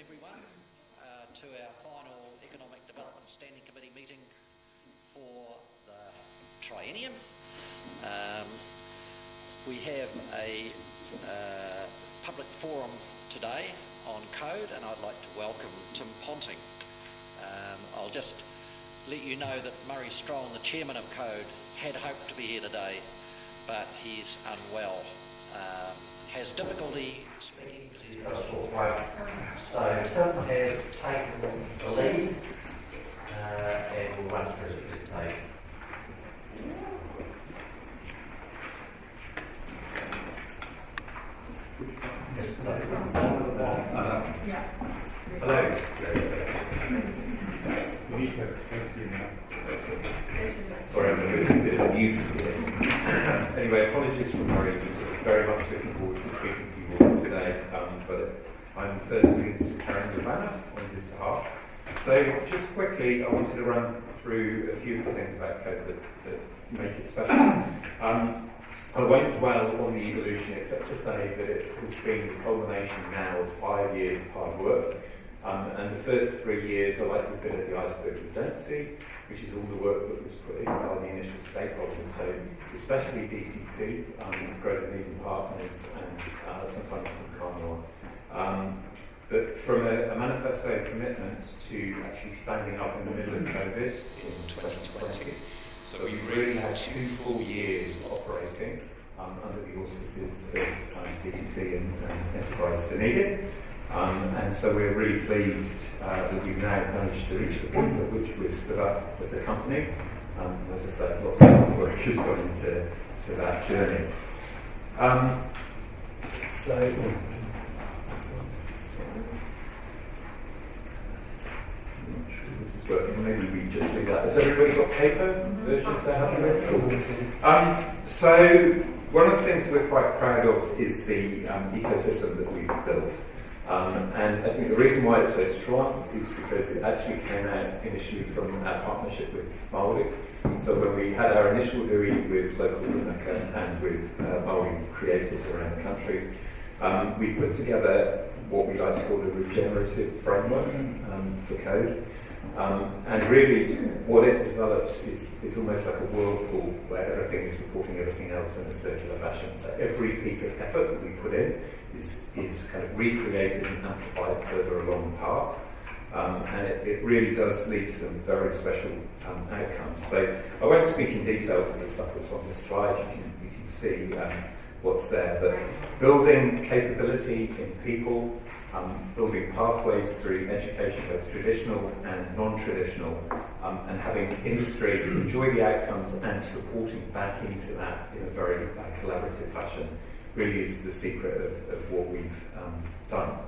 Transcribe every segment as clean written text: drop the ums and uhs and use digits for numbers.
everyone to our final Economic Development Standing Committee meeting for the triennium. We have a public forum today on code, and I'd like to welcome Tim Ponting. I'll just let you know that Murray Strong, the chairman of Code, had hoped to be here today, but he's unwell. Has difficulty speaking because he's very sore. So Tim has taken the lead and we'll run through the presentation. Hello. Sorry, I'm a bit of a new Anyway, apologies for Murray. Very much looking forward to speaking to you all today. But I'm firstly carrying the banner on his behalf. So just quickly, I wanted to run through a few of the things about code that make it special. I won't dwell on the evolution except to say that it has been the culmination now of 5 years of hard work. And the first 3 years are like the bit of the iceberg you don't see, which is all the work that was put in by the initial stakeholders. So especially DCC, Greater Dunedin Partners, and some funding from Carnarvon. But from a manifesto commitment to actually standing up in the middle of COVID in 2020, so we really had 2 full years operating under the auspices of DCC and Enterprise Dunedin. And so we're really pleased that we've now managed to reach the point at which we're stood up as a company. As I said, lots of work has gone into that journey. Working. Maybe we just leave that. Has everybody got paper versions they're happy with? So one of the things we're quite proud of is the ecosystem that we've built. And I think the reason why it's so strong is because it actually came out initially from our partnership with Māori. So when we had our initial hui with local Runaka and with Māori creators around the country, we put together what we like to call a regenerative framework for code. And really, what it develops is almost like a whirlpool where everything is supporting everything else in a circular fashion. So every piece of effort that we put in is kind of recreated and amplified further along the path. And it really does lead to some very special outcomes. So I won't speak in detail to the stuff that's on this slide. You can see what's there. But building capability in people, building pathways through education, both traditional and non-traditional, and having industry enjoy the outcomes and supporting back into that in a very collaborative fashion really is the secret of what we've done.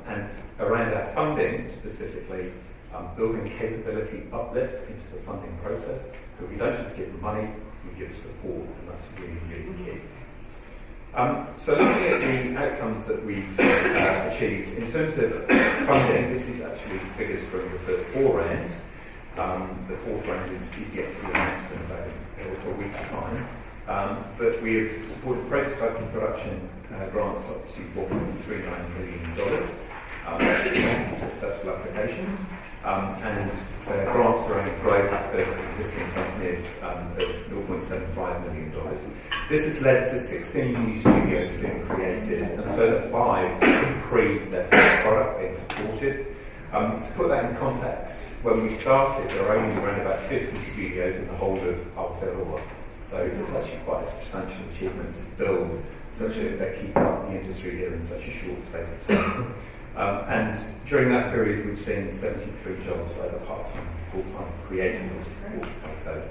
And around our funding specifically, building capability uplift into the funding process. So we don't just give money, we give support, and that's really, really key. So looking at the outcomes that we've achieved, in terms of funding, this is actually the figures from the first 4 rounds. The 4th round is yet to be announced in about a week's time. But we have supported prototyping production grants up to $4.39 million. That's 20 successful applications. And grants around growth of existing companies of $0.75 million. This has led to 16 new studios being created and a further 5 their first product being supported. To put that in context, when we started, there were only around about 50 studios in the whole of Aotearoa. So it's actually quite a substantial achievement to build such a key part of the industry here in such a short space of time. And during that period, we've seen 73 jobs, either part-time or full-time, created or supported by code.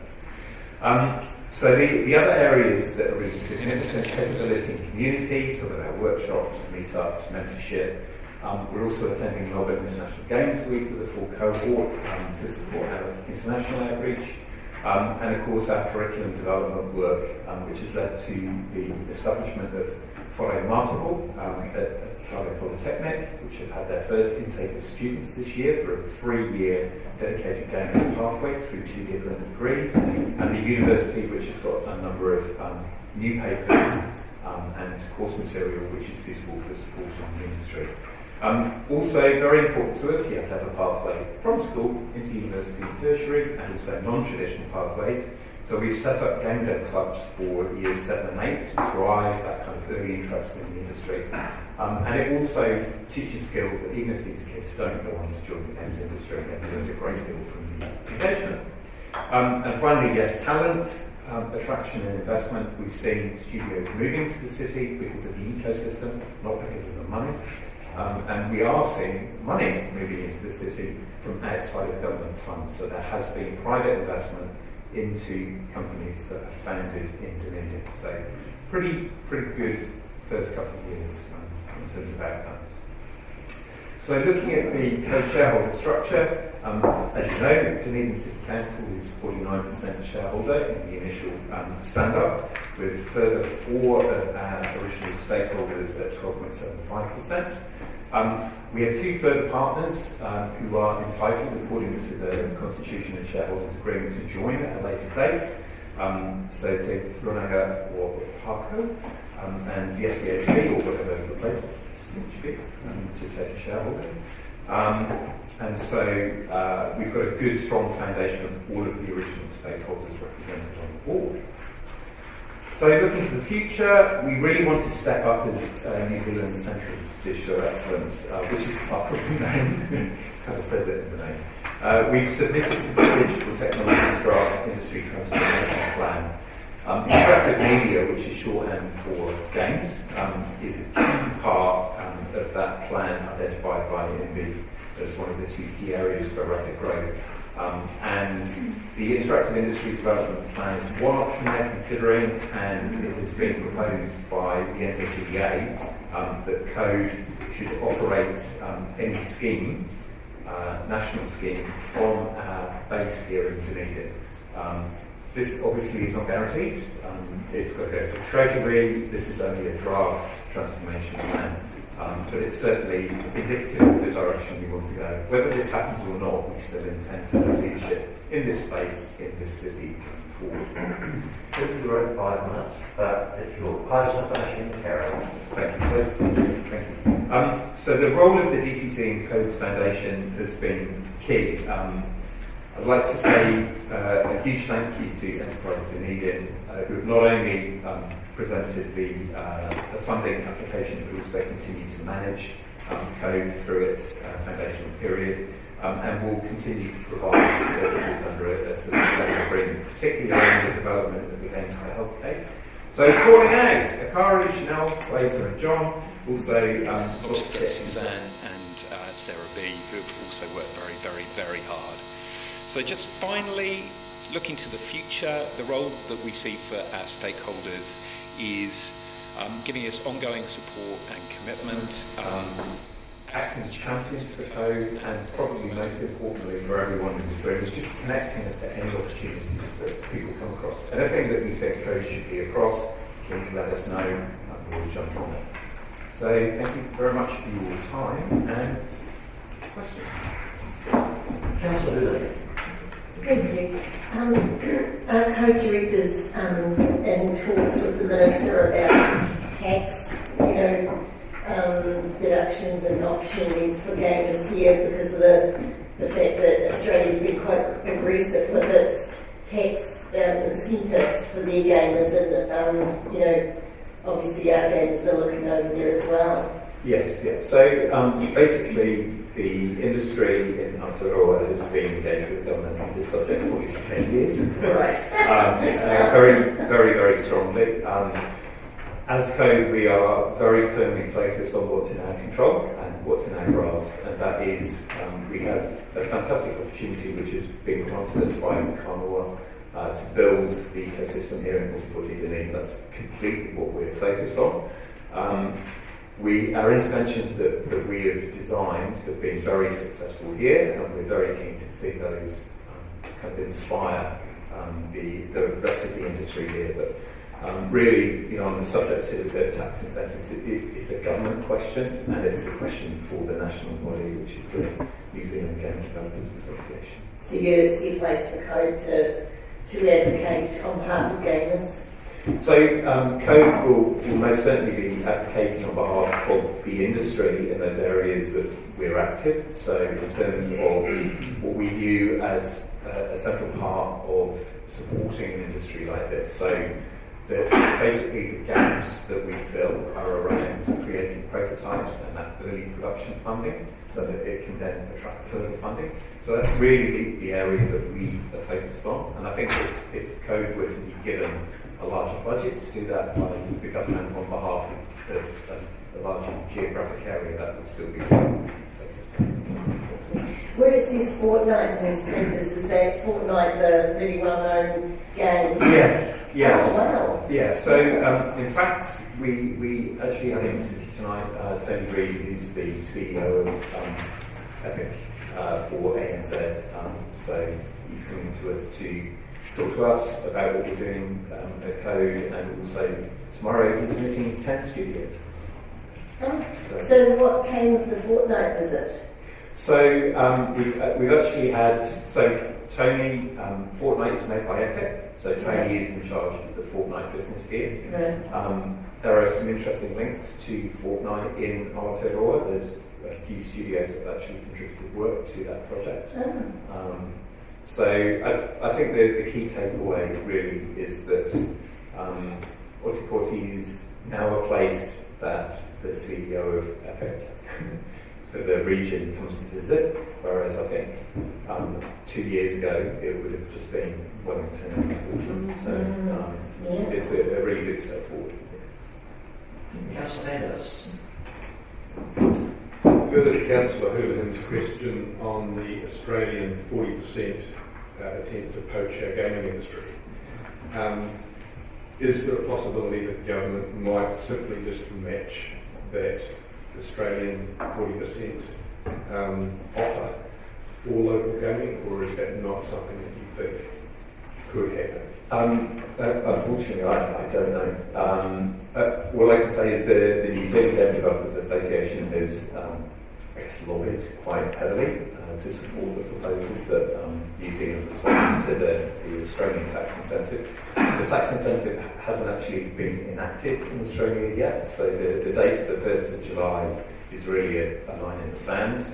So the other areas that are really significant capability in community, some of our workshops, meetups, mentorship. We're also attending Melbourne International Games Week with a full cohort to support our international outreach. And of course our curriculum development work, which has led to the establishment of Whare Mātapo at Otago Polytechnic, which have had their first intake of students this year for a 3-year dedicated games pathway through 2 different degrees, and the university, which has got a number of new papers and course material which is suitable for supporting the industry. Also, very important to us, you have to have a pathway from school into university and tertiary, and also non-traditional pathways. So we've set up game dev clubs for years 7 and 8 to drive that kind of early interest in the industry. And it also teaches skills that even if these kids don't go on to join the games industry, they've learned a great deal from the engagement. And finally, yes, talent, attraction and investment. We've seen studios moving to the city because of the ecosystem, not because of the money. And we are seeing money moving into the city from outside of government funds. So there has been private investment into companies that are founded in Dunedin. So pretty good first couple of years in terms of outcomes. So looking at the co-shareholder structure, as you know, Dunedin City Council is 49% shareholder in the initial stand-up, with further 4 of our original stakeholders at 12.75%. We have 2 further partners who are entitled, according to the Constitution and Shareholders Agreement, to join at a later date. So take Ronaga or Parko and the SDHB, or whatever the place is, SDHB, to take a shareholder. And so we've got a good, strong foundation of all of the original stakeholders represented on the board. So looking to the future, we really want to step up as New Zealand's central digital excellence, which is part of the name, kind of says it in the name. We've submitted to the Digital Technologies Draft Industry Transformation Plan. Interactive media, which is shorthand for games, is a key part of that plan identified by INVI as one of the 2 key areas for rapid growth. And the Interactive Industry Development Plan is one option they're considering, and it has been proposed by the NZGDA that code should operate any scheme, national scheme, from our base here in Dunedin. This obviously is not guaranteed. It's got to go to Treasury. This is only a draft transformation plan. But it's certainly indicative of the direction we want to go. Whether this happens or not, we still intend to have leadership in this space, in this city, going forward. We're at 5 minutes, but if you're close enough, carry on. Thank you. So the role of the DCC and Codes Foundation has been key. I'd like to say a huge thank you to Enterprise Dunedin, who have not only presented the funding application, but also continue to manage Code through its foundational period, and will continue to provide services under a sort of special agreement, particularly around the development of the Games for Health case. So calling out Akari, Chanel, Blazer and John, also not to forget Suzanne and Sarah B, who have also worked very hard. So just finally, looking to the future, the role that we see for our stakeholders is giving us ongoing support and commitment. Acting as champions for Code, and probably most importantly for everyone in this room, is just connecting us to any opportunities that people come across. Anything that we think Code should be across, please let us know, and we'll jump on it. So thank you very much for your time and questions. Councillor Hurley. Thank you. Our co-directors in talks with the Minister about tax, deductions and opportunities for gamers here because of the fact that Australia's been quite aggressive with its tax incentives for their gamers, and obviously our gamers are looking over there as well. Yes. So basically, the industry in Aotearoa has been engaged with government on this subject for 10 years. Right. Very strongly. As Code, we are very firmly focused on what's in our control and what's in our grasp, and that is we have a fantastic opportunity which is being granted us by Kanoa to build the ecosystem here in Multipoint Dunedin. That's completely what we're focused on. Our interventions that we have designed have been very successful here, and we're very keen to see those kind of inspire the rest of the industry here. But really, on the subject of the tax incentives, it's a government question, and it's a question for the national body, which is the New Zealand Game Developers Association. So you see a place for Code to advocate on behalf of gamers? So Code will most certainly be advocating on behalf of the industry in those areas that we're active. So in terms of what we view as a central part of supporting an industry like this. So basically the gaps that we fill are around creating prototypes and that early production funding so that it can then attract further funding. So that's really the area that we are focused on. And I think if Code were to be given a larger budget to do that by the government on behalf of a larger geographic area, that would still be focused on. Where it says Fortnite in these papers, is that Fortnite the really well-known game? Yes. Oh, wow. Yeah, so in fact, we actually have in the city tonight Tony Reid, who's the CEO of Epic for ANZ. So he's coming to us to talk to us about what we're doing at Code, and also tomorrow he's meeting 10 studios. Oh. So what came of the Fortnite visit? So we've actually had, so Tony, Fortnite is made by Epic, so Tony is in charge of the Fortnite business here. Right. There are some interesting links to Fortnite in Aotearoa. There's a few studios that actually contributed work to that project. Oh. So I think the key takeaway really is that Otikoti is now a place that the CEO of Epic for the region comes to visit, whereas I think 2 years ago it would have just been Wellington. So it's a really good step forward. Councillor Manders. Further to Councillor Houlihan's question on the Australian 40% attempt to poach our gaming industry, is there a possibility that the government might simply just match that Australian 40% offer for local gaming, or is that not something that you think could happen? Unfortunately, I don't know. All I can say is the New Zealand Game Developers Association has lobbied quite heavily to support the proposal that New Zealand responds to the Australian tax incentive. The tax incentive hasn't actually been enacted in Australia yet, so the date of the 1st of July is really a line in the sand.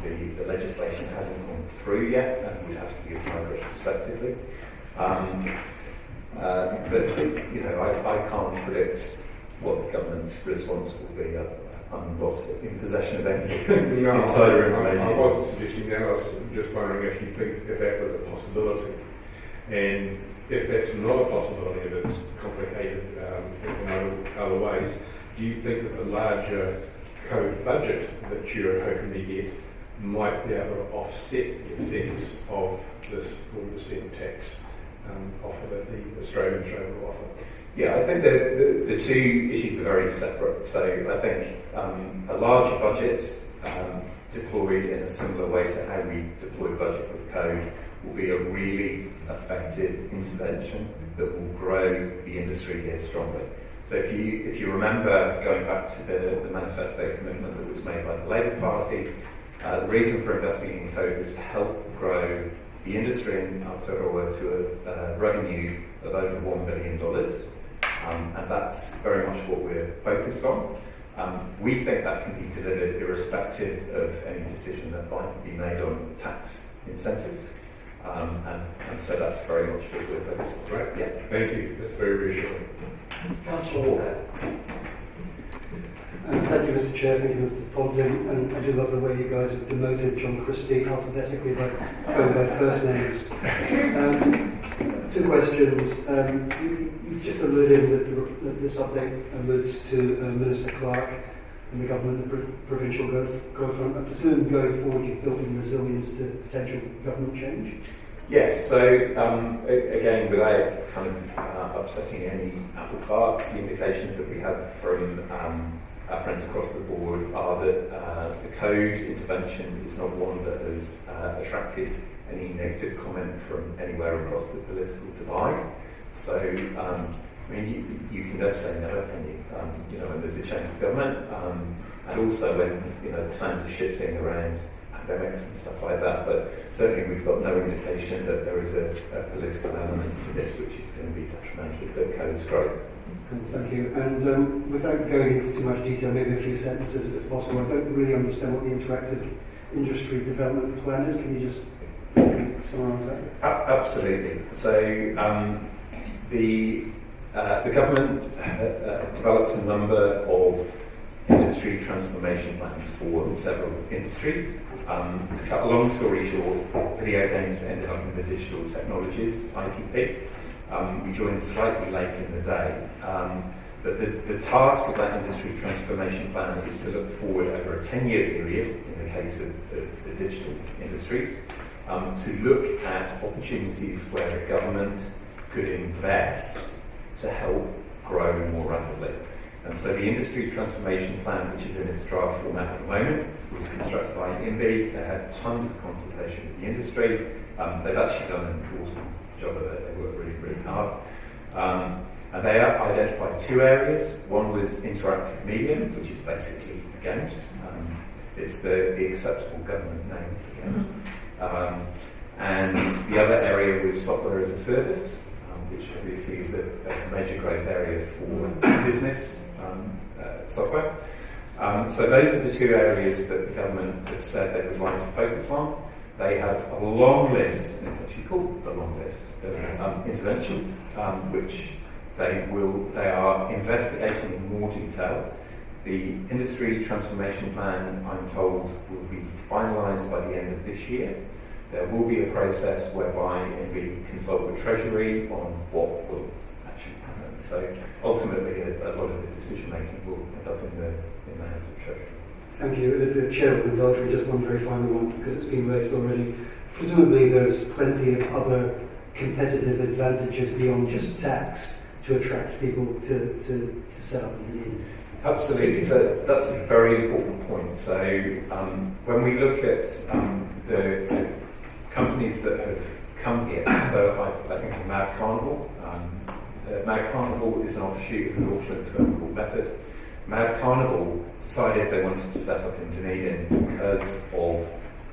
The legislation hasn't gone through yet, and we'd have to give progress respectively. But you know, I can't predict what the government's response will be. I'm not in possession of any insider information. I wasn't suggesting that. I was just wondering if you think if that was a possibility, and if that's not a possibility, if it's complicated in other ways, do you think that the larger Code budget that you're hoping to get might be able to offset the effects of this 40% tax offer that the Australian trade will offer? Yeah, I think the two issues are very separate. So I think a larger budget deployed in a similar way to how we deploy budget with Code will be a really effective intervention that will grow the industry here strongly. So if you remember going back to the manifesto commitment that was made by the Labour Party, the reason for investing in Code was to help grow the industry in Aotearoa to a revenue of over $1 billion. And that's very much what we're focused on. We think that can be delivered irrespective of any decision that might be made on tax incentives. And so that's very much what we're focused on. Right. Yeah. Thank you. That's very reassuring. Councillor Walker. Thank you, Mr. Chair. Thank you, Mr. Ponting. And I do love the way you guys have demoted John Christie alphabetically by going by first names. Two questions. You've just alluded that this update alludes to Minister Clark and the government and provincial growth fund. I presume going forward you've built in resilience to potential government change? Yes, so again, without kind of upsetting any apple carts, the indications that we have from our friends across the board are that the Code intervention is not one that has attracted any negative comment from anywhere across the political divide. So, I mean, you can never say never, can you? You know, when there's a change of government, and also when, you know, the sands are shifting around pandemics and stuff like that, but certainly we've got no indication that there is a political element to this which is going to be detrimental to Code's growth. Thank you. And without going into too much detail, maybe a few sentences if it's possible, I don't really understand what the interactive industry development plan is. Can you just summarise that? Absolutely. So the government developed a number of industry transformation plans for several industries. To cut a long story short, video games ended up in the digital technologies, ITP. We joined slightly late in the day, but the task of that industry transformation plan is to look forward over a 10-year period, in the case of the digital industries, to look at opportunities where the government could invest to help grow more rapidly. And so the industry transformation plan, which is in its draft format at the moment, was constructed by INBI. They had tons of consultation with the industry. They've actually done an awesome job of it. They worked really, really hard. And they identified two areas. One was interactive media, which is basically games. It's the acceptable government name for games. And the other area was software as a service, which obviously is a major growth area for business software. So those are the two areas that the government have said they would like to focus on. They have a long list, and it's actually called the long list, of interventions, which they are investigating in more detail. The industry transformation plan, I'm told, will be finalised by the end of this year. There will be a process whereby we consult with Treasury on what will actually happen. So ultimately, a lot of the decision making will end up in the hands of Treasury. Thank you. If the Chair will indulge me, just one very final one, because it's been raised already. Presumably there's plenty of other competitive advantages beyond just tax to attract people to set up in Dunedin. Absolutely. So that's a very important point. So when we look at the companies that have come here, so I think of Mad Carnival. Mad Carnival is an offshoot of an Auckland firm called Method. Mad Carnival decided they wanted to set up in Dunedin because of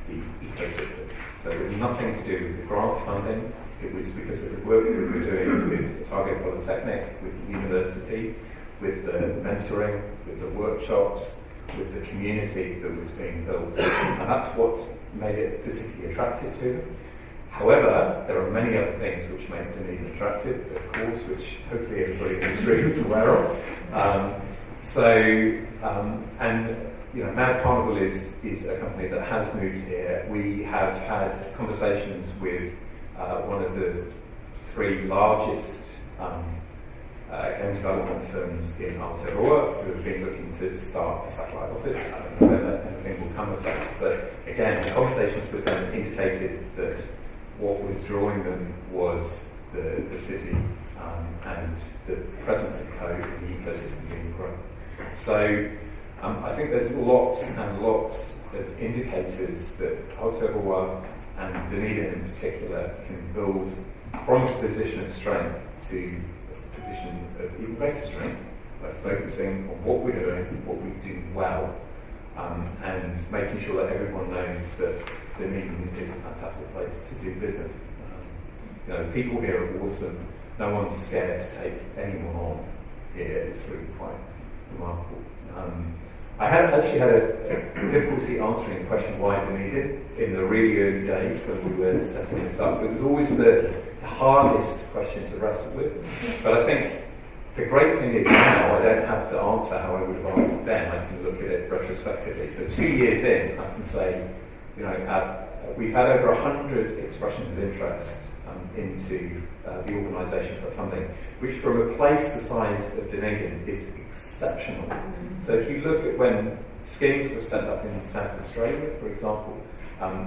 the ecosystem. So it was nothing to do with the grant funding. It was because of the work that we were doing with Otago Polytechnic, with the university, with the mentoring, with the workshops, with the community that was being built. And that's what made it particularly attractive to them. However, there are many other things which make Dunedin attractive, of course, which hopefully everybody in this room is aware of. Mad Carnival is a company that has moved here. We have had conversations with one of the three largest game development firms in Aotearoa, who have been looking to start a satellite office. I don't know whether anything will come of that, but again, the conversations with them indicated that what was drawing them was the city and the presence of code in the ecosystem being grown. So I think there's lots and lots of indicators that Aotearoa and Dunedin in particular can build from a position of strength to a position of even greater strength by focusing on what we're doing, what we do well, and making sure that everyone knows that Dunedin is a fantastic place to do business. People here are awesome. No one's scared to take anyone on here. It's really quite remarkable. I actually had a difficulty answering the question why Dunedin in the really early days when we were setting this up. It was always the hardest question to wrestle with. But I think the great thing is now I don't have to answer how I would have answered then. I can look at it retrospectively. So 2 years in, I can say, we've had over 100 expressions of interest into the organisation for funding, which from a place the size of Dunedin is exceptional. So if you look at when schemes were set up in South Australia, for example,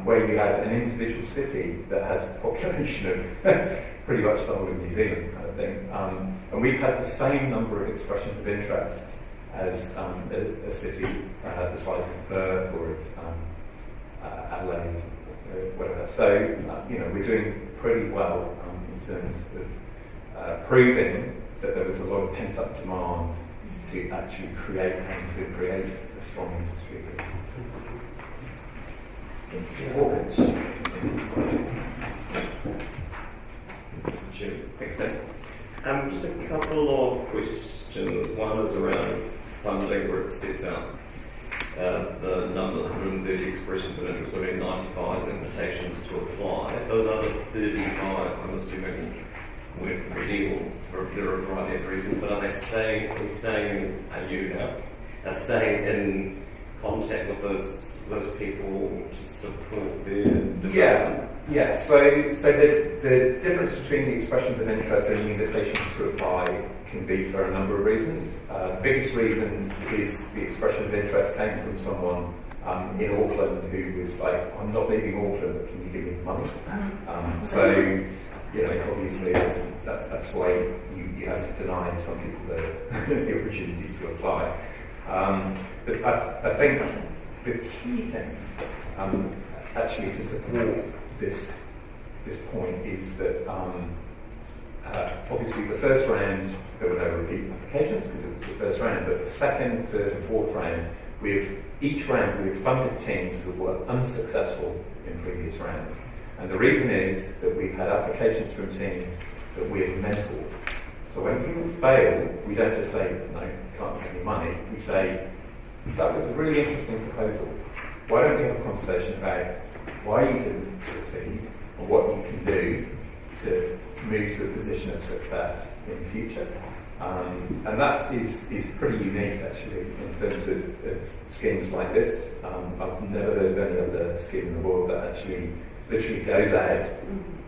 where you had an individual city that has a population of pretty much the whole of New Zealand kind of thing, and we've had the same number of expressions of interest as a city the size of Perth or of Adelaide, whatever. So we're doing pretty well in terms of proving that there was a lot of pent-up demand to actually create homes and create a strong industry. Thanks, Dave. Just a couple of questions. One is around funding, where it sets out the number, 130 expressions of interest, 95 invitations to apply. Those other 35, I'm assuming, weren't ready or for a variety of reasons, but are you staying in contact with those people to support their development? Yeah. So the difference between the expressions of interest and the invitations to apply can be for a number of reasons. The biggest reasons is the expression of interest came from someone in Auckland who was like, I'm not leaving Auckland, but can you give me money? So, obviously that's why you have to deny some people the opportunity to apply. But I think the key thing actually to support this point is that obviously the first round there were no repeat applications because it was the first round, but the second, third and fourth round, each round we've funded teams that were unsuccessful in previous rounds. And the reason is that we've had applications from teams that we have mentored. So when people fail, we don't just say, no, you can't get any money. We say, that was a really interesting proposal. Why don't we have a conversation about why you didn't succeed and what you can do to move to a position of success in the future? And that is pretty unique actually in terms of schemes like this. I've never heard of any other scheme in the world that actually literally goes out,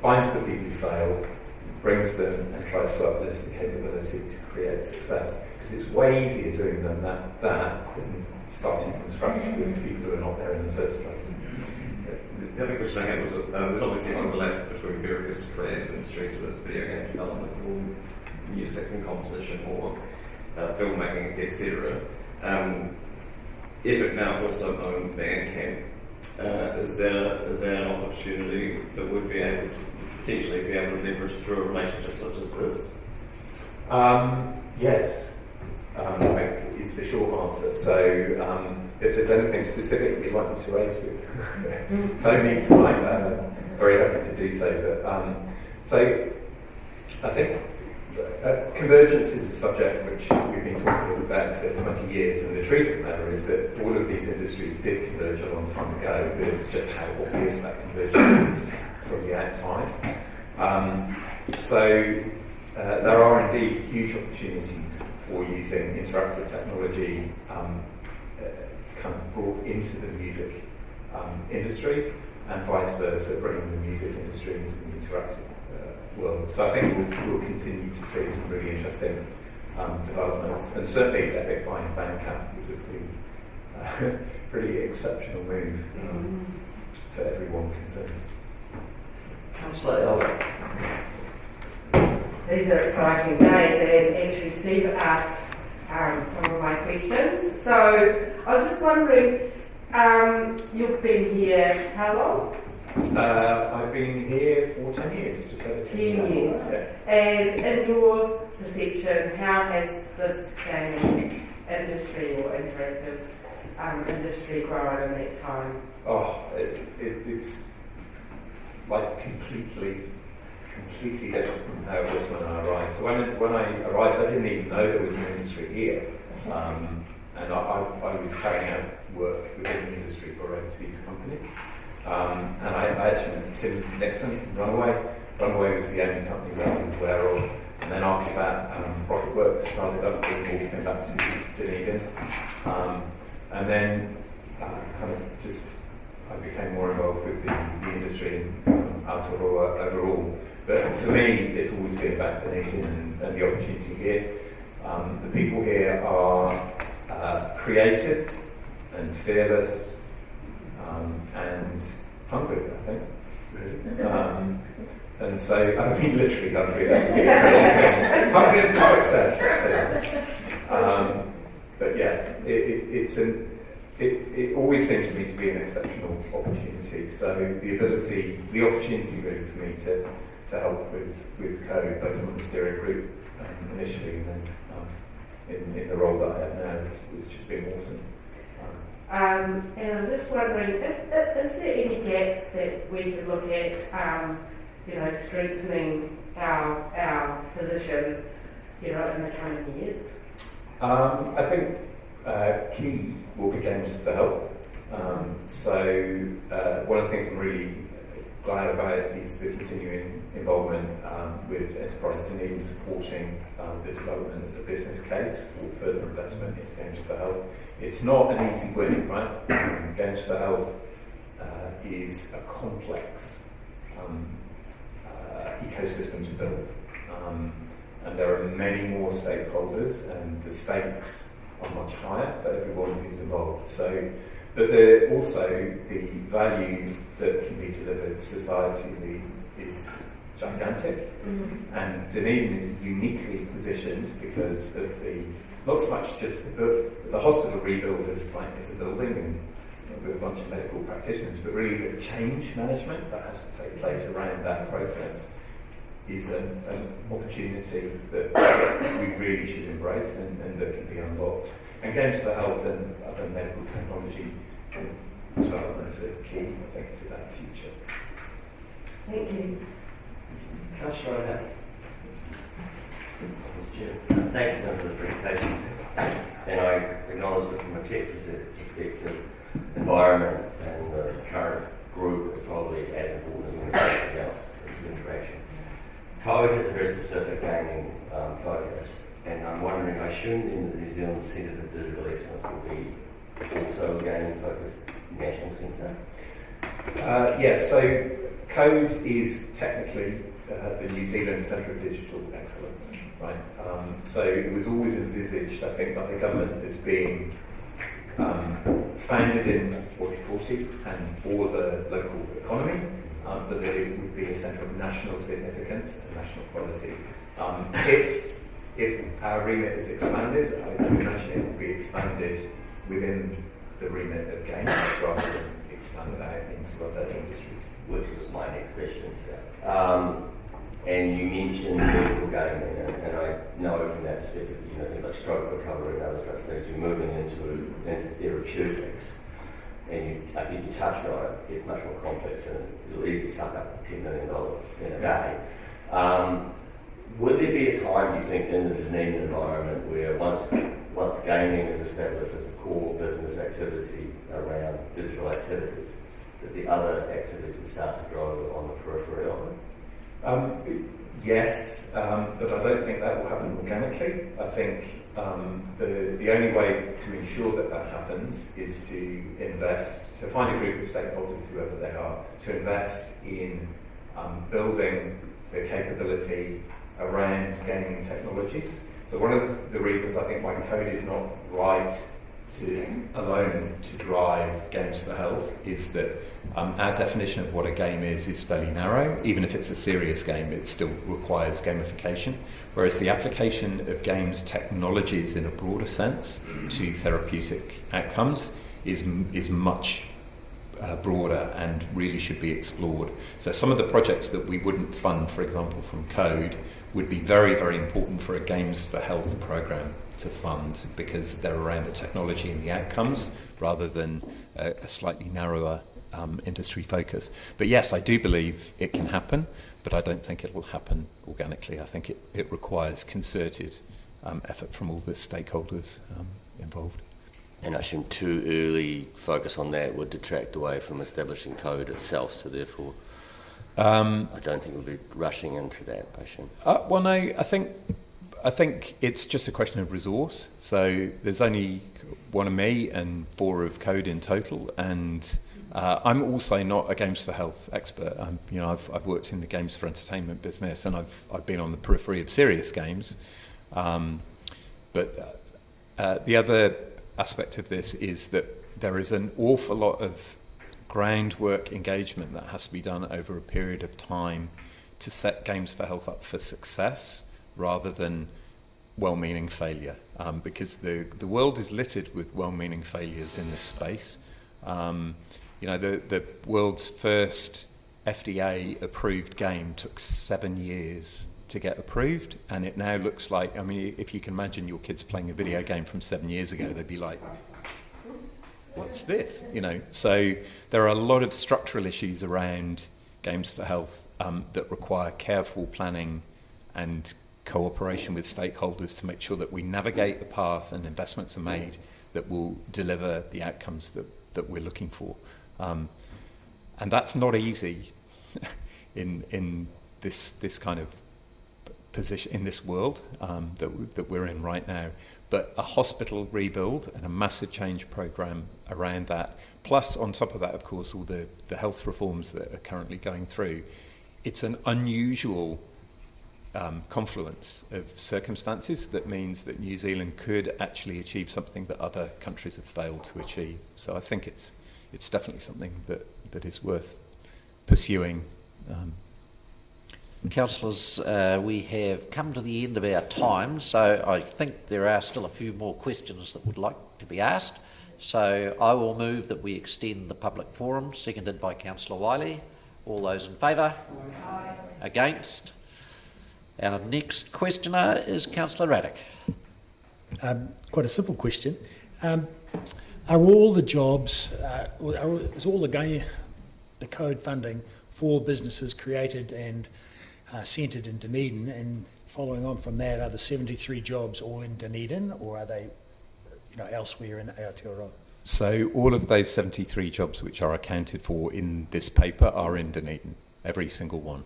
finds the people who failed, brings them and tries to uplift the capability to create success. Because it's way easier doing them that than starting from scratch with people who are not there in the first place. The other question I had was, there's obviously overlap between various creative industries, whether it's video game development or music and composition or filmmaking, etc. Epic now also own Bandcamp. Is there an opportunity that would be able to potentially be able to leverage through a relationship such as this? Yes, is the short answer. So if there's anything specific you'd like me to raise with Tony tonight, very happy to do so. But so I think convergence is a subject which we've been talking about for 20 years, and the truth of the matter is that all of these industries did converge a long time ago, but it's just how obvious that convergence is from the outside. So there are indeed huge opportunities for using interactive technology kind of brought into the music industry, and vice versa, bringing the music industry into the interactive world. So I think we'll continue to see some really interesting developments, and certainly Epic buying Bandcamp was a pretty exceptional move for everyone concerned. Councillor Elder. These are exciting days, and actually Steve asked some of my questions. So I was just wondering, you've been here how long? I've been here for 10 years, just over 10 years. Yeah. And in your perception, how has this gaming industry or interactive industry grown in that time? Oh, it's like completely different from how it was when I arrived. So when I arrived, I didn't even know there was an industry here. And I was carrying out work within the industry for an overseas company. And I actually met Tim Nixon from Runaway. Runaway was the only company that I was aware of. And then after that, Rocketworks started up, and we all came back to Dunedin. And then I became more involved with the industry and overall. But for me, it's always been about Dunedin and the opportunity here. The people here are creative and fearless and hungry, I think, really. And so, I mean, literally hungry. Hungry for success, I'd say. But yeah, it always seems to me to be an exceptional opportunity. So the opportunity really for me to help with code, both on the steering group initially and then in the role that I have now, it's just been awesome. And I'm just wondering, is there any gaps that we could look at, strengthening our position, in the coming years? I think key will be games for health. One of the things I'm really glad about is the continuing involvement with Enterprise Dunedin supporting the development of the business case for further investment into games for health. It's not an easy win, right? Games for health is a complex ecosystem to build. And there are many more stakeholders, and the stakes are much higher for everyone who's involved. But also the value that can be delivered societally is gigantic. Mm-hmm. And Dunedin is uniquely positioned because of not so much just the hospital rebuild as a building and with a bunch of medical practitioners, but really the change management that has to take place around that process is an opportunity that we really should embrace and that can be unlocked. And games for health and other medical technology developments are key, I think, to that future. Thank you. Councillor thanks for the presentation. And I acknowledge that from a tech perspective, environment and the current group is probably as important as anything else in interaction. Code has a very specific gaming focus, and I'm wondering, I assume then the New Zealand Centre for Digital Excellence will be also a gaming-focused national centre? Yes, so Code is technically the New Zealand Centre of Digital Excellence, right? So it was always envisaged, I think, by the government as being founded in 4040 and for the local economy, but that it would be a centre of national significance and national quality. If our remit is expanded, I imagine it will be expanded within the remit of games rather than expanded out into other industries. Which was my next question. And you mentioned medical gaming, and I know from that perspective, things like stroke recovery and other such things, you're moving into therapeutics. And I think you touched on it, it's much more complex and it'll easily suck up $10 million in a day. Would there be a time, you think, in the Dunedin environment where once gaming is established as a core business activity around digital activities, that the other activities would start to grow on the periphery of it? Yes, but I don't think that will happen organically. I think the only way to ensure that happens is to invest, to find a group of stakeholders, whoever they are, to invest in building the capability around gaming technologies. So one of the reasons I think my code is not right alone to drive games for health is that our definition of what a game is fairly narrow. Even if it's a serious game, it still requires gamification, whereas the application of games technologies in a broader sense to therapeutic outcomes is much broader and really should be explored. So some of the projects that we wouldn't fund, for example, from Code, would be very, very important for a Games for Health program to fund because they're around the technology and the outcomes rather than a slightly narrower industry focus. But yes, I do believe it can happen, but I don't think it will happen organically. I think it requires concerted effort from all the stakeholders involved. And I assume too early focus on that would detract away from establishing Code itself, so therefore I don't think we'll be rushing into that, I assume. Well, no, I think it's just a question of resource. So there's only one of me and 4 of Code in total, and I'm also not a Games for Health expert. I've worked in the games for entertainment business, and I've been on the periphery of serious games. But the other aspect of this is that there is an awful lot of groundwork engagement that has to be done over a period of time to set Games for Health up for success rather than well-meaning failure, because the world is littered with well-meaning failures in this space. The world's first FDA-approved game took 7 years to get approved, and it now looks like, if you can imagine your kids playing a video game from 7 years ago, they'd be like, what's this? So there are a lot of structural issues around Games for Health that require careful planning and cooperation with stakeholders to make sure that we navigate the path and investments are made that will deliver the outcomes that we're looking for. And that's not easy in this kind of position, in this world that we're in right now. But a hospital rebuild and a massive change program around that, plus on top of that, of course, all the health reforms that are currently going through, it's an unusual confluence of circumstances that means that New Zealand could actually achieve something that other countries have failed to achieve. So I think it's definitely something that is worth pursuing. Councillors, we have come to the end of our time, so I think there are still a few more questions that would like to be asked. So I will move that we extend the public forum, seconded by Councillor Wiley. All those in favour? Aye. Against? Our next questioner is Councillor Raddick. Quite a simple question. Are all the jobs, is all the code funding for businesses created and centred in Dunedin, and following on from that, are the 73 jobs all in Dunedin, or are they elsewhere in Aotearoa? So all of those 73 jobs which are accounted for in this paper are in Dunedin, every single one.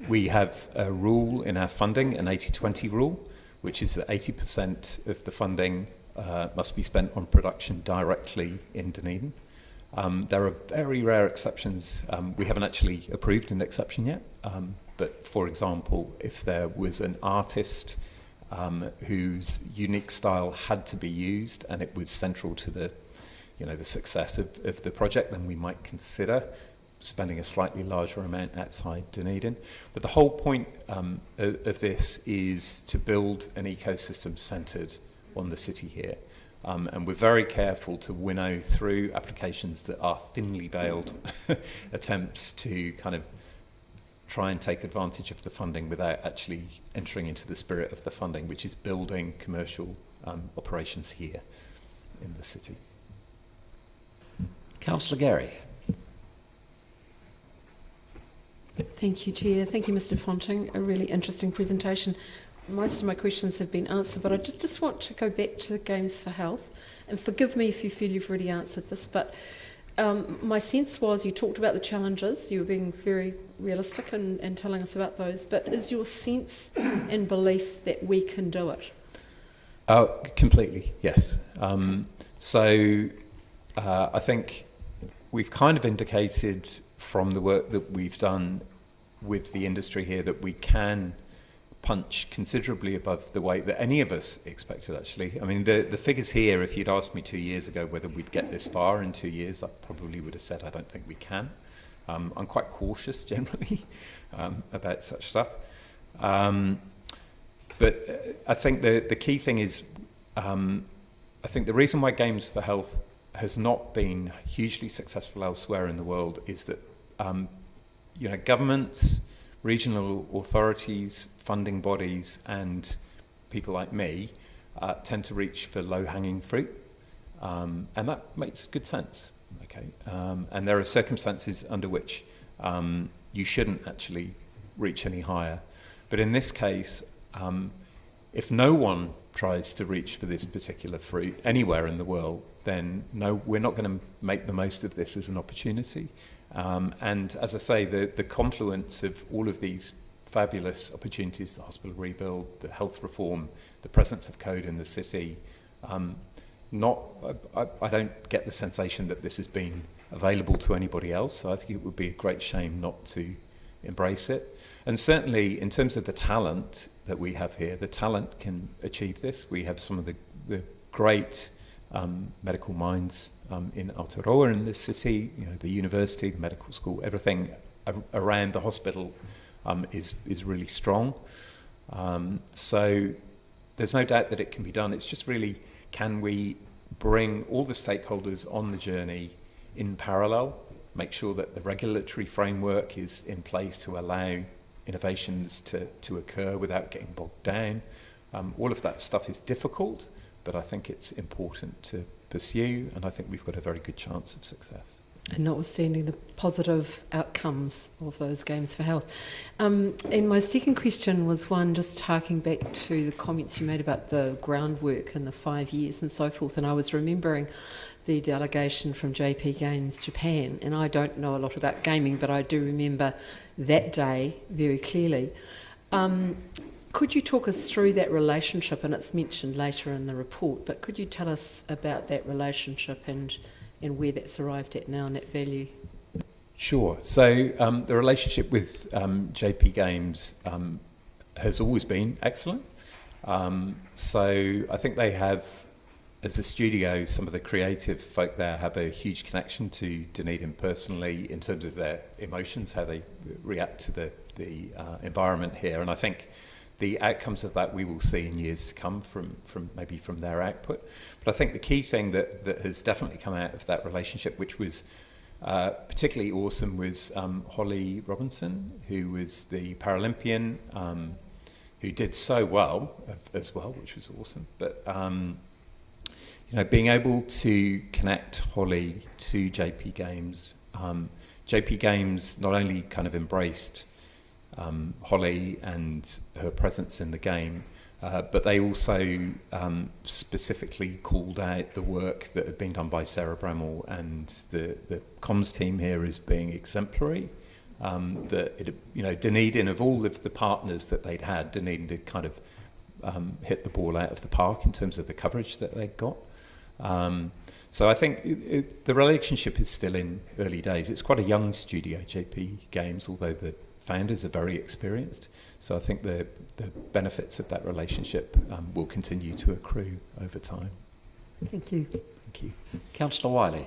We have a rule in our funding, an 80-20 rule, which is that 80% of the funding must be spent on production directly in Dunedin. There are very rare exceptions. We haven't actually approved an exception yet, but for example, if there was an artist whose unique style had to be used and it was central to the success of the project, then we might consider spending a slightly larger amount outside Dunedin. But the whole point of this is to build an ecosystem centred on the city here. And we're very careful to winnow through applications that are thinly veiled attempts to kind of try and take advantage of the funding without actually entering into the spirit of the funding, which is building commercial operations here in the city. Councillor Gary. Thank you, Chair. Thank you, Mr. Ponting. A really interesting presentation. Most of my questions have been answered, but I just want to go back to the Games for Health. And forgive me if you feel you've already answered this, but my sense was you talked about the challenges. You were being very realistic and telling us about those. But is your sense and belief that we can do it? Completely, yes. So I think we've kind of indicated from the work that we've done with the industry here that we can punch considerably above the weight that any of us expected, actually. I mean, the figures here, if you'd asked me 2 years ago whether we'd get this far in 2 years, I probably would have said I don't think we can. I'm quite cautious generally about such stuff. But I think the key thing is, I think the reason why Games for Health has not been hugely successful elsewhere in the world is that governments, regional authorities, funding bodies, and people like me tend to reach for low-hanging fruit, and that makes good sense. Okay, and there are circumstances under which you shouldn't actually reach any higher. But in this case, if no one tries to reach for this particular fruit anywhere in the world, then no, we're not going to make the most of this as an opportunity. And as I say, the confluence of all of these fabulous opportunities, the hospital rebuild, the health reform, the presence of code in the city, I don't get the sensation that this has been available to anybody else. So I think it would be a great shame not to embrace it. And certainly in terms of the talent that we have here, the talent can achieve this. We have some of the great medical minds in Aotearoa in this city, the university, the medical school, everything around the hospital is really strong. So there's no doubt that it can be done. It's just really, can we bring all the stakeholders on the journey in parallel, make sure that the regulatory framework is in place to allow innovations to occur without getting bogged down. All of that stuff is difficult, but I think it's important to pursue, and I think we've got a very good chance of success. And notwithstanding the positive outcomes of those Games for Health. And my second question was one just harking back to the comments you made about the groundwork and the 5 years and so forth, and I was remembering the delegation from JP Games Japan, and I don't know a lot about gaming, but I do remember that day very clearly. Could you talk us through that relationship? And it's mentioned later in the report, but could you tell us about that relationship and where that's arrived at now and that value? Sure. So the relationship with JP Games has always been excellent. So I think they have, as a studio, some of the creative folk there have a huge connection to Dunedin personally in terms of their emotions, how they react to the environment here. And I think the outcomes of that we will see in years to come from their output. But I think the key thing that has definitely come out of that relationship, which was particularly awesome, was Holly Robinson, who was the Paralympian, who did so well as well, which was awesome. But being able to connect Holly to JP Games, JP Games not only kind of embraced Holly and her presence in the game, but they also specifically called out the work that had been done by Sarah Bramall and the comms team here as being exemplary. Dunedin, of all of the partners that they'd had, Dunedin had kind of hit the ball out of the park in terms of the coverage that they'd got. So I think the relationship is still in early days. It's quite a young studio, JP Games, although the founders are very experienced. So I think the benefits of that relationship will continue to accrue over time. Thank you. Thank you. Councillor Wiley.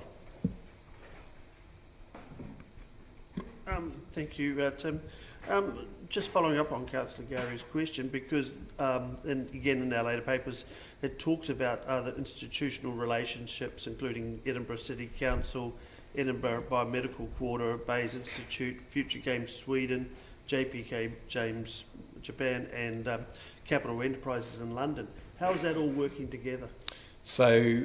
Thank you, Tim. Just following up on Councillor Gary's question, because and again in our later papers, it talks about other institutional relationships, including Edinburgh City Council, Edinburgh Biomedical Quarter, Bayes Institute, Future Games Sweden, JPK Games Japan, and Capital Enterprises in London. How is that all working together? So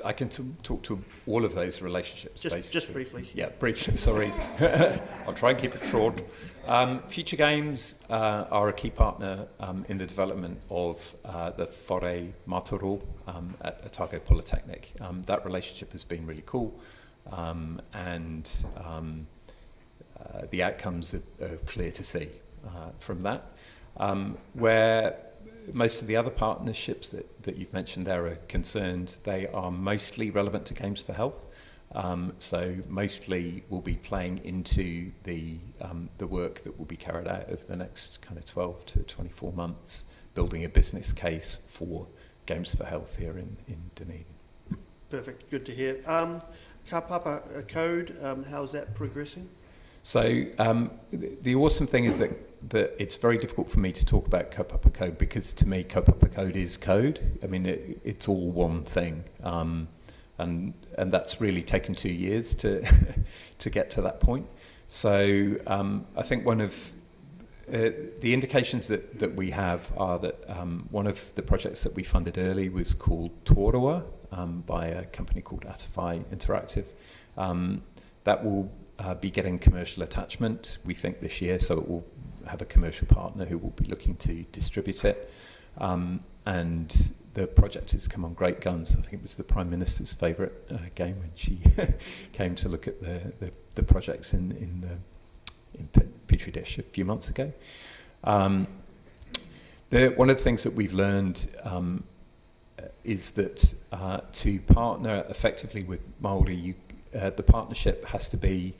I can talk to all of those relationships. Just briefly. Yeah, briefly, sorry. I'll try and keep it short. Future Games are a key partner in the development of the Whare Matoro at Otago Polytechnic. That relationship has been really cool, and the outcomes are clear to see from that. Where most of the other partnerships that you've mentioned there are concerned, they are mostly relevant to Games for Health. So mostly we'll be playing into the work that will be carried out over the next kind of 12 to 24 months, building a business case for Games for Health here in Dunedin. Perfect, good to hear. Kaupapa Code, how's that progressing? So the awesome thing is that it's very difficult for me to talk about Kaupapa Code, because to me Kaupapa Code is code. I mean, it's all one thing. And that's really taken 2 years to get to that point. So I think one of the indications that we have are that one of the projects that we funded early was called Tōrua by a company called Atify Interactive. That will be getting commercial attachment, we think, this year, so it will have a commercial partner who will be looking to distribute it. And the project has come on great guns. I think it was the Prime Minister's favourite game when she came to look at the projects in Petri dish a few months ago. One of the things that we've learned is that to partner effectively with Māori, the partnership has to be,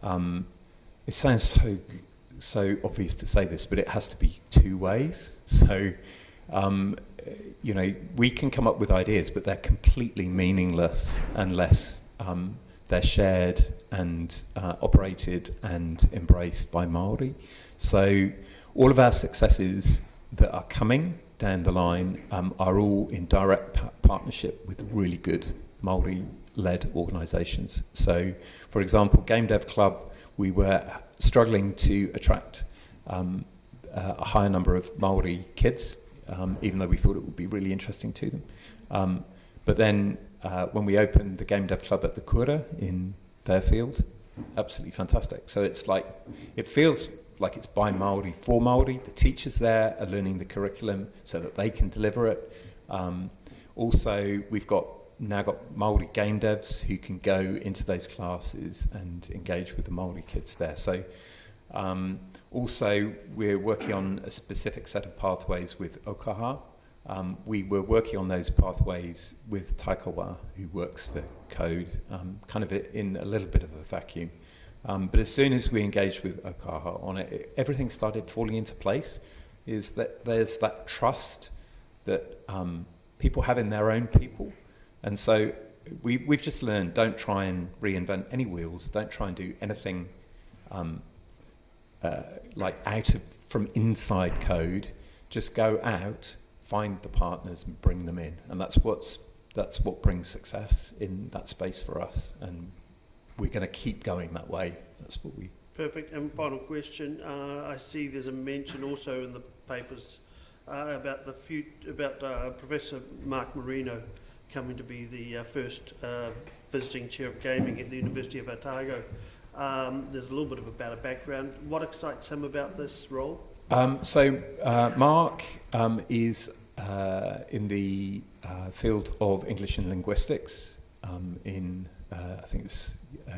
it sounds so obvious to say this, but it has to be two ways. So we can come up with ideas, but they're completely meaningless unless they're shared and operated and embraced by Māori. So all of our successes that are coming down the line are all in direct partnership with really good Māori-led organisations. So, for example, Game Dev Club, we were struggling to attract a higher number of Māori kids, even though we thought it would be really interesting to them. But then when we opened the Game Dev Club at the Kura in Fairfield, absolutely fantastic. So it's like, it feels like it's by Māori for Māori. The teachers there are learning the curriculum so that they can deliver it. Also, we've now got Māori game devs who can go into those classes and engage with the Māori kids there. So also, we're working on a specific set of pathways with Okaha. We were working on those pathways with Taikawa, who works for Code, kind of in a little bit of a vacuum. But as soon as we engaged with Okaha on it, everything started falling into place. Is that there's that trust that people have in their own people. And so we've just learned, don't try and reinvent any wheels, don't try and do anything like from inside Code. Just go out, find the partners and bring them in. And that's what brings success in that space for us. And we're going to keep going that way. That's what we... Perfect. And final question. I see there's a mention also in the papers about Professor Mark Marino coming to be the first visiting chair of gaming at the University of Otago. There's a little bit about a background. What excites him about this role? Mark is in the field of English and linguistics in, I think it's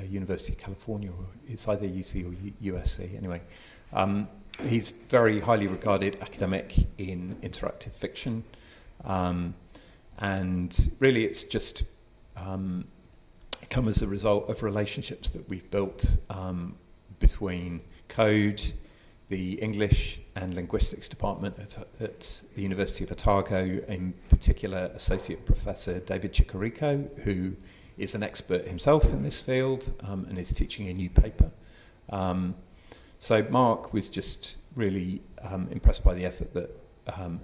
University of California, or it's either UC or USC, anyway. He's very highly regarded academic in interactive fiction. And really it's just come as a result of relationships that we've built between Code, the English and Linguistics Department at the University of Otago, in particular Associate Professor David Chikorico, who is an expert himself in this field and is teaching a new paper. So Mark was just really impressed by the effort that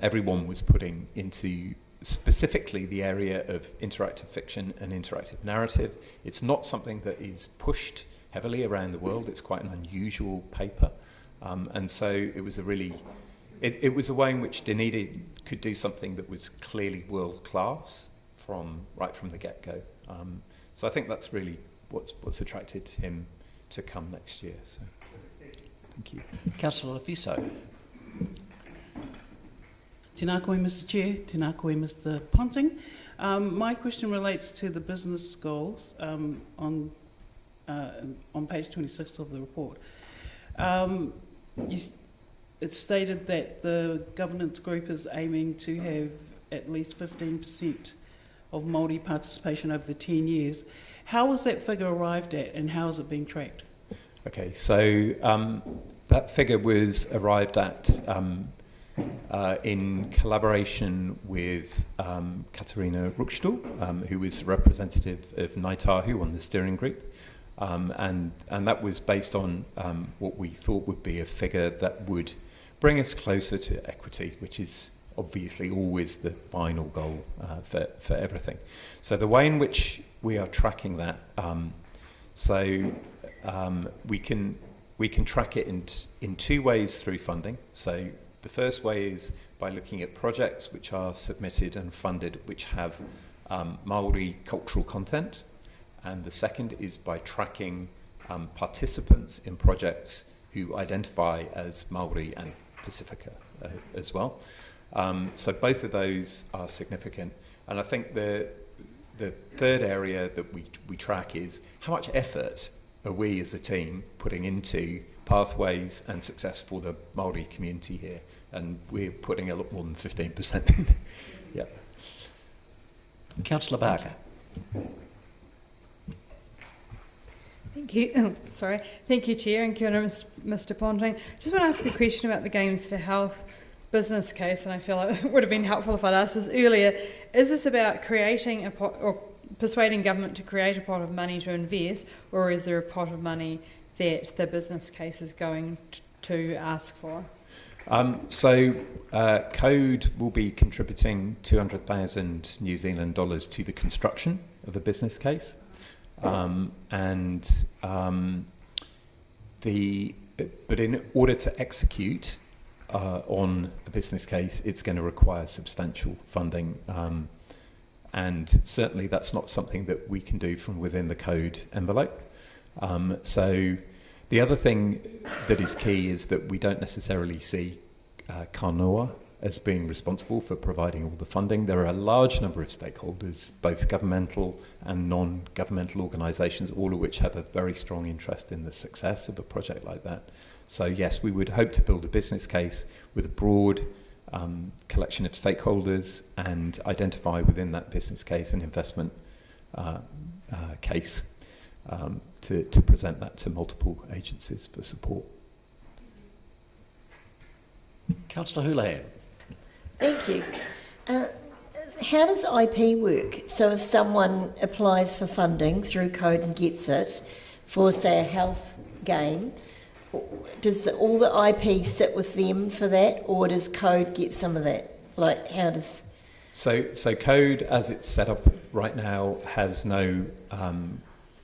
everyone was putting into specifically the area of interactive fiction and interactive narrative. It's not something that is pushed heavily around the world. It's quite an unusual paper. And so it was it was a way in which Dunedin could do something that was clearly world class right from the get-go. So I think that's really what's attracted him to come next year. So thank you. Councillor Fiso. Tēnā koe, Mr. Chair. Tēnā koe, Mr. Ponting. My question relates to the business goals on page 26 of the report. It's stated that the governance group is aiming to have at least 15% of Māori participation over the 10 years. How was that figure arrived at and how is it being tracked? Okay, so that figure was arrived at in collaboration with Katarina Ruckstuhl, who was a representative of Ngaitahu on the steering group. And that was based on what we thought would be a figure that would bring us closer to equity, which is obviously always the final goal for everything. So the way in which we are tracking that, we can track it in two ways through funding. So the first way is by looking at projects which are submitted and funded which have Māori cultural content. And the second is by tracking participants in projects who identify as Māori and Pacifica as well. So both of those are significant. And I think the third area that we track is how much effort are we as a team putting into pathways and success for the Māori community here. And we're putting a lot more than 15% in. Yeah. Councillor Barker. Thank you. Sorry. Thank you, Chair, and kia ora, Mr. Ponting. Just want to ask a question about the Games for Health business case, and I feel like it would have been helpful if I'd asked this earlier. Is this about creating a pot, or persuading government to create a pot of money to invest, or is there a pot of money that the business case is going to ask for? Code will be contributing 200,000 New Zealand dollars to the construction of a business case. But in order to execute on a business case, it's going to require substantial funding. And certainly that's not something that we can do from within the code envelope. So the other thing that is key is that we don't necessarily see Kanoa as being responsible for providing all the funding. There are a large number of stakeholders, both governmental and non-governmental organisations, all of which have a very strong interest in the success of a project like that. So yes, we would hope to build a business case with a broad collection of stakeholders and identify within that business case an investment case to present that to multiple agencies for support. Councillor Houlihan. Thank you. How does IP work? So if someone applies for funding through Code and gets it for, say, a health game, does all the IP sit with them for that, or does Code get some of that? Like, how does... So Code, as it's set up right now, has no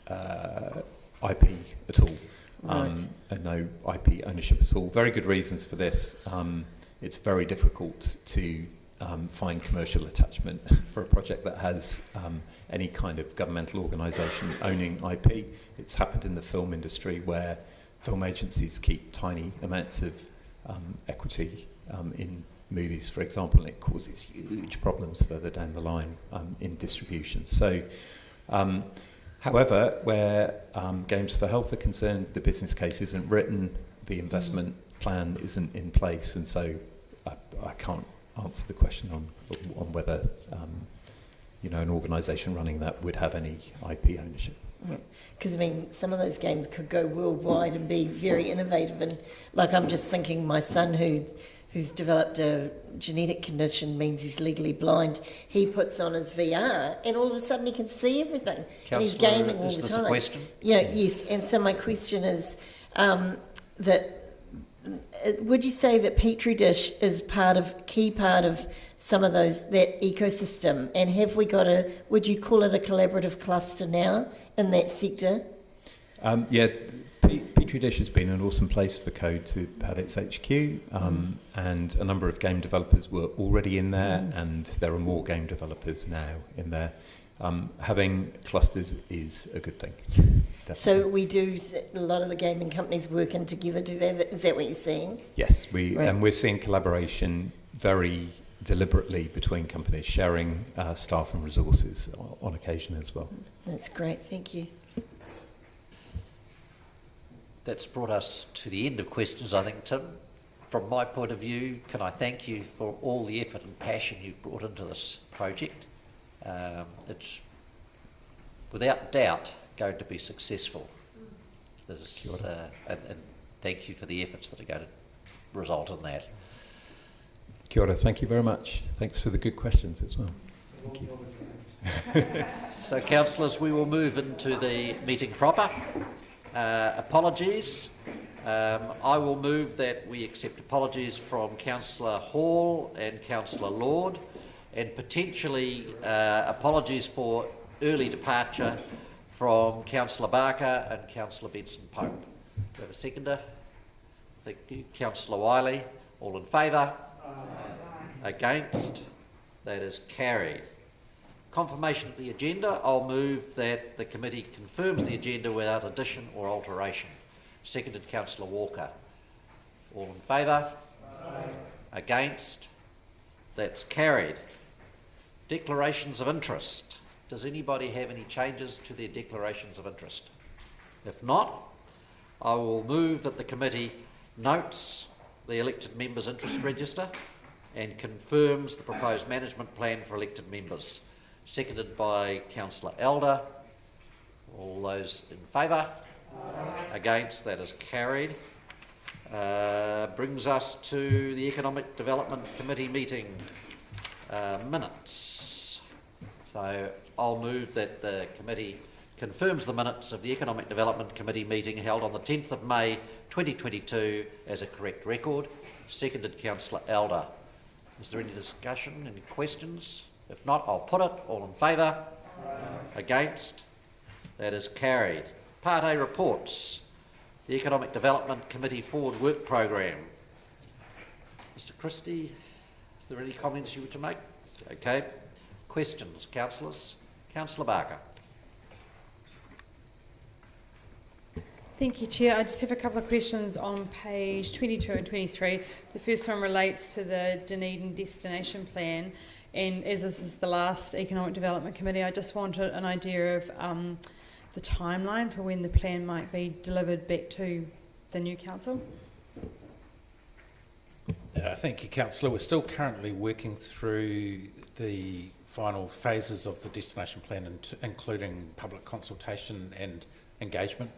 IP at all, and no IP ownership at all. Very good reasons for this. It's very difficult to find commercial attachment for a project that has any kind of governmental organisation owning IP. It's happened in the film industry where film agencies keep tiny amounts of equity in movies, for example, and it causes huge problems further down the line in distribution. So, however, where Games for Health are concerned, the business case isn't written, the investment plan isn't in place, and so I can't answer the question on whether an organisation running that would have any IP ownership. Because, I mean, some of those games could go worldwide and be very innovative. And, like, I'm just thinking my son who's developed a genetic condition, means he's legally blind, he puts on his VR and all of a sudden he can see everything. And he's gaming all the time. Is this a question? Yes. And so my question is would you say that Petri dish is key part of some of that ecosystem? And have we got would you call it a collaborative cluster now in that sector? Petri dish has been an awesome place for Code to have its HQ, and a number of game developers were already in there, and there are more game developers now in there. Having clusters is a good thing. Definitely. So we do, a lot of the gaming companies working together, do they? Is that what you're seeing? Yes, and we're seeing collaboration very deliberately between companies, sharing staff and resources on occasion as well. That's great, thank you. That's brought us to the end of questions, I think, Tim. From my point of view, can I thank you for all the effort and passion you've brought into this project. It's without doubt going to be successful. And thank you for the efforts that are going to result in that. Kia ora, thank you very much. Thanks for the good questions as well. Thank you. So, councillors, we will move into the meeting proper. Apologies. I will move that we accept apologies from Councillor Hall and Councillor Lord, and potentially apologies for early departure from Councillor Barker and Councillor Benson-Pope. Do we have a seconder? Thank you. Councillor Wiley. All in favour? Against? That is carried. Confirmation of the agenda. I'll move that the committee confirms the agenda without addition or alteration. Seconded, Councillor Walker. All in favour? Against? That's carried. Declarations of interest. Does anybody have any changes to their declarations of interest? If not, I will move that the committee notes the elected members' interest register and confirms the proposed management plan for elected members. Seconded by Councillor Elder. All those in favour? Against? That is carried. Brings us to the Economic Development Committee meeting minutes. So I'll move that the committee confirms the minutes of the Economic Development Committee meeting held on the 10th of May 2022 as a correct record. Seconded, Councillor Elder. Is there any discussion, any questions? If not, I'll put it. All in favour? Against? That is carried. Part A reports. The Economic Development Committee Forward Work Programme. Mr Christie, is there any comments you were to make? Okay. questions, councillors. Councillor Barker. Thank you, Chair. I just have a couple of questions on page 22 and 23. The first one relates to the Dunedin destination plan, and as this is the last Economic Development Committee, I just wanted an idea of the timeline for when the plan might be delivered back to the new council. Thank you, Councillor. We're still currently working through the final phases of the destination plan, including public consultation and engagement.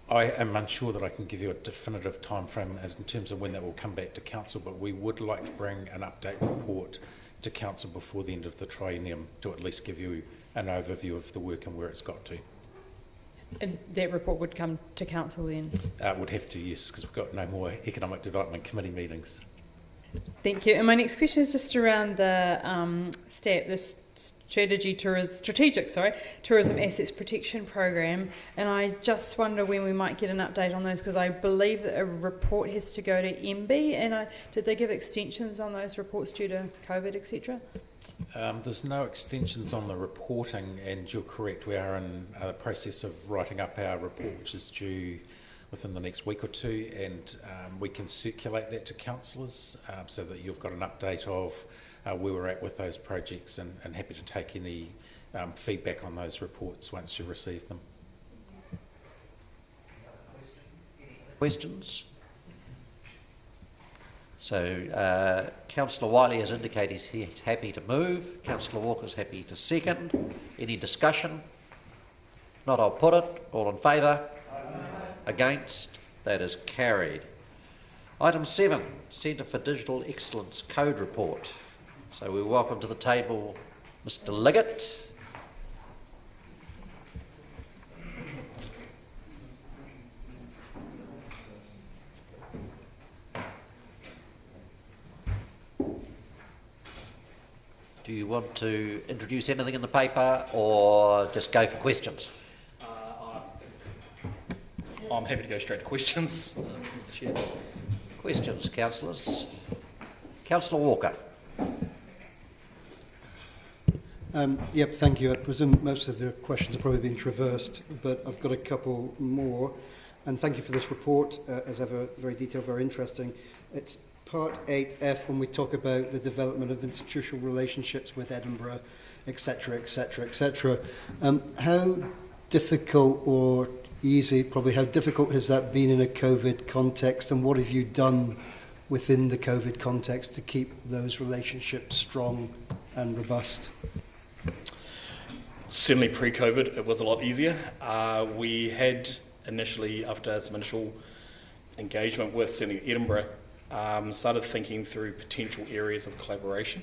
I am unsure that I can give you a definitive time frame in terms of when that will come back to council, but we would like to bring an update report to council before the end of the triennium to at least give you an overview of the work and where it's got to. And that report would come to council then? Would have to, yes, because we've got no more Economic Development Committee meetings. Thank you. And my next question is just around the strategic tourism assets protection program, and I just wonder when we might get an update on those, because I believe that a report has to go to MB, and did they give extensions on those reports due to COVID, etc.? There's no extensions on the reporting, and you're correct, we are in the process of writing up our report, which is due within the next week or two, and we can circulate that to councillors so that you've got an update of where we're at with those projects, and happy to take any feedback on those reports once you receive them. Questions? So Councillor Wiley has indicated he's happy to move. Councillor Walker's happy to second. Any discussion? If not, I'll put it. All in favour? Against? That is carried. Item 7, Centre for Digital Excellence Code Report. So we welcome to the table Mr. Liggett. Do you want to introduce anything in the paper or just go for questions? I'm happy to go straight to questions, Mr. Chair. Questions, councillors. Councillor Walker. Yep, thank you. I presume most of the questions have probably been traversed, but I've got a couple more. And thank you for this report, as ever, very detailed, very interesting. It's part 8F when we talk about the development of institutional relationships with Edinburgh, etc., etc., etc. How difficult or easy, probably how difficult has that been in a COVID context, and what have you done within the COVID context to keep those relationships strong and robust? Certainly pre-COVID it was a lot easier. We had initially, after some initial engagement with certainly Edinburgh, started thinking through potential areas of collaboration,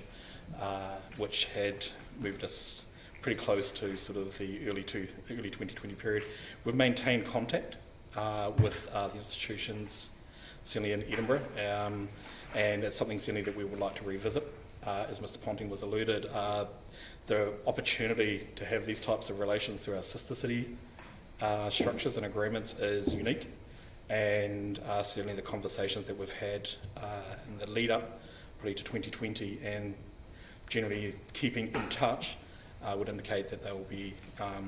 which had moved us pretty close to sort of the early 2020 period. We've maintained contact with the institutions, certainly in Edinburgh, and it's something certainly that we would like to revisit. As Mr. Ponting was alluded, the opportunity to have these types of relations through our sister city structures and agreements is unique, and certainly the conversations that we've had in the lead up probably to 2020 and generally keeping in touch would indicate that they will be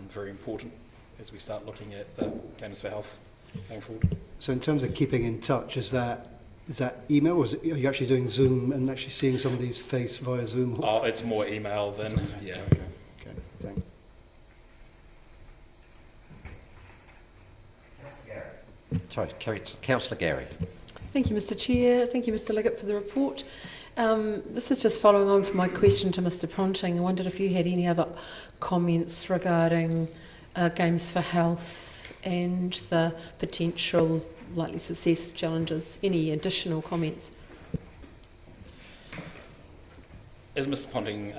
very important as we start looking at the Games for Health going forward. So in terms of keeping in touch, is that email, or are you actually doing Zoom and actually seeing somebody's face via Zoom? Oh, it's more email than, yeah. Okay, thanks. Sorry, Councillor Gary. Thank you, Mr. Chair. Thank you, Mr. Liggett, for the report. This is just following on from my question to Mr. Ponting. I wondered if you had any other comments regarding Games for Health and the potential likely success challenges. Any additional comments? As Mr. Ponting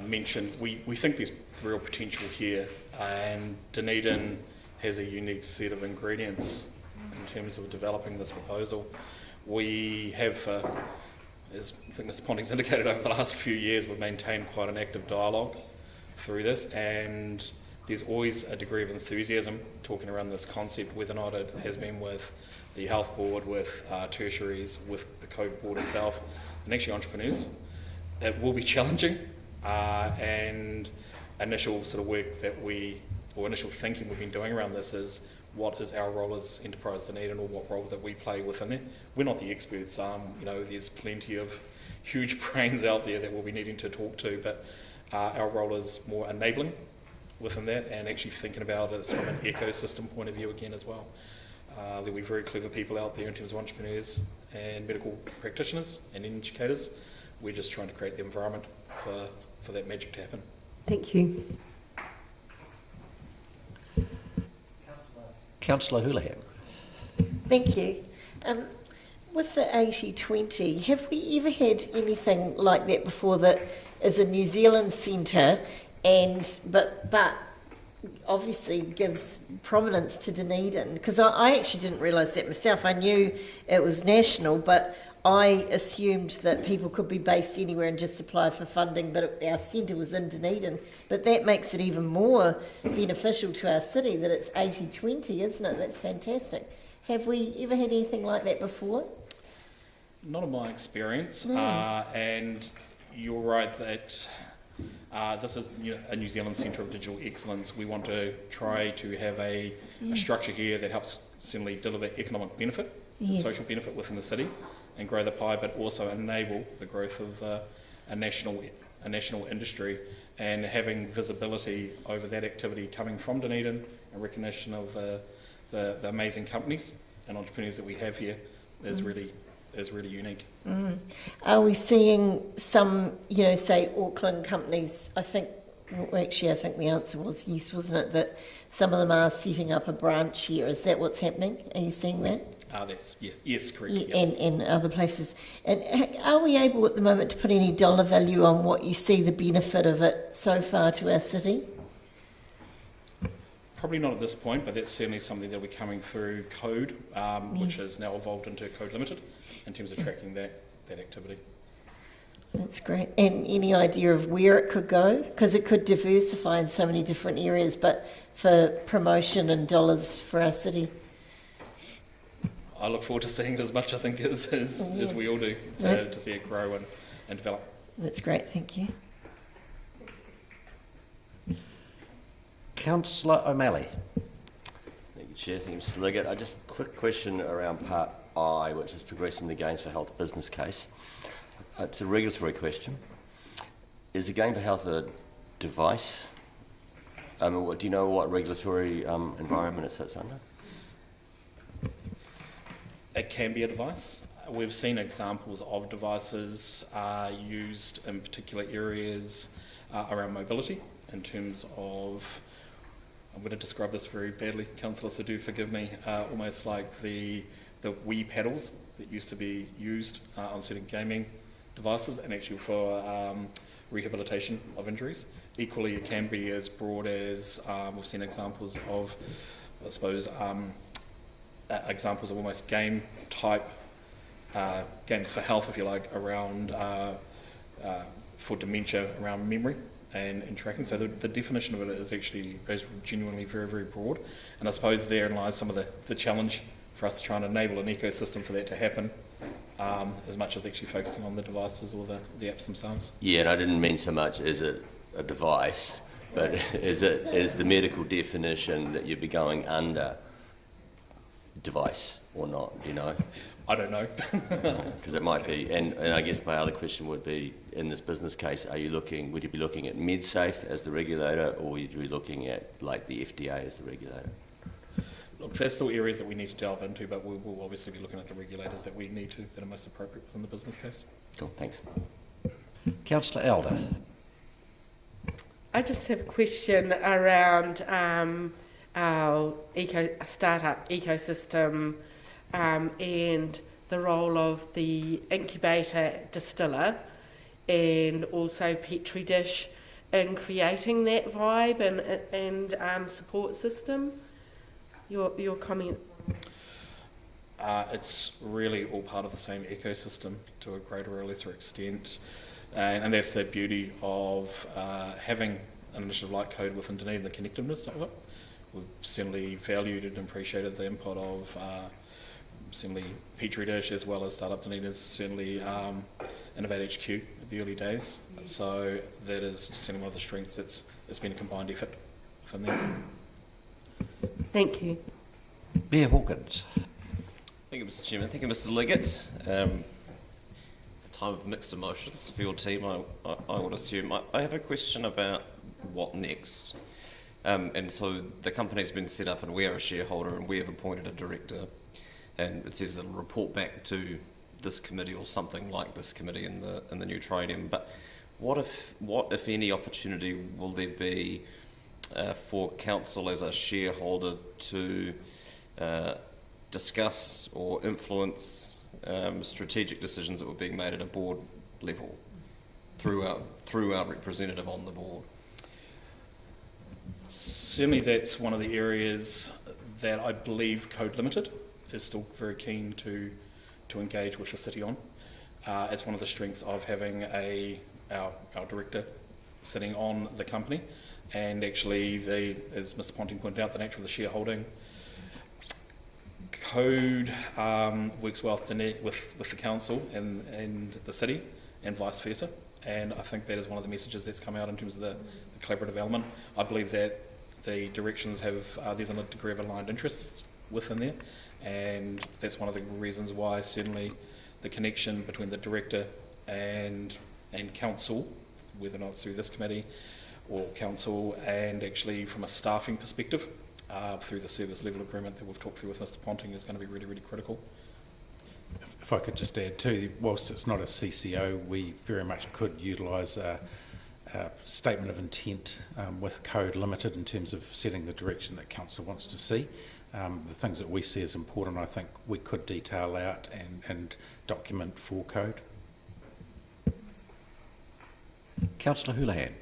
mentioned, we think there's real potential here, and Dunedin has a unique set of ingredients in terms of developing this proposal. We have, as I think Mr. Ponting's indicated, over the last few years, we've maintained quite an active dialogue through this, and there's always a degree of enthusiasm talking around this concept, whether or not it has been with the Health Board, with tertiaries, with the Code Board itself, and actually entrepreneurs. It will be challenging, and initial sort of work that initial thinking we've been doing around this is, what is our role as Enterprise Dunedin, or what role that we play within it? We're not the experts. There's plenty of huge brains out there that we'll be needing to talk to, but our role is more enabling within that, and actually thinking about it from an ecosystem point of view again as well. There'll be very clever people out there in terms of entrepreneurs and medical practitioners and educators. We're just trying to create the environment for that magic to happen. Thank you. Councillor Houlihan. Thank you. With the 80-20, have we ever had anything like that before that is a New Zealand centre but obviously gives prominence to Dunedin? Because I actually didn't realise that myself. I knew it was national, but I assumed that people could be based anywhere and just apply for funding, but our centre was in Dunedin. But that makes it even more beneficial to our city that it's 80-20, isn't it? That's fantastic. Have we ever had anything like that before? Not in my experience, No. And you're right that this is a New Zealand Centre of Digital Excellence. We want to try to have a structure here that helps certainly deliver economic benefit, Yes. social benefit within the city, and grow the pie, but also enable the growth of a national industry, and having visibility over that activity coming from Dunedin, and recognition of the amazing companies and entrepreneurs that we have here is really unique. Are we seeing some, say Auckland companies, I think the answer was yes, wasn't it, that some of them are setting up a branch here? Is that what's happening? Are you seeing that? That's yes, correct. Yeah, and other places. And are we able at the moment to put any dollar value on what you see the benefit of it so far to our city? Probably not at this point, but that's certainly something that we're coming through Code, which has now evolved into Code Limited in terms of tracking that activity. That's great. And any idea of where it could go? Because it could diversify in so many different areas, but for promotion and dollars for our city. I look forward to seeing it as much, I think, as we all do, to see it grow and develop. That's great, thank you. Councillor O'Malley. Thank you, Chair. Thank you, Mr. Liggett. Just a quick question around Part I, which is progressing the Gains for Health business case. It's a regulatory question. Is the Gain for Health a device? Do you know what regulatory environment it sits under? It can be a device. We've seen examples of devices used in particular areas around mobility, in terms of, I'm going to describe this very badly, councillors, so do forgive me, almost like the Wii paddles that used to be used on certain gaming devices, and actually for rehabilitation of injuries. Equally, it can be as broad as, we've seen examples of, I suppose, examples of almost game type games for health, if you like, around for dementia, around memory and tracking. So the definition of it is genuinely very, very broad. And I suppose therein lies some of the challenge for us to try and enable an ecosystem for that to happen, as much as actually focusing on the devices or the apps themselves. Yeah, and I didn't mean so much is it a device, but is the medical definition that you'd be going under device or not, do you know? I don't know. Because it might be, and I guess my other question would be, in this business case, would you be looking at MedSafe as the regulator, or would you be looking at like the FDA as the regulator? Look, there's still areas that we need to delve into, but we'll obviously be looking at the regulators that we need to, that are most appropriate within the business case. Cool, thanks. Councillor Elder. I just have a question around our startup ecosystem and the role of the incubator distiller and also Petri dish in creating that vibe and support system. Your comment? It's really all part of the same ecosystem to a greater or lesser extent, and that's the beauty of having an initiative like Code within Dunedin, the connectiveness of it. We've certainly valued and appreciated the input of certainly Petri Dish, as well as Startup Dunedin, certainly Innovate HQ, the early days. So that is certainly one of the strengths. It's been a combined effort within there. Thank you. Mayor Hawkins. Thank you, Mr. Chairman. Thank you, Mr. Liggett. A time of mixed emotions for your team, I would assume. I have a question about what next. And so the company's been set up and we are a shareholder and we have appointed a director, and it says it'll report back to this committee or something like this committee in the new trading. But what if any opportunity will there be for council as a shareholder to discuss or influence strategic decisions that were being made at a board level through our representative on the board? Certainly that's one of the areas that I believe Code Limited is still very keen to engage with the city on. It's one of the strengths of having our director sitting on the company, and actually as Mr. Ponting pointed out, the nature of the shareholding. Code works well with the council and the city and vice versa, and I think that is one of the messages that's come out in terms of the collaborative element. I believe that the directions there's a degree of aligned interest within there, and that's one of the reasons why certainly the connection between the director and council, whether or not it's through this committee or council, and actually from a staffing perspective, through the service level agreement that we've talked through with Mr. Ponting, is going to be really, really critical. If I could just add too, whilst it's not a CCO, we very much could utilise a statement of intent with Code Limited in terms of setting the direction that council wants to see. The things that we see as important, I think we could detail out and document for Code. Councillor Houlihan.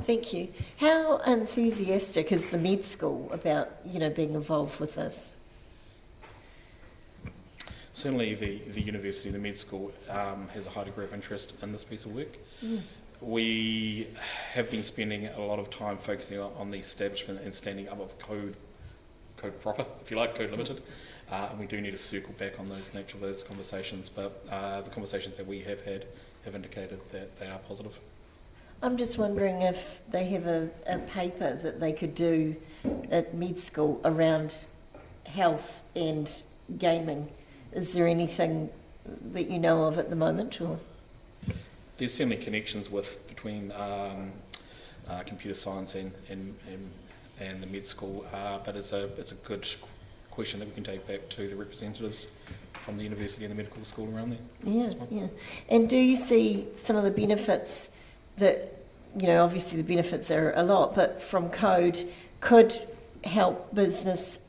Thank you. How enthusiastic is the med school about, being involved with this? Certainly the university, the med school, has a high degree of interest in this piece of work. Mm. We have been spending a lot of time focusing on the establishment and standing up of Code proper, if you like, Code Limited. And we do need to circle back on those nature of those conversations, but the conversations that we have had have indicated that they are positive. I'm just wondering if they have a paper that they could do at med school around health and gaming. Is there anything that you know of at the moment? Or? There's certainly connections between computer science and the med school, but it's a good question that we can take back to the representatives from the university and the medical school around there. Yeah, yeah. And do you see some of the benefits that, obviously the benefits are a lot, but from Code could help business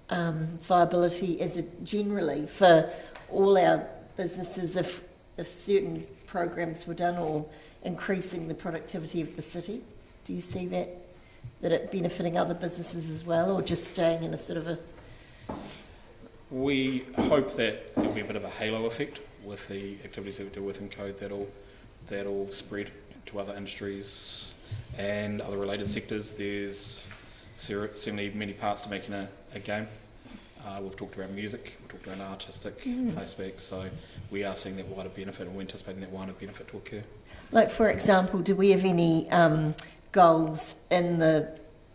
viability generally for all our businesses if certain programs were done, or increasing the productivity of the city? Do you see that it benefiting other businesses as well, or just staying in a sort of a... We hope that there'll be a bit of a halo effect with the activities that we do within Code that'll spread to other industries and other related sectors. There's certainly many parts to making a game. We've talked around music, we've talked around artistic aspects, so we are seeing that wider benefit, and we're anticipating that wider benefit to occur. Like, for example, do we have any goals in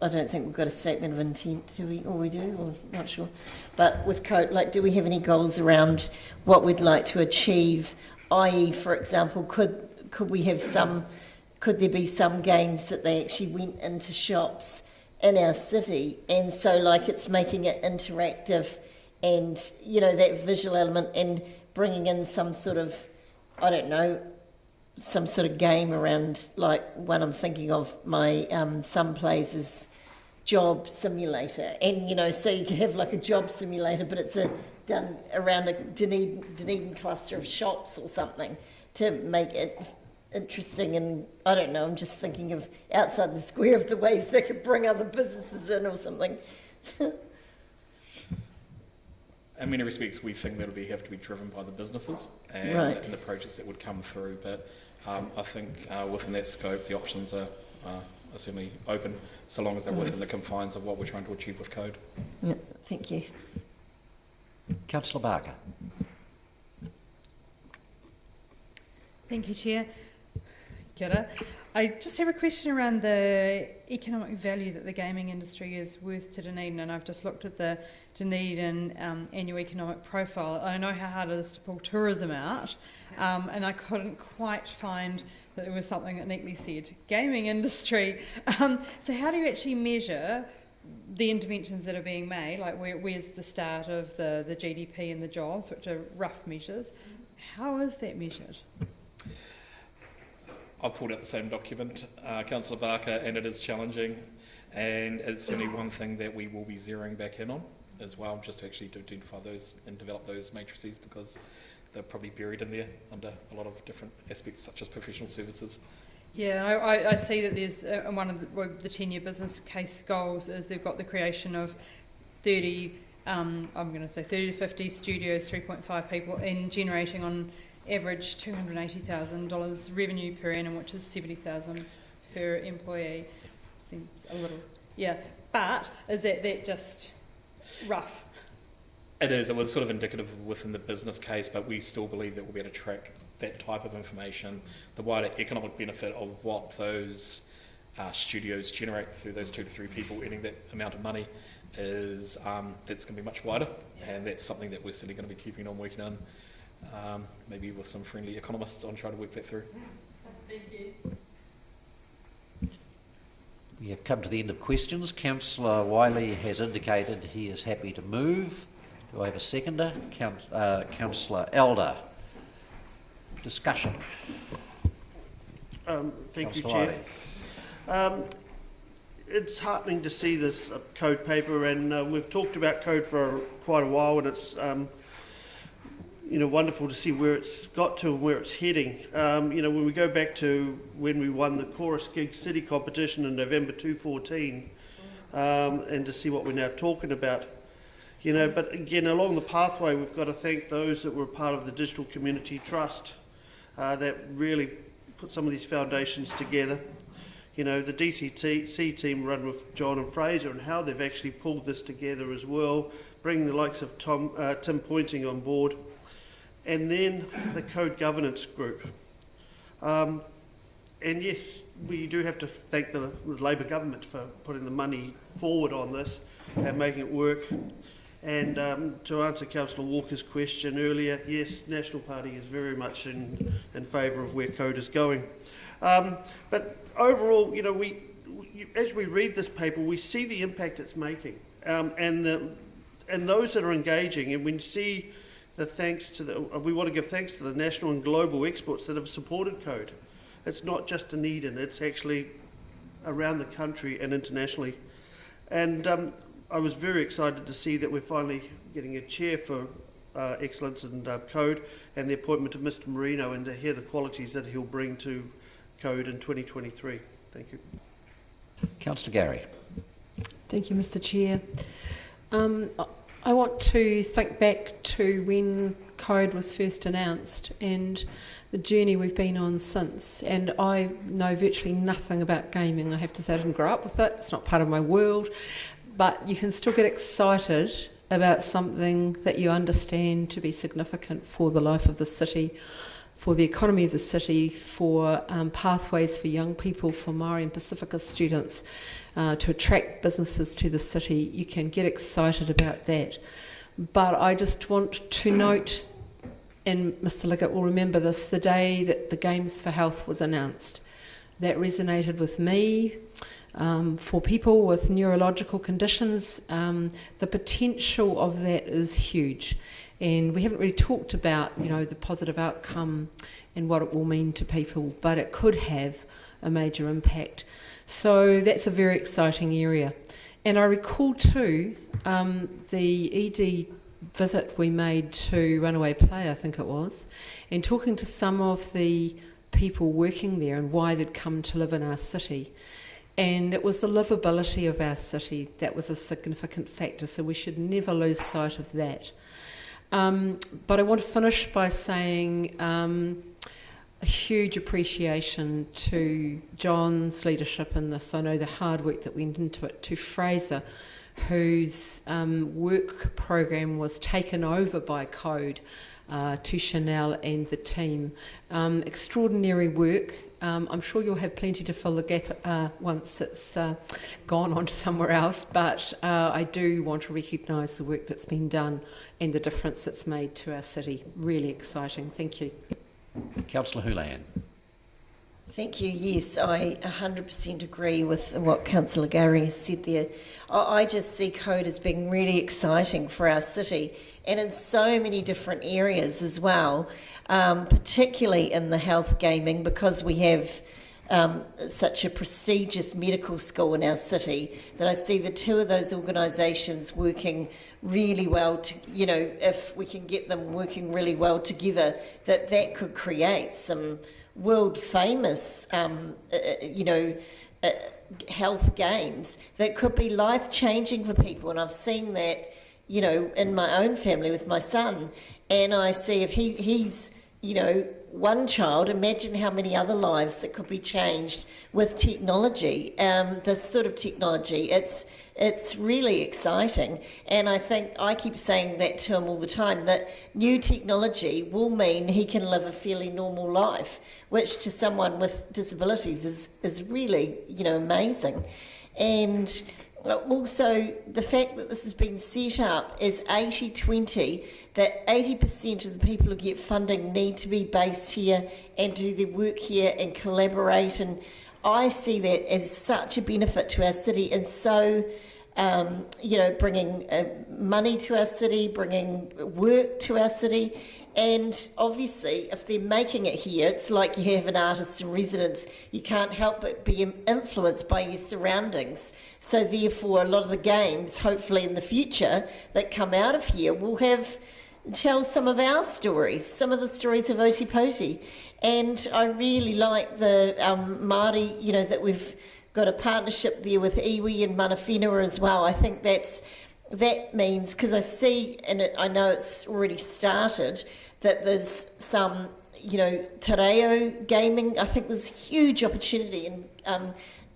I don't think we've got a statement of intent, do we? Or we do, or not sure. But with Code, do we have any goals around what we'd like to achieve? I.e., for example, could there be some games that they actually went into shops in our city, and so it's making it interactive, and that visual element, and bringing in some sort of, I don't know, some sort of game around, one I'm thinking of, my son plays is Job Simulator, and so you could have a job simulator, but it's done around a Dunedin cluster of shops or something to make it interesting. And I don't know, I'm just thinking of outside the square of the ways they could bring other businesses in or something. In many respects, we think that'll have to be driven by the businesses and the projects that would come through, but I think within that scope the options are certainly open, so long as they're within the confines of what we're trying to achieve with Code. Yeah, thank you. Councillor Barker. Thank you, Chair. Kia ora. I just have a question around the economic value that the gaming industry is worth to Dunedin, and I've just looked at the Dunedin annual economic profile. I know how hard it is to pull tourism out, and I couldn't quite find that there was something that neatly said gaming industry. So how do you actually measure the interventions that are being made? Like where's the start of the GDP and the jobs, which are rough measures? How is that measured? I've pulled out the same document, Councillor Barker, and it is challenging, and it's certainly one thing that we will be zeroing back in on as well, just to actually identify those and develop those matrices, because they're probably buried in there under a lot of different aspects, such as professional services. Yeah, I see that there's one of the 10-year business case goals is they've got the creation of 30, I'm going to say 30 to 50 studios, 3.5 people, and generating on average $280,000 revenue per annum, which is $70,000 per employee. Seems a little, yeah. But is that just rough? It is. It was sort of indicative within the business case, but we still believe that we'll be able to track that type of information. The wider economic benefit of what those studios generate through those 2 to 3 people earning that amount of money is that's going to be much wider, and that's something that we're certainly going to be keeping on working on. Maybe with some friendly economists on trying to work that through. Thank you. We have come to the end of questions. Councillor Wiley has indicated he is happy to move. Do I have a seconder? Councillor Elder. Discussion. Thank you, Chair. It's heartening to see this code paper, and we've talked about code for quite a while, and it's wonderful to see where it's got to and where it's heading. When we go back to when we won the Chorus Gig City competition in November 2014, and to see what we're now talking about. But again, along the pathway, we've got to thank those that were part of the Digital Community Trust that really put some of these foundations together. The DCC team run with John and Fraser, and how they've actually pulled this together as well, bringing the likes of Tim Pointing on board. And then the Code Governance Group. And yes, we do have to thank the Labour government for putting the money forward on this and making it work. And to answer Councillor Walker's question earlier, yes, National Party is very much in favour of where Code is going. But overall, as we read this paper, we see the impact it's making. And those that are engaging, and we see we want to give thanks to the national and global experts that have supported Code. It's not just Dunedin, it's actually around the country and internationally. And I was very excited to see that we're finally getting a chair for excellence in Code, and the appointment of Mr. Marino, and to hear the qualities that he'll bring to Code in 2023. Thank you. Councillor Gary. Thank you, Mr. Chair. I want to think back to when Code was first announced and the journey we've been on since. And I know virtually nothing about gaming. I have to say I didn't grow up with it. It's not part of my world. But you can still get excited about something that you understand to be significant for the life of the city, for the economy of the city, for pathways for young people, for Māori and Pacifica students, to attract businesses to the city. You can get excited about that. But I just want to note, and Mr. Liggett will remember this, the day that the Games for Health was announced. That resonated with me. For people with neurological conditions, the potential of that is huge. And we haven't really talked about, the positive outcome and what it will mean to people, but it could have a major impact. So that's a very exciting area. And I recall too, the ED visit we made to Runaway Play, I think it was, and talking to some of the people working there and why they'd come to live in our city. And it was the livability of our city that was a significant factor, so we should never lose sight of that. But I want to finish by saying a huge appreciation to John's leadership in this. I know the hard work that went into it, to Fraser, whose work program was taken over by Code to Chanel and the team. Extraordinary work. I'm sure you'll have plenty to fill the gap once it's gone on to somewhere else, but I do want to recognise the work that's been done and the difference it's made to our city. Really exciting. Thank you. Councillor Houlihan. Thank you. Yes, I 100% agree with what Councillor Gary has said there. I just see code as being really exciting for our city and in so many different areas as well, particularly in the health gaming, because we have such a prestigious medical school in our city, that I see the two of those organisations working really well, if we can get them working really well together, that could create some world famous, health games that could be life changing for people. And I've seen that, in my own family with my son. And I see if he's, one child, imagine how many other lives that could be changed with technology, this sort of technology. It's really exciting, and I keep saying that to him all the time, that new technology will mean he can live a fairly normal life, which to someone with disabilities is really, amazing. And also the fact that this has been set up as 80-20, that 80% of the people who get funding need to be based here and do their work here and collaborate, and I see that as such a benefit to our city, and so bringing money to our city, bringing work to our city. And obviously, if they're making it here, it's like you have an artist in residence. You can't help but be influenced by your surroundings. So therefore, a lot of the games, hopefully in the future, that come out of here will tell some of our stories, some of the stories of Otipoti. And I really like the Māori, that we've got a partnership there with iwi and mana whenua as well. I think that means, because I see, and I know it's already started, that there's some, te reo gaming. I think there's huge opportunity in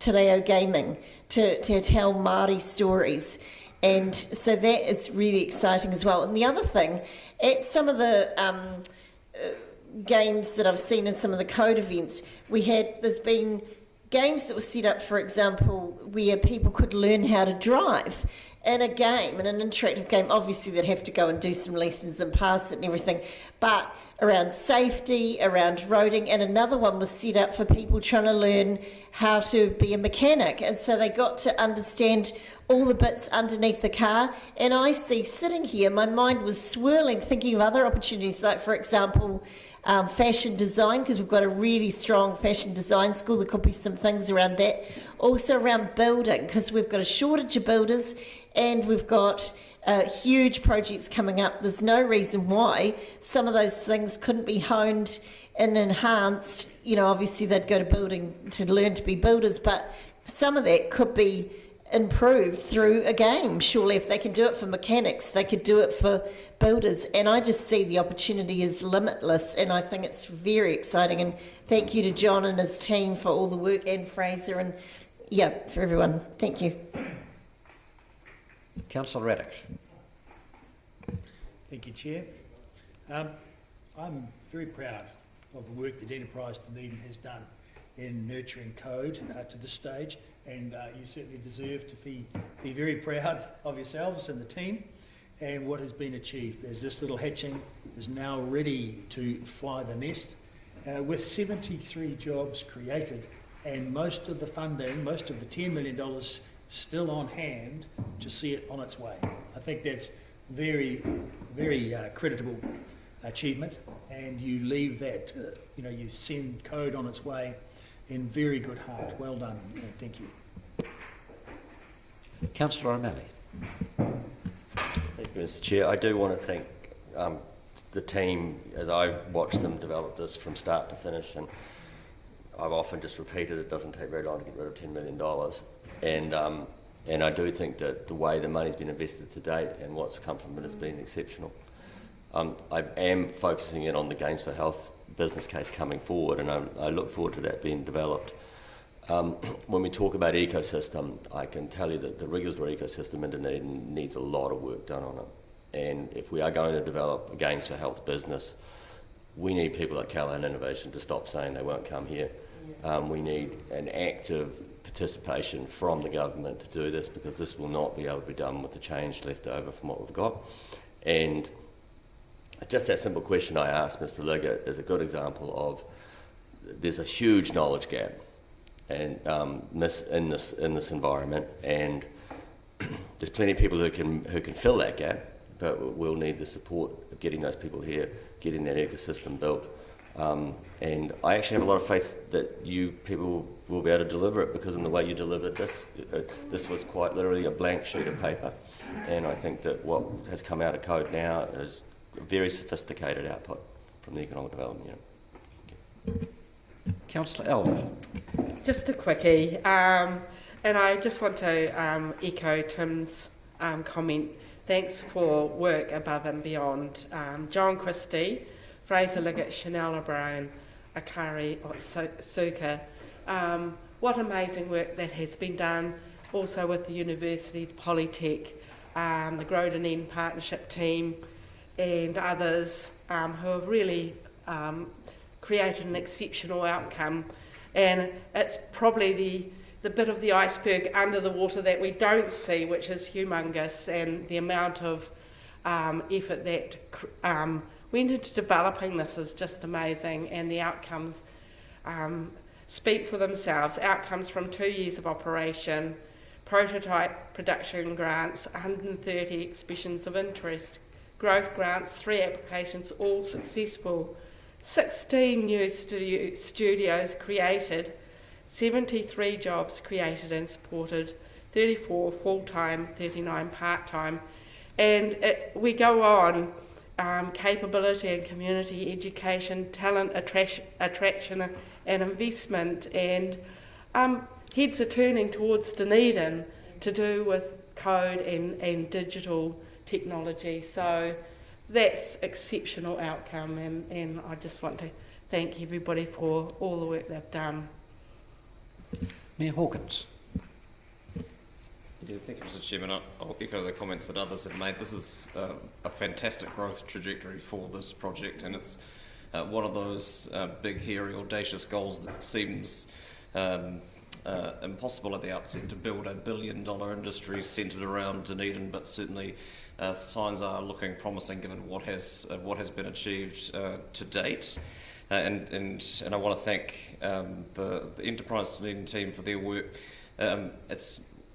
te reo gaming to tell Māori stories. And so that is really exciting as well. And the other thing, at some of the games that I've seen in some of the code events, there's been games that were set up, for example, where people could learn how to drive in a game, in an interactive game. Obviously, they'd have to go and do some lessons and pass it and everything, but around safety, around roading, and another one was set up for people trying to learn how to be a mechanic, and so they got to understand all the bits underneath the car. And I see, sitting here, my mind was swirling, thinking of other opportunities, like, for example, fashion design, because we've got a really strong fashion design school. There could be some things around that. Also around building, because we've got a shortage of builders and we've got huge projects coming up. There's no reason why some of those things couldn't be honed and enhanced. Obviously they'd go to building to learn to be builders, but some of that could be improved through a game. Surely if they can do it for mechanics, they could do it for builders. And I just see the opportunity is limitless, and I think it's very exciting. And thank you to John and his team for all the work, and Fraser, and for everyone. Thank you. Councillor Raddick. Thank you, Chair. I'm very proud of the work that Enterprise Dunedin has done in nurturing code to this stage, and you certainly deserve to be very proud of yourselves and the team and what has been achieved, as this little hatching is now ready to fly the nest, with 73 jobs created and most of the funding, most of the $10 million still on hand to see it on its way. I think that's very, very creditable achievement, and you leave that, you send code on its way in very good heart. Well done, and thank you. Councillor O'Malley. Thank you, Mr. Chair. I do want to thank the team, as I've watched them develop this from start to finish, and I've often just repeated it doesn't take very long to get rid of $10 million. And I do think that the way the money's been invested to date and what's come from it has been exceptional. I am focusing in on the Games for Health business case coming forward, and I look forward to that being developed. When we talk about ecosystem, I can tell you that the regulatory ecosystem in Dunedin needs a lot of work done on it. And if we are going to develop a games for health business, we need people like Callahan Innovation to stop saying they won't come here. We need an active participation from the government to do this, because this will not be able to be done with the change left over from what we've got. And just that simple question I asked Mr. Liggett is a good example of there's a huge knowledge gap and in this environment, and there's plenty of people who can fill that gap, but we'll need the support of getting those people here, getting that ecosystem built. And I actually have a lot of faith that you people will be able to deliver it, because in the way you delivered this, this was quite literally a blank sheet of paper. And I think that what has come out of Code now is a very sophisticated output from the Economic Development Unit. Councillor Elder. Just a quickie, and I just want to echo Tim's comment. Thanks for work above and beyond. John Christie, Fraser Liggett, Chanel O'Brien, Akari Suka. What amazing work that has been done, also with the university, the Polytech, the Groden End Partnership team, and others who have really created an exceptional outcome. And it's probably the bit of the iceberg under the water that we don't see, which is humongous, and the amount of effort that went into developing this is just amazing, and the outcomes speak for themselves. Outcomes from 2 years of operation, prototype production grants, 130 expressions of interest, growth grants, 3 applications, all successful, 16 new studios created, 73 jobs created and supported, 34 full-time, 39 part-time, and we go on. Capability and community education, talent attraction and investment, and heads are turning towards Dunedin to do with code and digital technology. So that's exceptional outcome, and I just want to thank everybody for all the work they've done. Mayor Hawkins. Yeah, thank you, Mr. Chairman. I'll echo the comments that others have made. This is a fantastic growth trajectory for this project, and it's one of those big, hairy, audacious goals that seems impossible at the outset, to build $1 billion industry centred around Dunedin, but certainly signs are looking promising given what has been achieved to date. And I want to thank the Enterprise Dunedin team for their work.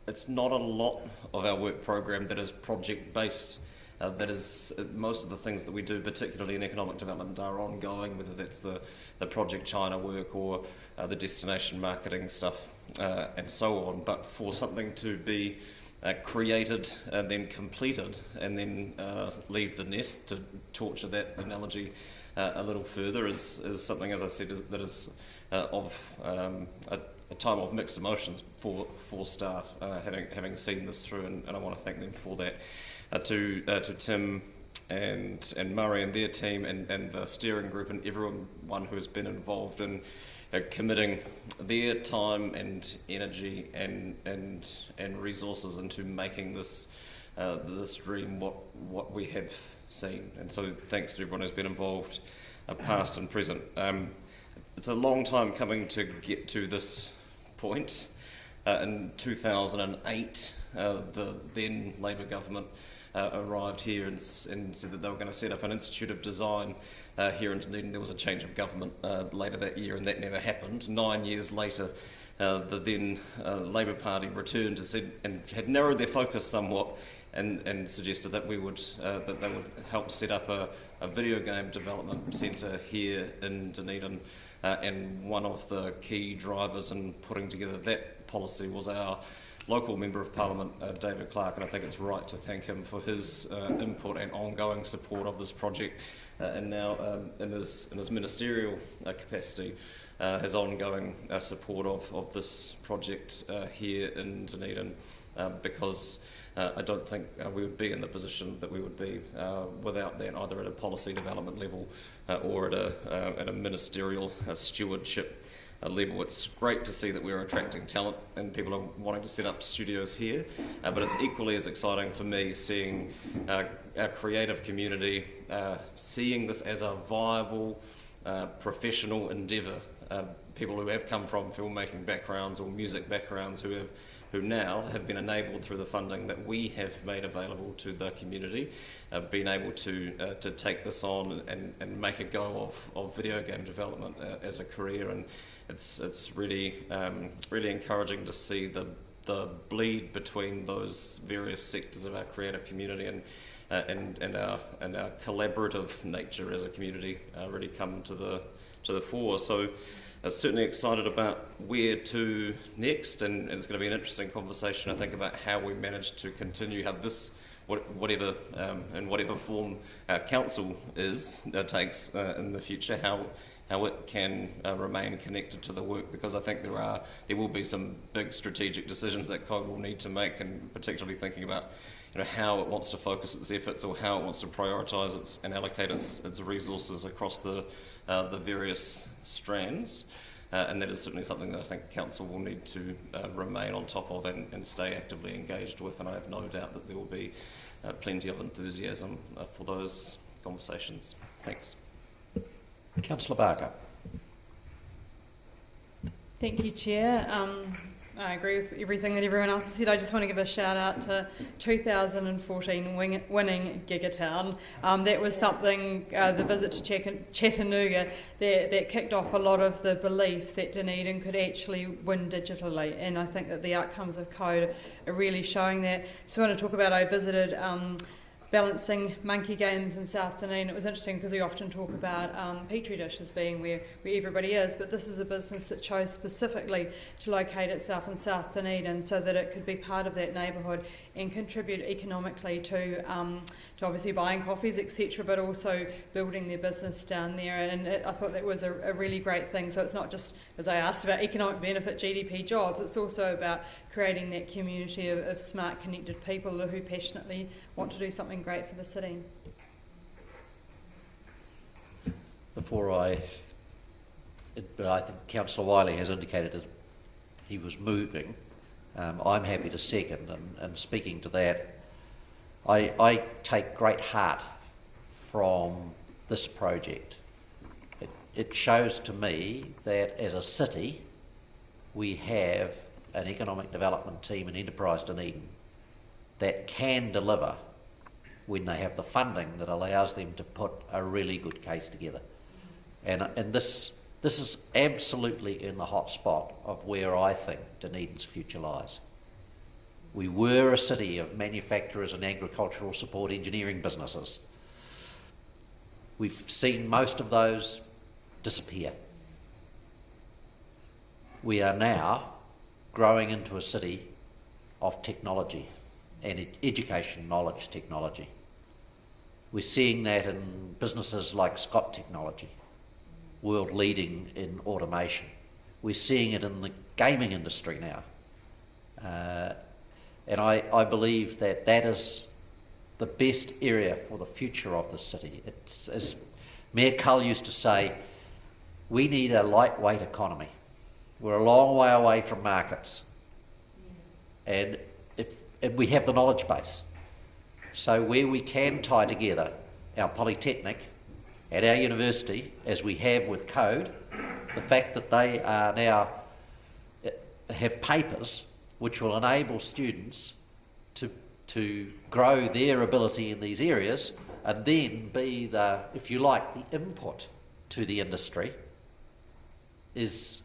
It's not a lot of our work program that is project-based. That is, most of the things that we do, particularly in economic development, are ongoing, whether that's the Project China work or the destination marketing stuff and so on. But for something to be created and then completed and then leave the nest, to torture that analogy a little further, is something, as I said, that is of a time of mixed emotions for staff, having seen this through, and I want to thank them for that. To Tim and Murray and their team and the steering group and everyone who has been involved in committing their time and energy and resources into making this dream what we have seen. And so thanks to everyone who's been involved, past and present. It's a long time coming to get to this point. In 2008, the then Labour government arrived here and said that they were going to set up an Institute of Design here in Dunedin. There was a change of government later that year, and that never happened. 9 years later, the then Labour Party returned and had narrowed their focus somewhat, and suggested that they would help set up a video game development centre here in Dunedin. And one of the key drivers in putting together that policy was our local Member of Parliament, David Clark, and I think it's right to thank him for his input and ongoing support of this project, and now in his ministerial capacity, his ongoing support of this project here in Dunedin, because I don't think we would be in the position that we would be without that, either at a policy development level or at a ministerial stewardship level. It's great to see that we're attracting talent and people are wanting to set up studios here, but it's equally as exciting for me seeing our creative community seeing this as a viable professional endeavour. People who have come from filmmaking backgrounds or music backgrounds who now have been enabled through the funding that we have made available to the community, been able to take this on and make a go of video game development as a career, and it's really really encouraging to see the bleed between those various sectors of our creative community and our collaborative nature as a community really come to the fore. So. Certainly excited about where to next, and it's going to be an interesting conversation, I think, about how we manage to continue, how this, whatever in whatever form our council takes in the future, how it can remain connected to the work, because I think there will be some big strategic decisions that CODE will need to make, and particularly thinking about how it wants to focus its efforts or how it wants to prioritise and allocate its resources across the various strands. And that is certainly something that I think Council will need to remain on top of and stay actively engaged with, and I have no doubt that there will be plenty of enthusiasm for those conversations. Thanks. Councillor Barker. Thank you, Chair. I agree with everything that everyone else has said. I just want to give a shout out to 2014 winning Gigatown. That was something, the visit to Chattanooga, that kicked off a lot of the belief that Dunedin could actually win digitally, and I think that the outcomes of CODE are really showing that. So I want to talk about, I visited balancing monkey games in South Dunedin. It was interesting because we often talk about Petri dish as being where everybody is, but this is a business that chose specifically to locate itself in South Dunedin so that it could be part of that neighbourhood and contribute economically to obviously buying coffees, etc., but also building their business down there. And I thought that was a really great thing. So it's not just, as I asked, about economic benefit, GDP, jobs, it's also about creating that community of smart, connected people who passionately want to do something great for the city. Before I think Councillor Wiley has indicated that he was moving. I'm happy to second, and speaking to that, I take great heart from this project. It shows to me that as a city we have an economic development team in Enterprise Dunedin that can deliver when they have the funding that allows them to put a really good case together. And this is absolutely in the hot spot of where I think Dunedin's future lies. We were a city of manufacturers and agricultural support engineering businesses. We've seen most of those disappear. We are now growing into a city of technology and education, knowledge technology. We're seeing that in businesses like Scott Technology, world leading in automation. We're seeing it in the gaming industry now. And I believe that is the best area for the future of the city. It's, as Mayor Cull used to say, we need a lightweight economy. We're a long way away from markets. And we have the knowledge base. So where we can tie together our polytechnic and our university, as we have with CODE, the fact that they are now have papers which will enable students to grow their ability in these areas, and then be the, if you like, the input to the industry, is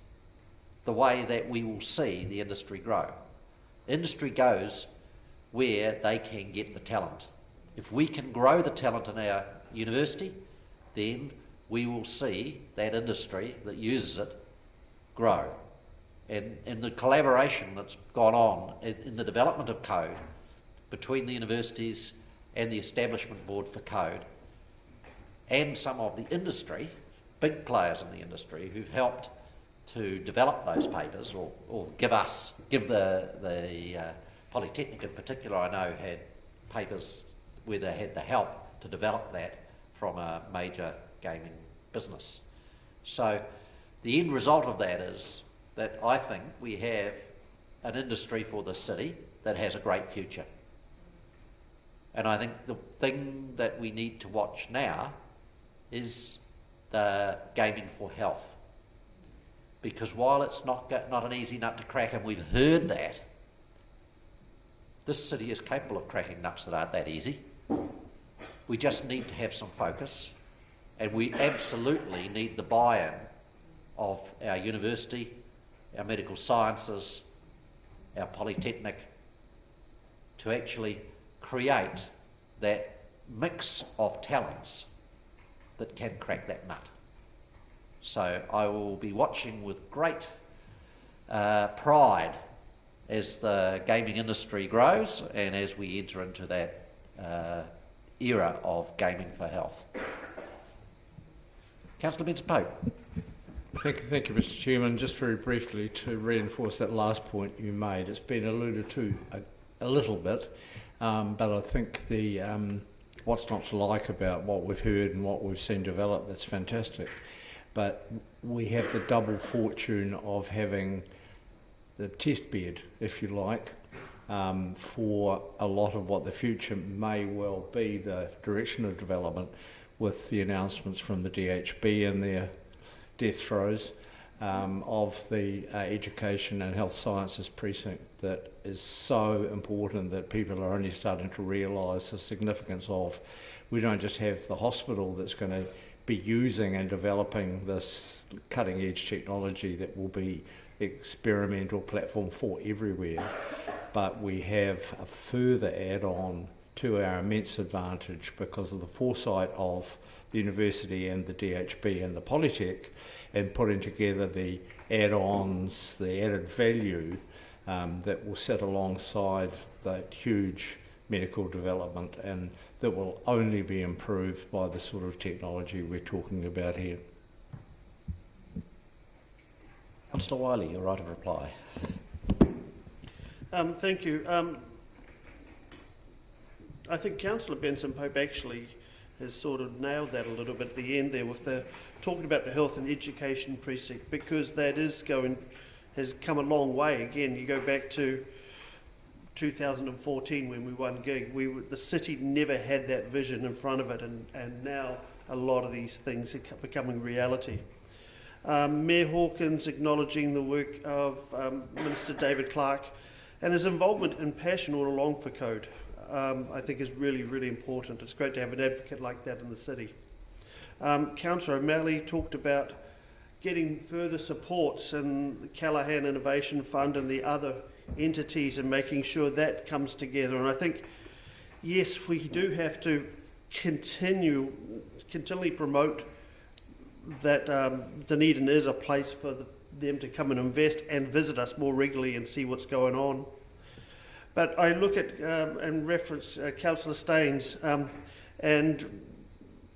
the way that we will see the industry grow. Industry goes where they can get the talent. If we can grow the talent in our university, then we will see that industry that uses it grow. And the collaboration that's gone on in the development of CODE between the universities and the establishment board for CODE and some of the industry, big players in the industry who've helped to develop those papers or give the Polytechnic in particular, I know, had papers where they had the help to develop that from a major gaming business. So The end result of that is that I think we have an industry for the city that has a great future. And I think the thing that we need to watch now is the gaming for health. Because while it's not an easy nut to crack, and we've heard that, this city is capable of cracking nuts that aren't that easy. We just need to have some focus, and we absolutely need the buy-in of our university, our medical sciences, our polytechnic, to actually create that mix of talents that can crack that nut. So I will be watching with great pride as the gaming industry grows and as we enter into that era of gaming for health. Councillor Benson-Pope. Thank you, Mr. Chairman. Just very briefly to reinforce that last point you made, it's been alluded to a little bit, but I think the what's not to like about what we've heard and what we've seen develop, that's fantastic. But we have the double fortune of having the test bed, if you like, for a lot of what the future may well be, the direction of development, with the announcements from the DHB and their death throes of the Education and Health Sciences precinct that is so important that people are only starting to realise the significance of. We don't just have the hospital that's going to be using and developing this cutting edge technology that will be experimental platform for everywhere, but we have a further add-on to our immense advantage because of the foresight of the university and the DHB and the Polytech, and putting together the add-ons, the added value that will sit alongside that huge medical development, and that will only be improved by the sort of technology we're talking about here. Councillor Wiley, your right of reply. Thank you. I think Councillor Benson-Pope actually has sort of nailed that a little bit at the end there with the talking about the health and education precinct, because that has come a long way. Again, you go back to 2014 when we won GIG. The city never had that vision in front of it, and now a lot of these things are becoming reality. Mayor Hawkins acknowledging the work of Minister David Clark and his involvement and passion all along for code, I think is really, really important. It's great to have an advocate like that in the city. Councillor O'Malley talked about getting further supports in the Callaghan Innovation Fund and the other entities and making sure that comes together. And I think, yes, we do have to continually promote that Dunedin is a place for them to come and invest and visit us more regularly and see what's going on. But I look at and reference Councillor Staines and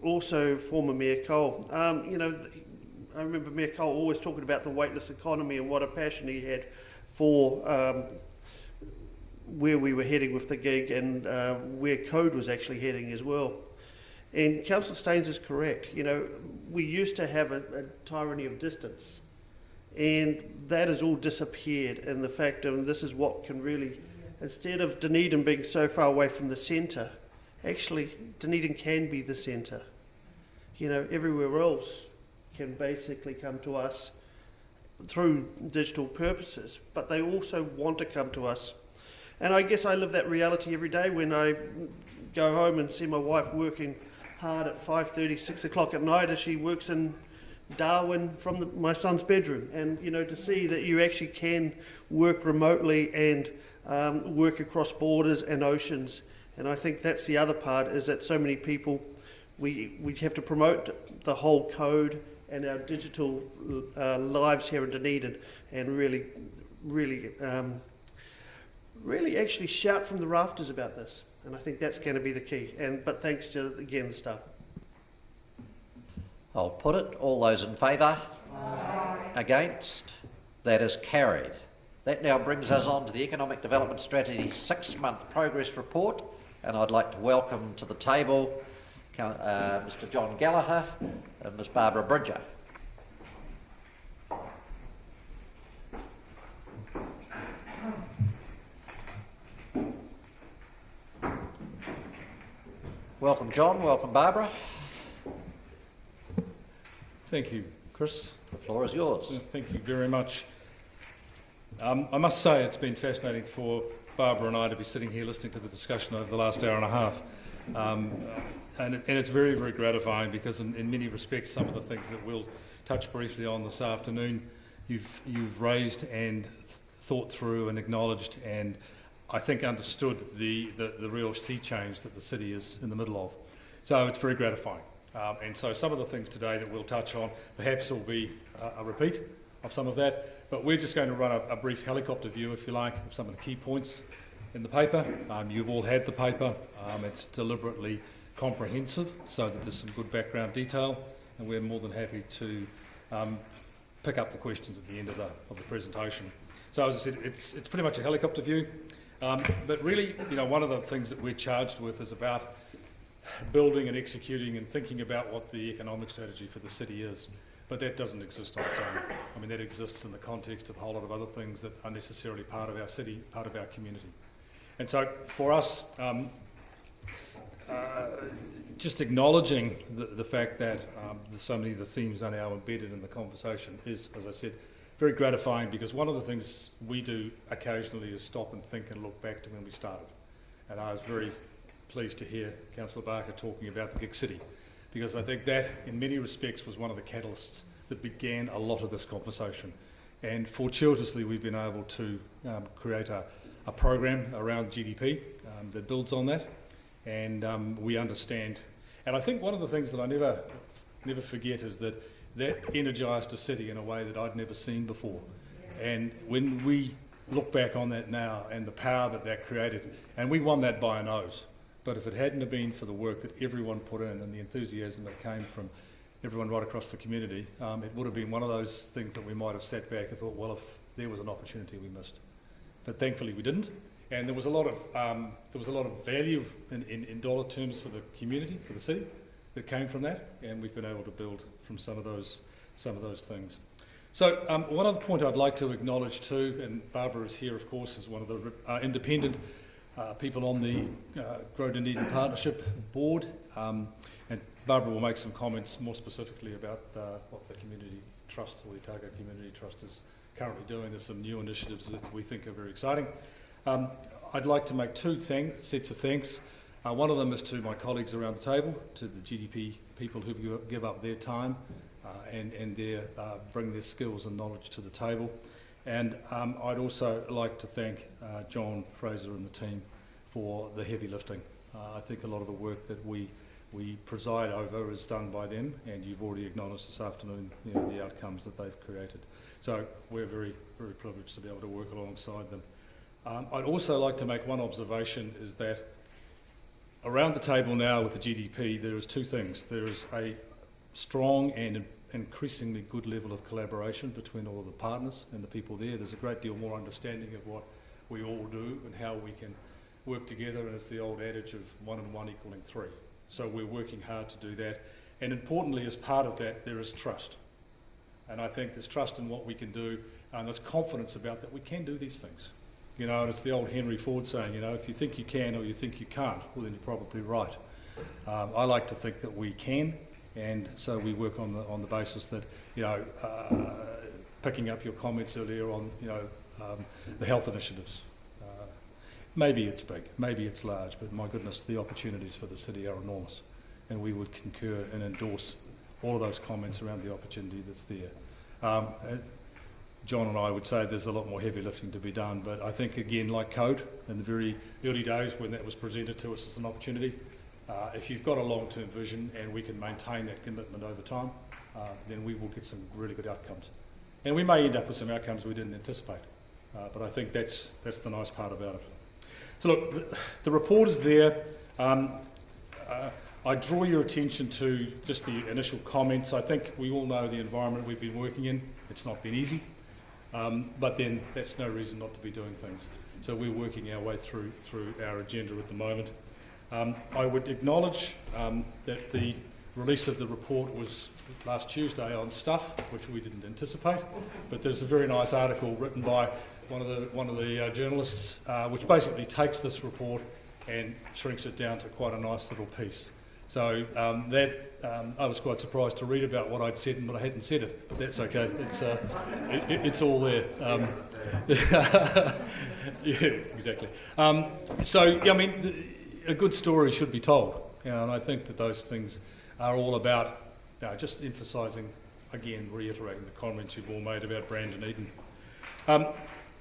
also former Mayor Cole. You know, I remember Mayor Cole always talking about the weightless economy and what a passion he had for where we were heading with the gig and where code was actually heading as well. And Councillor Staines is correct. You know, we used to have a tyranny of distance, and that has all disappeared. And the fact of this is what can really, instead of Dunedin being so far away from the centre, actually Dunedin can be the centre. You know, everywhere else can basically come to us through digital purposes, but they also want to come to us. And I guess I live that reality every day when I go home and see my wife working hard at 5:30, 6 o'clock at night as she works in Darwin from my son's bedroom. And, you know, to see that you actually can work remotely and work across borders and oceans. And I think that's the other part, is that so many people, we have to promote the whole code and our digital lives here in Dunedin, and really actually shout from the rafters about this. And I think that's going to be the key. But thanks to, again, the staff. I'll put it. All those in favour? Against? That is carried. That now brings us on to the Economic Development Strategy 6-month progress report, and I'd like to welcome to the table Mr. John Gallagher and Ms. Barbara Bridger. Welcome, John. Welcome, Barbara. Thank you, Chris. The floor is yours. Thank you very much. I must say it's been fascinating for Barbara and I to be sitting here listening to the discussion over the last hour and a half. And it's very, very gratifying because in many respects some of the things that we'll touch briefly on this afternoon you've raised and thought through and acknowledged and I think understood the real sea change that the city is in the middle of. So it's very gratifying. And so some of the things today that we'll touch on perhaps will be a repeat of some of that, but we're just going to run a brief helicopter view, if you like, of some of the key points in the paper. You've all had the paper. It's deliberately comprehensive so that there's some good background detail, and we're more than happy to pick up the questions at the end of the presentation. So as I said, it's pretty much a helicopter view, but really, one of the things that we're charged with is about building and executing and thinking about what the economic strategy for the city is. But that doesn't exist on its own. I mean, that exists in the context of a whole lot of other things that are necessarily part of our city, part of our community. And so for us, just acknowledging the fact that so many of the themes are now embedded in the conversation is, as I said, very gratifying, because one of the things we do occasionally is stop and think and look back to when we started. And I was very pleased to hear Councillor Barker talking about the gig city, because I think that in many respects was one of the catalysts that began a lot of this conversation. And fortuitously we've been able to create a program around GDP that builds on that, and we understand. And I think one of the things that I never forget is that energised a city in a way that I'd never seen before. And when we look back on that now and the power that created, and we won that by a nose, but if it hadn't have been for the work that everyone put in and the enthusiasm that came from everyone right across the community, it would have been one of those things that we might have sat back and thought, well, if there was an opportunity we missed. But thankfully we didn't. And there was a lot of value in dollar terms for the community, for the city, that came from that, and we've been able to build from some of those things. So one other point I'd like to acknowledge too, and Barbara is here, of course, as one of the independent people on the Grow Dunedin Partnership Board, and Barbara will make some comments more specifically about what the Community Trust, or the Otago Community Trust, is currently doing. There's some new initiatives that we think are very exciting. I'd like to make two sets of thanks. One of them is to my colleagues around the table, to the GDP people who give up their time and bring their skills and knowledge to the table. And I'd also like to thank John Fraser and the team for the heavy lifting. I think a lot of the work that we preside over is done by them, and you've already acknowledged this afternoon the outcomes that they've created. So we're very, very privileged to be able to work alongside them. I'd also like to make one observation, is that around the table now with the GDP, there is two things. There is a strong and increasingly good level of collaboration between all of the partners and the people there. There's a great deal more understanding of what we all do and how we can work together, and it's the old adage of 1 and 1 equaling 3. So we're working hard to do that. And importantly, as part of that, there is trust. And I think there's trust in what we can do, and there's confidence about that we can do these things. And it's the old Henry Ford saying, if you think you can or you think you can't, well, then you're probably right. I like to think that we can, and so we work on the basis that, picking up your comments earlier on, the health initiatives. Maybe it's big, maybe it's large, but my goodness, the opportunities for the city are enormous, and we would concur and endorse all of those comments around the opportunity that's there. John and I would say there's a lot more heavy lifting to be done, but I think, again, like Code, in the very early days when that was presented to us as an opportunity, if you've got a long-term vision and we can maintain that commitment over time, then we will get some really good outcomes. And we may end up with some outcomes we didn't anticipate, but I think that's the nice part about it. So look, the report is there. I draw your attention to just the initial comments. I think we all know the environment we've been working in. It's not been easy. But then that's no reason not to be doing things. So we're working our way through our agenda at the moment. I would acknowledge that the release of the report was last Tuesday on Stuff, which we didn't anticipate, but there's a very nice article written by one of the journalists, which basically takes this report and shrinks it down to quite a nice little piece. So I was quite surprised to read about what I'd said, but I hadn't said it. But that's okay. It's all there. Yeah, exactly. So I mean, a good story should be told, and I think that those things are all about just emphasising, again, reiterating the comments you've all made about brand Dunedin.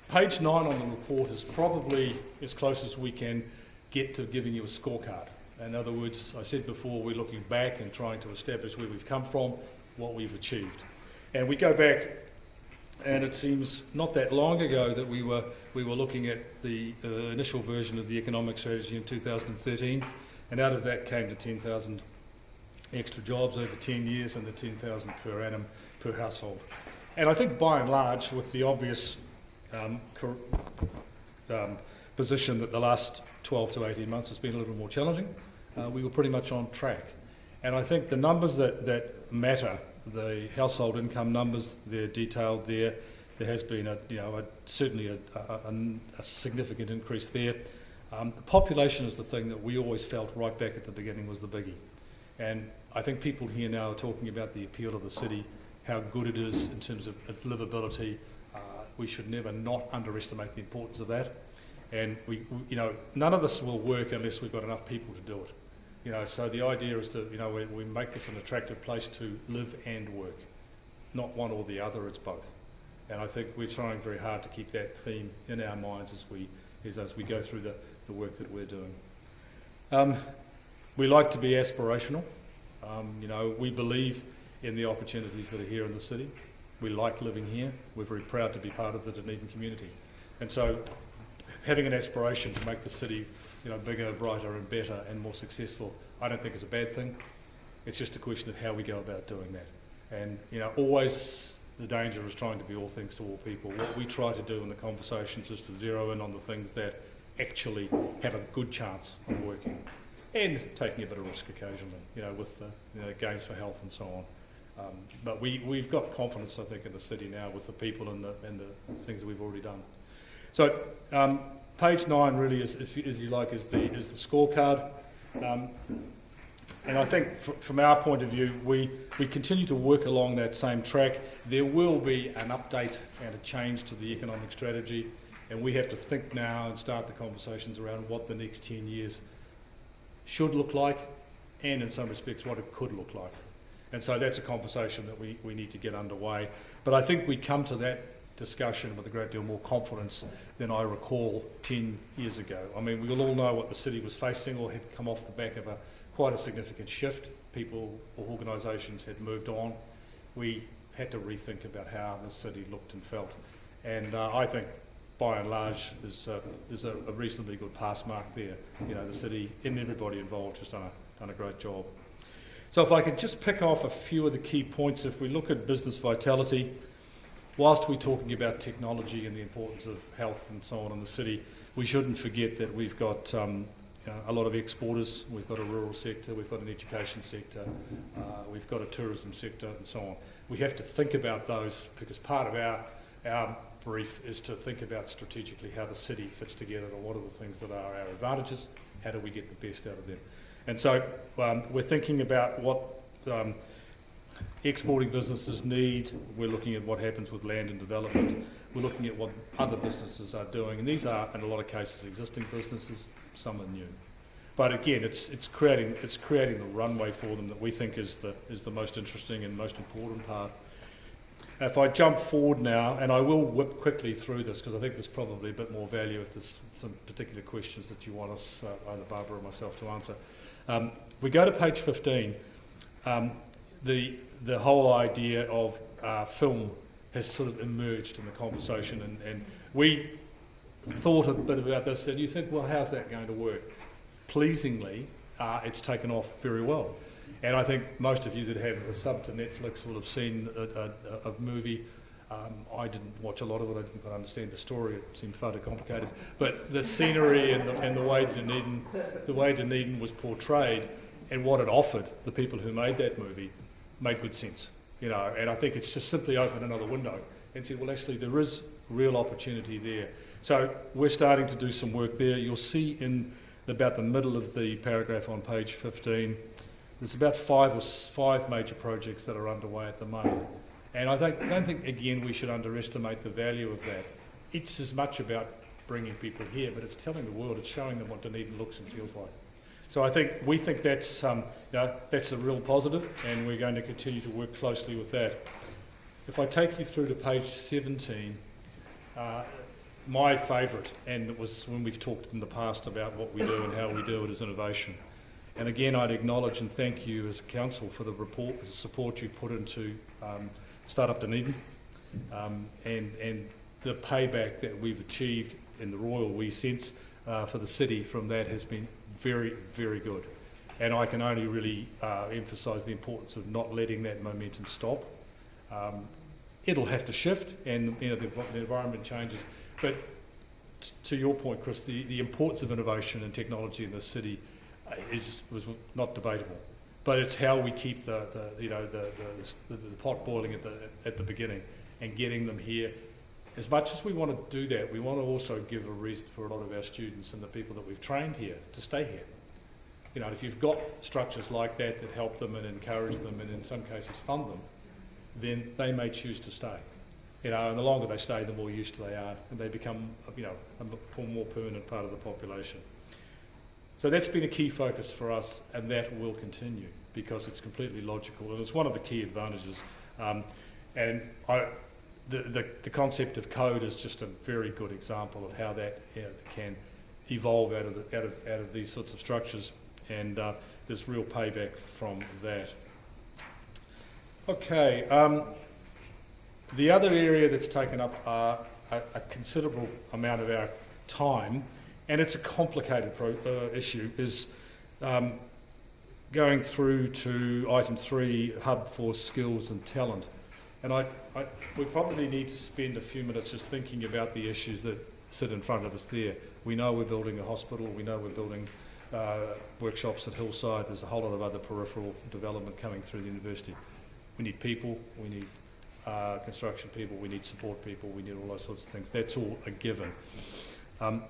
Page 9 on the report is probably as close as we can get to giving you a scorecard. In other words, I said before, we're looking back and trying to establish where we've come from, what we've achieved. And we go back, and it seems not that long ago that we were looking at the initial version of the economic strategy in 2013, and out of that came the 10,000 extra jobs over 10 years and the 10,000 per annum per household. And I think by and large, with the obvious position that the last 12 to 18 months has been a little more challenging, we were pretty much on track. And I think the numbers that matter, the household income numbers, they're detailed there. There has been certainly a significant increase there. The population is the thing that we always felt right back at the beginning was the biggie. And I think people here now are talking about the appeal of the city, how good it is in terms of its livability. We should never not underestimate the importance of that. And we none of this will work unless we've got enough people to do it. So the idea is to, we make this an attractive place to live and work, not one or the other. It's both. And I think we're trying very hard to keep that theme in our minds as we go through the work that we're doing. We like to be aspirational. We believe in the opportunities that are here in the city. We like living here. We're very proud to be part of the Dunedin community. And so having an aspiration to make the city bigger, brighter and better and more successful, I don't think is a bad thing. It's just a question of how we go about doing that. And always the danger is trying to be all things to all people. What we try to do in the conversations is to zero in on the things that actually have a good chance of working, and taking a bit of risk occasionally, with the Games for Health and so on. But we've got confidence, I think, in the city now with the people and the things that we've already done. So page 9 really is the scorecard. And I think from our point of view, we continue to work along that same track. There will be an update and a change to the economic strategy, and we have to think now and start the conversations around what the next 10 years should look like, and in some respects what it could look like. And so that's a conversation that we need to get underway. But I think we come to that discussion with a great deal more confidence than I recall 10 years ago. I mean, we will all know what the city was facing or had come off the back of quite a significant shift. People or organisations had moved on. We had to rethink about how the city looked and felt. And I think by and large there's a reasonably good pass mark there. The city and everybody involved has done a great job. So if I could just pick off a few of the key points, if we look at business vitality, whilst we're talking about technology and the importance of health and so on in the city, we shouldn't forget that we've got a lot of exporters, we've got a rural sector, we've got an education sector, we've got a tourism sector and so on. We have to think about those because part of our brief is to think about strategically how the city fits together and what are the things that are our advantages, how do we get the best out of them. And so we're thinking about what exporting businesses need. We're looking at what happens with land and development. We're looking at what other businesses are doing. And these are, in a lot of cases, existing businesses. Some are new. But again, it's creating the runway for them that we think is the most interesting and most important part. If I jump forward now, and I will whip quickly through this because I think there's probably a bit more value if there's some particular questions that you want us, either Barbara or myself, to answer. If we go to page 15, the whole idea of film has sort of emerged in the conversation, and we thought a bit about this, and you think, well, how's that going to work? Pleasingly, it's taken off very well. And I think most of you that have a sub to Netflix will have seen a movie. I didn't watch a lot of it. I didn't quite understand the story. It seemed far too complicated. But the scenery and the way Dunedin was portrayed and what it offered the people who made that movie made good sense. And I think it's just simply opened another window and said, well, actually, there is real opportunity there. So we're starting to do some work there. You'll see in about the middle of the paragraph on page 15, There's about five major projects that are underway at the moment. And I don't think, again, we should underestimate the value of that. It's as much about bringing people here, but it's telling the world, it's showing them what Dunedin looks and feels like. So we think that's that's a real positive, and we're going to continue to work closely with that. If I take you through to page 17, my favourite, and it was when we've talked in the past about what we do and how we do it, is innovation. And again, I'd acknowledge and thank you as council for the support you've put into Startup Dunedin, and the payback that we've achieved in the royal we sense for the city from that has been very, very good. And I can only really emphasise the importance of not letting that momentum stop. It'll have to shift, and the environment changes. But to your point, Chris, the importance of innovation and technology in the city was not debatable, but it's how we keep the pot boiling at the beginning and getting them here. As much as we want to do that, we want to also give a reason for a lot of our students and the people that we've trained here to stay here. If you've got structures like that help them and encourage them and in some cases fund them, then they may choose to stay. And the longer they stay, the more used to they are, and they become a more permanent part of the population. So that's been a key focus for us, and that will continue because it's completely logical, and it's one of the key advantages. The concept of code is just a very good example of how that can evolve out of these sorts of structures, and there's real payback from that. Okay, the other area that's taken up a considerable amount of our time, and it's a complicated issue, is going through to item 3, Hub for Skills and Talent. And we probably need to spend a few minutes just thinking about the issues that sit in front of us there. We know we're building a hospital, we know we're building workshops at Hillside, there's a whole lot of other peripheral development coming through the university. We need people, we need construction people, we need support people, we need all those sorts of things. That's all a given.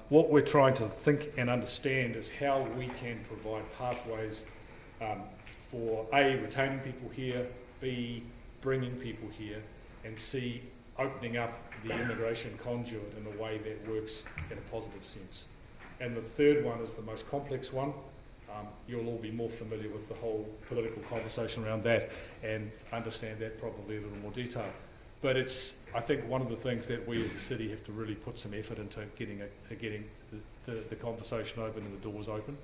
What we're trying to think and understand is how we can provide pathways for A, retaining people here, B, bringing people here, and C, opening up the immigration conduit in a way that works in a positive sense. And the third one is the most complex one. You'll all be more familiar with the whole political conversation around that and understand that probably in a little more detail. But it's, I think, one of the things that we as a city have to really put some effort into getting the conversation open and the doors open.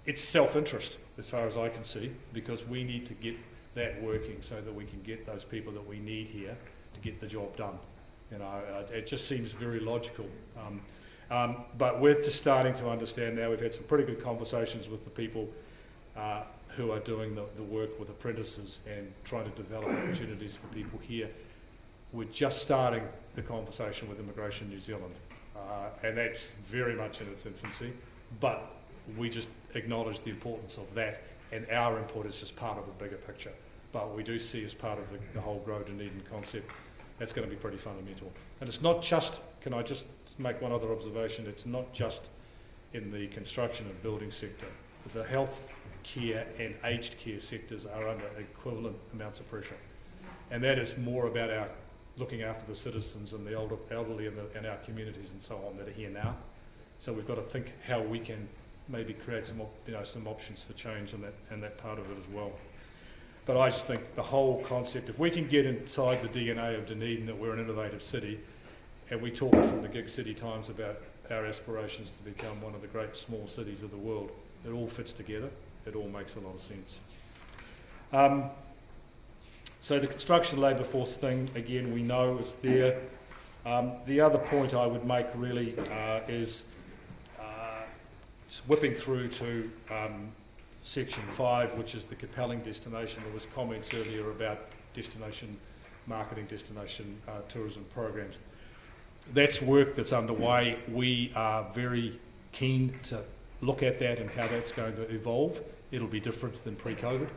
It's self-interest, as far as I can see, because we need to get that working so that we can get those people that we need here to get the job done. It just seems very logical. But we're just starting to understand now. We've had some pretty good conversations with the people who are doing the work with apprentices and trying to develop opportunities for people here. We're just starting the conversation with Immigration New Zealand, and that's very much in its infancy, but we just acknowledge the importance of that, and our input is just part of a bigger picture. But we do see as part of the whole Grow Dunedin concept, that's going to be pretty fundamental. And it's not just, can I just make one other observation, it's not just in the construction and building sector. The health care and aged care sectors are under equivalent amounts of pressure. And that is more about our looking after the citizens and the elderly and our communities and so on that are here now. So we've got to think how we can maybe create some options for change in that part of it as well. But I just think the whole concept, if we can get inside the DNA of Dunedin that we're an innovative city, and we talk from the Gig City Times about our aspirations to become one of the great small cities of the world, it all fits together, it all makes a lot of sense. So the construction labour force thing, again, we know is there. The other point I would make really is just whipping through to section 5, which is the compelling destination. There was comments earlier about destination marketing, destination tourism programs. That's work that's underway. We are very keen to look at that and how that's going to evolve. It'll be different than pre-COVID.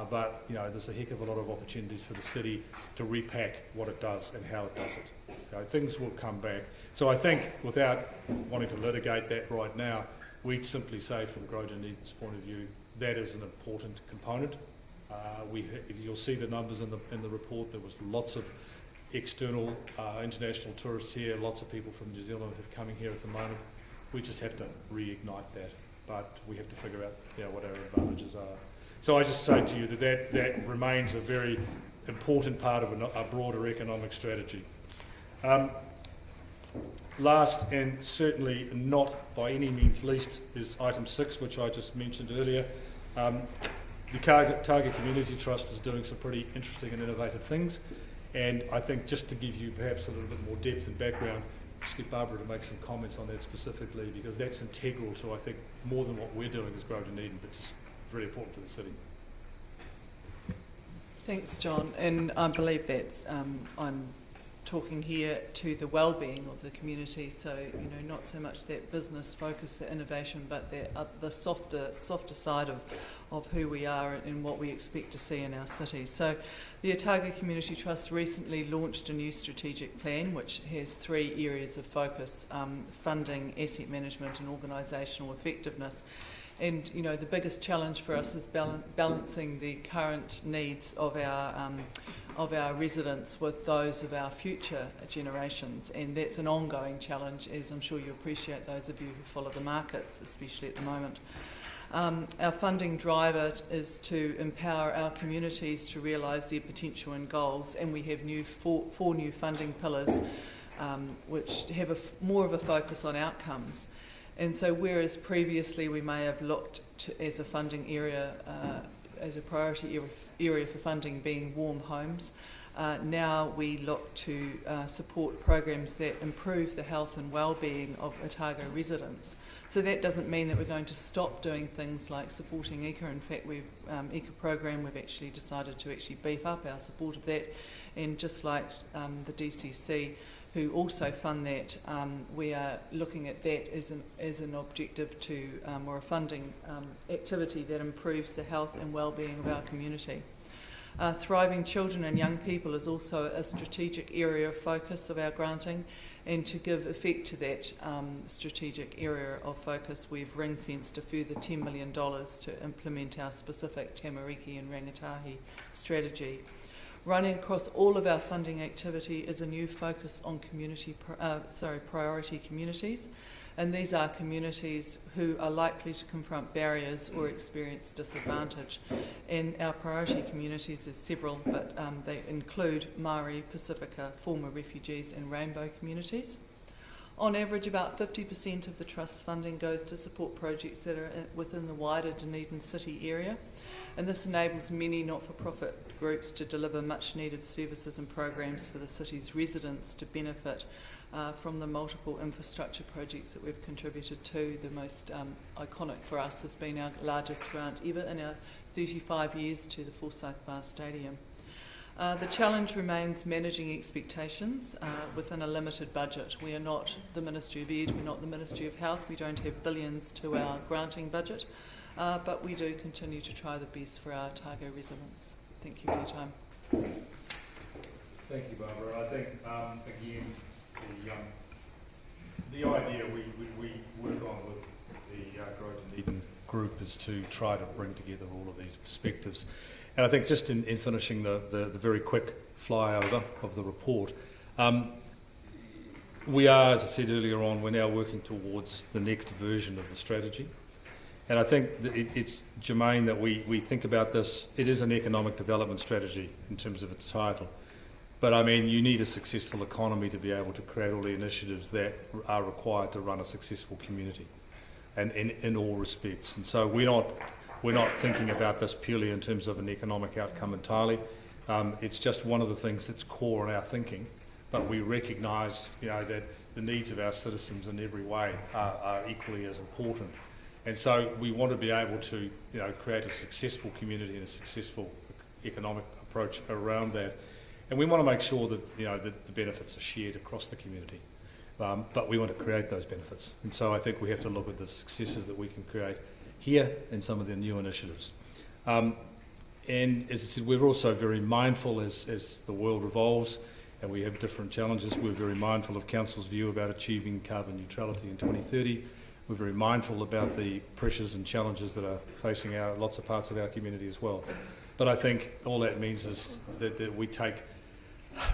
But there's a heck of a lot of opportunities for the city to repack what it does and how it does it. Things will come back. So I think, without wanting to litigate that right now, we'd simply say, from Grow Dunedin's point of view, that is an important component. You'll see the numbers in the report. There was lots of external international tourists here, lots of people from New Zealand who are coming here at the moment. We just have to reignite that, but we have to figure out what our advantages are. So I just say to you that remains a very important part of a broader economic strategy. Last and certainly not by any means least is item 6, which I just mentioned earlier. The Target Community Trust is doing some pretty interesting and innovative things, and I think just to give you perhaps a little bit more depth and background, just get Barbara to make some comments on that specifically, because that's integral to, I think, more than what we're doing as Grow Dunedin, but just very important for the city. Thanks, John, and I believe that's I'm talking here to the well-being of the community, so not so much that business focus, the innovation, but the softer side of who we are and what we expect to see in our city. So the Otago Community Trust recently launched a new strategic plan which has 3 areas of focus: funding, asset management and organisational effectiveness. And the biggest challenge for us is balancing the current needs of our residents with those of our future generations, and that's an ongoing challenge, as I'm sure you appreciate, those of you who follow the markets, especially at the moment. Our funding driver is to empower our communities to realise their potential and goals, and we have four new funding pillars which have more of a focus on outcomes. And so whereas previously we may have looked to, as a funding area, as a priority area for funding being warm homes, now we look to support programs that improve the health and well-being of Otago residents. So that doesn't mean that we're going to stop doing things like supporting ECA. In fact, ECA program, we've actually decided to actually beef up our support of that, and just like the DCC, who also fund that, we are looking at that as an objective to, or a funding activity that improves the health and well-being of our community. Thriving children and young people is also a strategic area of focus of our granting, and to give effect to that strategic area of focus, we've ring-fenced a further $10 million to implement our specific Tamariki and Rangatahi strategy. Running across all of our funding activity is a new focus on priority communities, and these are communities who are likely to confront barriers or experience disadvantage. And our priority communities is several, but they include Māori, Pacifica, former refugees and rainbow communities. On average, about 50% of the Trust's funding goes to support projects that are within the wider Dunedin city area, and this enables many not-for-profit groups to deliver much-needed services and programs for the city's residents to benefit from the multiple infrastructure projects that we've contributed to. The most iconic for us has been our largest grant ever in our 35 years to the Forsyth Bar Stadium. The challenge remains managing expectations within a limited budget. We are not the Ministry of Ed, we're not the Ministry of Health, we don't have billions to our granting budget, but we do continue to try the best for our Otago residents. Thank you for your time. Thank you, Barbara. I think, again, the idea we work on with the Grow Dunedin group is to try to bring together all of these perspectives. And I think just in finishing the very quick flyover of the report, we are, as I said earlier on, we're now working towards the next version of the strategy. And I think that it's germane that we think about this. It is an economic development strategy in terms of its title. But I mean, you need a successful economy to be able to create all the initiatives that are required to run a successful community, and in all respects. And so we're not thinking about this purely in terms of an economic outcome entirely. It's just one of the things that's core in our thinking, but we recognise, that the needs of our citizens in every way are equally as important. And so we want to be able to, create a successful community and a successful economic approach around that. And we want to make sure that, that the benefits are shared across the community. But we want to create those benefits. And so I think we have to look at the successes that we can create here and some of the new initiatives. And as I said, we're also very mindful as the world revolves and we have different challenges. We're very mindful of Council's view about achieving carbon neutrality in 2030. We're very mindful about the pressures and challenges that are facing lots of parts of our community as well. But I think all that means is that we take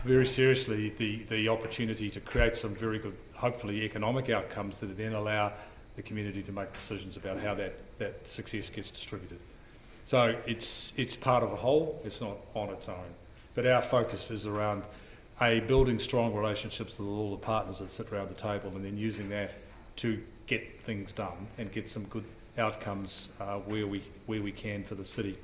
very seriously the opportunity to create some very good, hopefully, economic outcomes that then allow the community to make decisions about how that success gets distributed. So it's part of a whole, it's not on its own. But our focus is around, building strong relationships with all the partners that sit around the table, and then using that to get things done and get some good outcomes where we can for the city.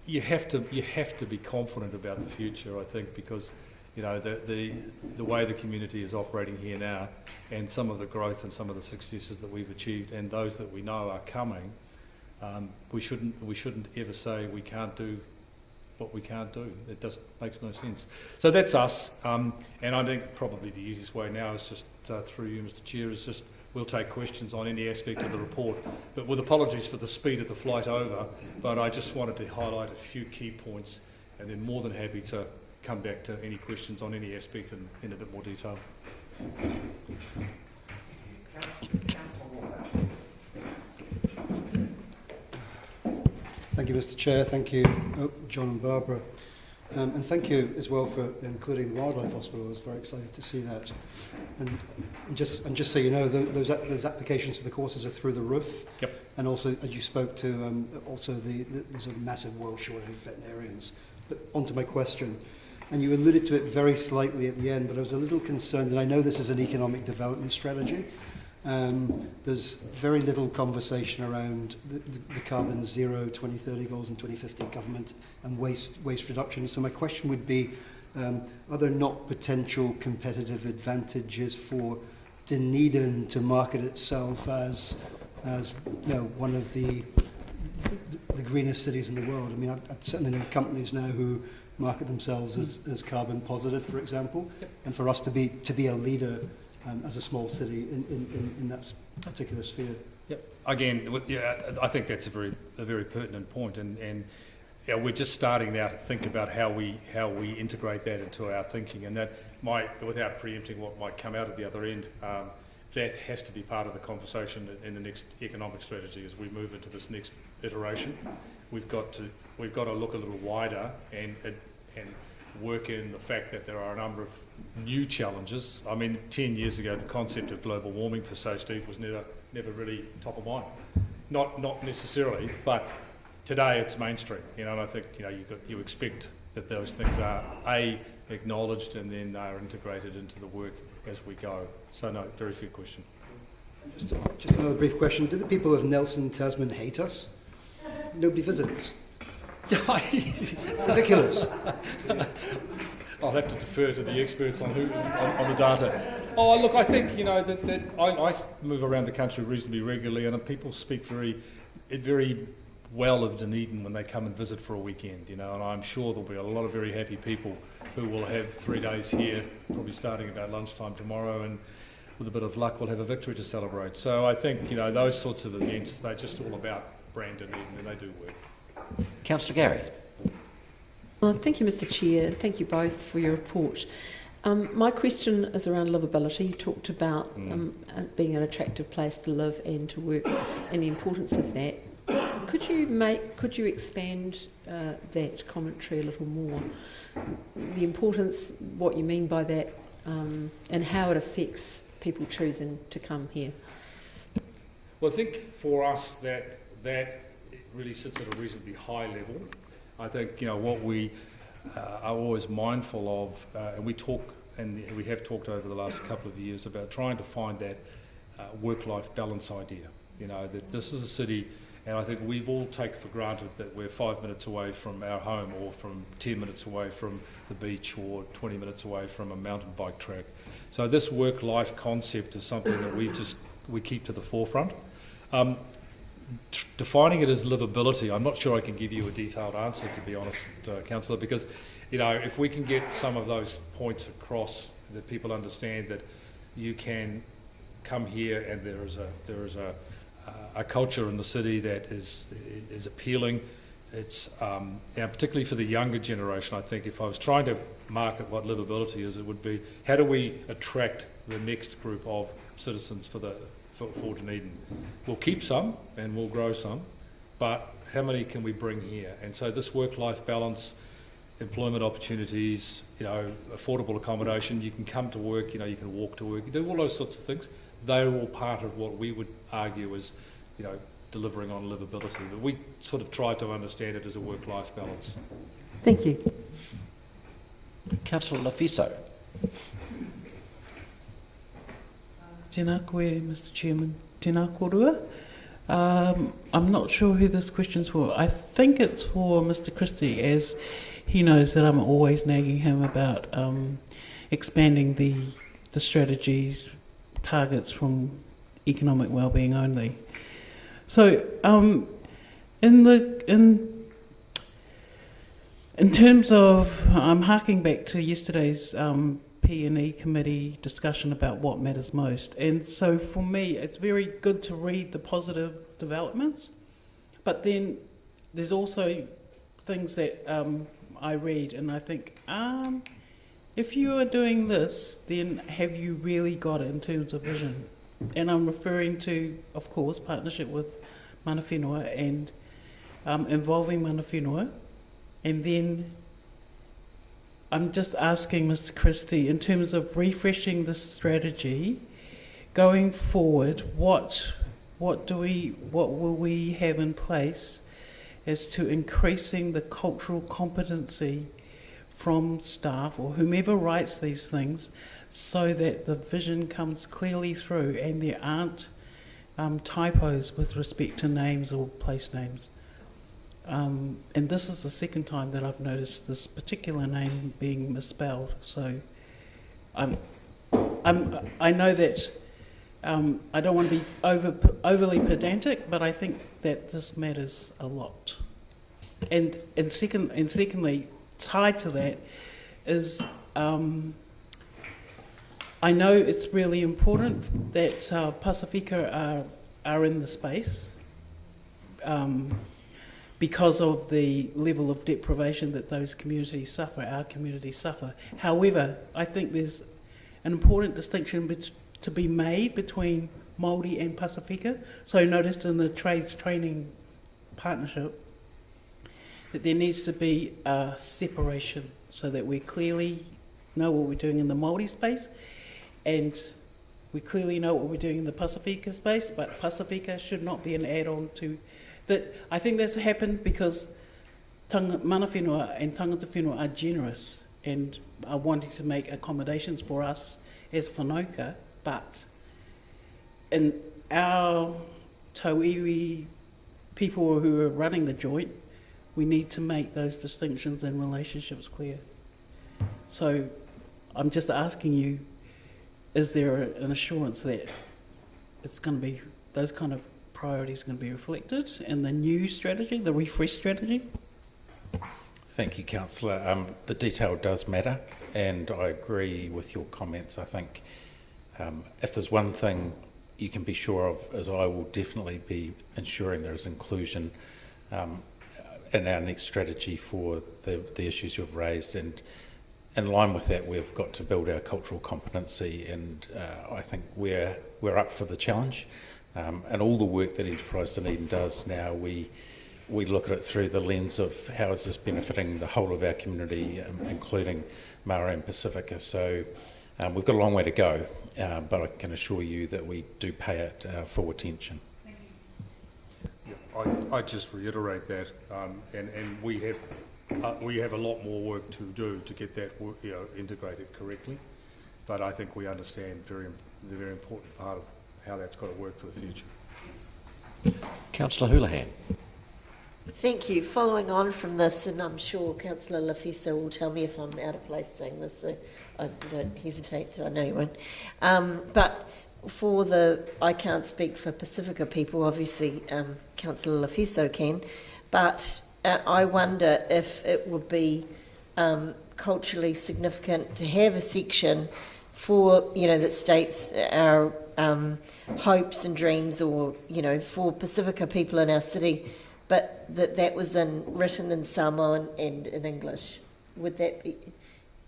You have to be confident about the future, I think, because the way the community is operating here now, and some of the growth and some of the successes that we've achieved, and those that we know are coming, we shouldn't ever say we can't do what we can't do. It just makes no sense. So that's us, and I think probably the easiest way now is just through you, Mr. Chair, is just we'll take questions on any aspect of the report, but with apologies for the speed of the flight over, but I just wanted to highlight a few key points, and then more than happy to come back to any questions on any aspect in a bit more detail. Thank you, Mr. Chair. Thank you, John and Barbara. And thank you as well for including the Wildlife Hospital. I was very excited to see that. And just so you know, those applications for the courses are through the roof. Yep. And also, as you spoke to, there's a massive world shortage of veterinarians. But on to my question. And you alluded to it very slightly at the end, but I was a little concerned, and I know this is an economic development strategy. There's very little conversation around the carbon zero 2030 goals and 2050 government and waste reduction. So my question would be, are there not potential competitive advantages for Dunedin to market itself as one of the greenest cities in the world? I mean, I certainly know companies now who market themselves as carbon positive, for example, and for us to be a leader as a small city in that particular sphere. Yep. Again, I think that's a very pertinent point, and we're just starting now to think about how we integrate that into our thinking, and that might, without preempting what might come out at the other end, that has to be part of the conversation in the next economic strategy as we move into this next iteration. We've got to look a little wider and work in the fact that there are a number of new challenges. I mean, 10 years ago, the concept of global warming per se, Steve, was never really top of mind. Not necessarily, but today it's mainstream. And I think you expect that those things are acknowledged and then are integrated into the work as we go. So no, very fair question. Just another brief question: do the people of Nelson, Tasman hate us? Nobody visits. It's ridiculous. I'll have to defer to the experts on the data. Oh, look, I think that I move around the country reasonably regularly, and people speak very well of Dunedin when they come and visit for a weekend. And I'm sure there'll be a lot of very happy people who will have 3 days here, probably starting about lunchtime tomorrow, and with a bit of luck, we'll have a victory to celebrate. So I think those sorts of events, they're just all about brand Dunedin, and they do work. Councillor Gary. Thank you, Mr. Chair. Thank you both for your report. My question is around livability. You talked about being an attractive place to live and to work, and the importance of that. Could you expand that commentary a little more? The importance, what you mean by that, and how it affects people choosing to come here. Well, I think for us that really sits at a reasonably high level. I think what we are always mindful of, and we have talked over the last couple of years about trying to find that work-life balance idea. That this is a city, and I think we've all taken for granted that we're 5 minutes away from our home, or from 10 minutes away from the beach, or 20 minutes away from a mountain bike track. So this work-life concept is something that we keep to the forefront. Defining it as livability, I'm not sure I can give you a detailed answer, to be honest, Councillor, because if we can get some of those points across, that people understand that you can come here and there is a culture in the city that is appealing. It's particularly for the younger generation. I think if I was trying to market what livability is, it would be how do we attract the next group of citizens for Dunedin. We'll keep some and we'll grow some, but how many can we bring here? And so this work-life balance, employment opportunities, affordable accommodation, you can come to work, you can walk to work, you do all those sorts of things. They're all part of what we would argue is, delivering on livability. But we sort of try to understand it as a work-life balance. Thank you. Councillor Lafiso. Tēnā koe, Mr. Chairman. Tēnā korua. I'm not sure who this question's for. I think it's for Mr. Christie, as he knows that I'm always nagging him about expanding the strategies, targets from economic wellbeing only. So, in terms of, I'm harking back to yesterday's P&E committee discussion about what matters most. And so for me, it's very good to read the positive developments, but then there's also things that I read and I think, if you are doing this, then have you really got it in terms of vision? And I'm referring to, of course, partnership with mana whenua and involving mana whenua. And then I'm just asking Mr. Christie, in terms of refreshing the strategy, going forward, what will we have in place as to increasing the cultural competency from staff or whomever writes these things, so that the vision comes clearly through and there aren't typos with respect to names or place names. And this is the second time that I've noticed this particular name being misspelled. So I know that I don't want to be overly pedantic, but I think that this matters a lot. And secondly, tied to that is I know it's really important that Pasifika are in the space. Because of the level of deprivation that those communities suffer, our communities suffer. However, I think there's an important distinction to be made between Māori and Pasifika. So I noticed in the trades training partnership that there needs to be a separation so that we clearly know what we're doing in the Māori space and we clearly know what we're doing in the Pasifika space, but Pasifika should not be an add-on to that. I think that's happened because mana whenua and tangata whenua are generous and are wanting to make accommodations for us as whanauka, but in our tauiwi people who are running the joint, we need to make those distinctions and relationships clear. So I'm just asking you, is there an assurance that it's going to be, those kind of priorities are going to be reflected in the new strategy, the refresh strategy? Thank you, Councillor. The detail does matter, and I agree with your comments. I think if there's one thing you can be sure of, is I will definitely be ensuring there is inclusion in our next strategy for the issues you've raised, and in line with that we've got to build our cultural competency, and I think we're up for the challenge. And all the work that Enterprise Dunedin does now, we look at it through the lens of how is this benefiting the whole of our community, including Mara and Pacifica. So we've got a long way to go, but I can assure you that we do pay it full attention. I just reiterate that, and we have a lot more work to do to get that integrated correctly. But I think we understand the very important part of how that's got to work for the future. Councillor Houlihan. Thank you. Following on from this, and I'm sure Councillor Lafiso will tell me if I'm out of place saying this, so I don't hesitate to, I know you won't. But for I can't speak for Pacifica people, obviously Councillor Lafiso can, but I wonder if it would be culturally significant to have a section for, that states our hopes and dreams, or, for Pacifica people in our city, but that was written in Samoan and in English. Would that be,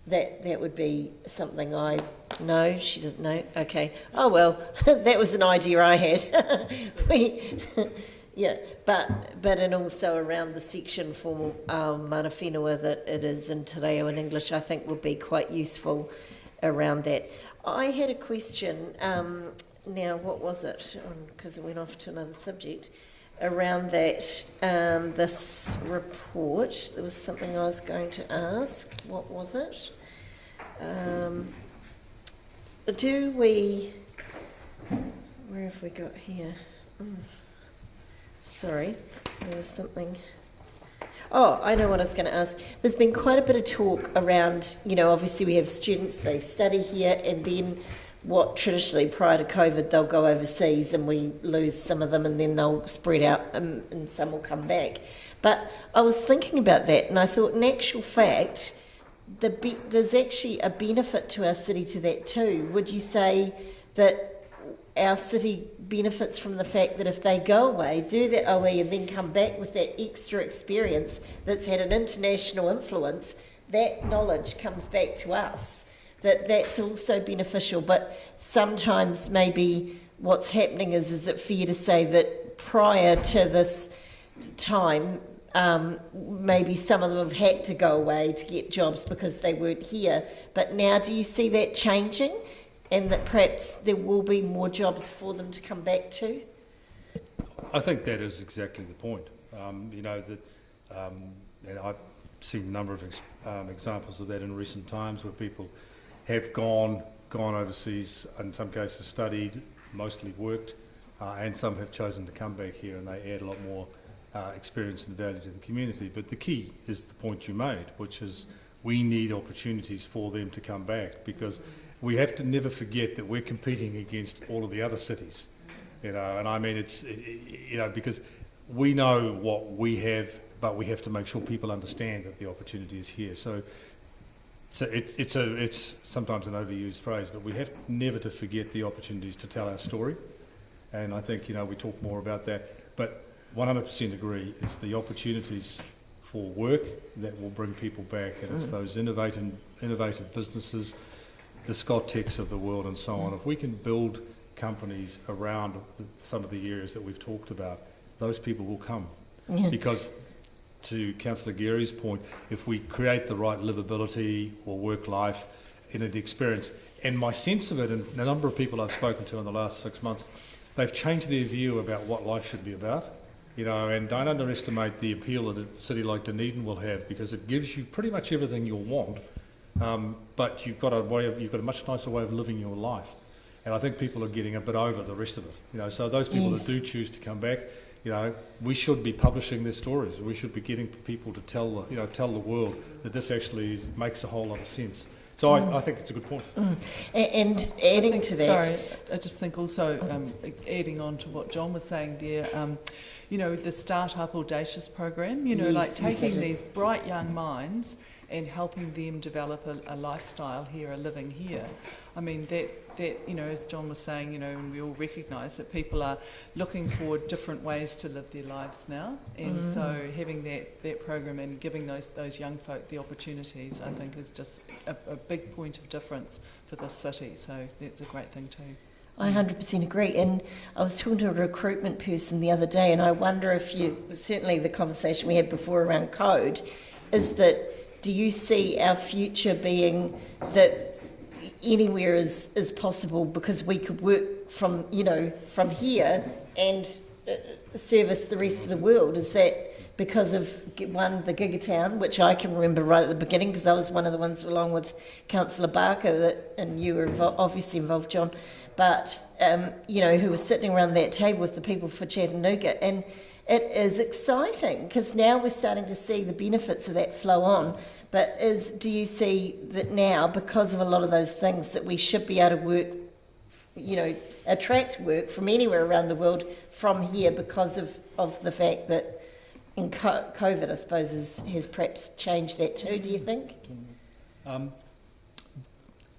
that would be something I No, she doesn't know. Okay. Oh well, that was an idea I had. Yeah, but and also around the section for mana whenua that it is in te reo in English, I think would be quite useful around that. I had a question. Now, what was it? Because it went off to another subject. Around that, this report, there was something I was going to ask. What was it? Do we... Where have we got here? Sorry, there was something... Oh, I know what I was going to ask. There's been quite a bit of talk around, obviously we have students, they study here, and then what traditionally prior to COVID, they'll go overseas and we lose some of them and then they'll spread out and some will come back. But I was thinking about that and I thought, in actual fact, there's actually a benefit to our city to that too. Would you say that our city benefits from the fact that if they go away, do their OE and then come back with that extra experience that's had an international influence, that knowledge comes back to us, that's also beneficial? But sometimes maybe what's happening is it fair to say that prior to this time, maybe some of them have had to go away to get jobs because they weren't here, but now do you see that changing? And that perhaps there will be more jobs for them to come back to? I think that is exactly the point. And I've seen a number of examples of that in recent times where people have gone overseas, in some cases studied, mostly worked, and some have chosen to come back here and they add a lot more experience and value to the community. But the key is the point you made, which is we need opportunities for them to come back, because we have to never forget that we're competing against all of the other cities, and I mean it's, because we know what we have, but we have to make sure people understand that the opportunity is here. So it's sometimes an overused phrase, but we have never to forget the opportunities to tell our story, and I think we talk more about that, but 100% agree, it's the opportunities for work that will bring people back, and it's those innovative businesses, the Scott-Techs of the world and so on. If we can build companies around some of the areas that we've talked about, those people will come. Yeah. Because to Councillor Gary's point, if we create the right livability or work life in an experience, and my sense of it, and a number of people I've spoken to in the last 6 months, they've changed their view about what life should be about. And don't underestimate the appeal that a city like Dunedin will have, because it gives you pretty much everything you'll want. But you've got a much nicer way of living your life, and I think people are getting a bit over the rest of it. So those people that do choose to come back, we should be publishing their stories. We should be getting people to tell the world that this actually makes a whole lot of sense. So I think it's a good point. And adding to that, sorry, I just think also adding on to what John was saying there. The Start-up Audacious program. Like taking these bright young minds and helping them develop a lifestyle here, a living here. I mean, that as John was saying, and we all recognise that people are looking for different ways to live their lives now, and so having that program and giving those young folk the opportunities, I think, is just a big point of difference for this city. So that's a great thing too. I 100% agree. And I was talking to a recruitment person the other day, and I wonder if certainly the conversation we had before around code, is that do you see our future being that anywhere is possible, because we could work from here and service the rest of the world? Is that because of, one, the Gigatown, which I can remember right at the beginning, because I was one of the ones along with Councillor Barker, and you were obviously involved, John, but who was sitting around that table with the people for Chattanooga. And it is exciting, because now we're starting to see the benefits of that flow on. But do you see that now, because of a lot of those things, that we should be able to work, attract work from anywhere around the world from here, because of the fact that in COVID, I suppose, has perhaps changed that too, do you think?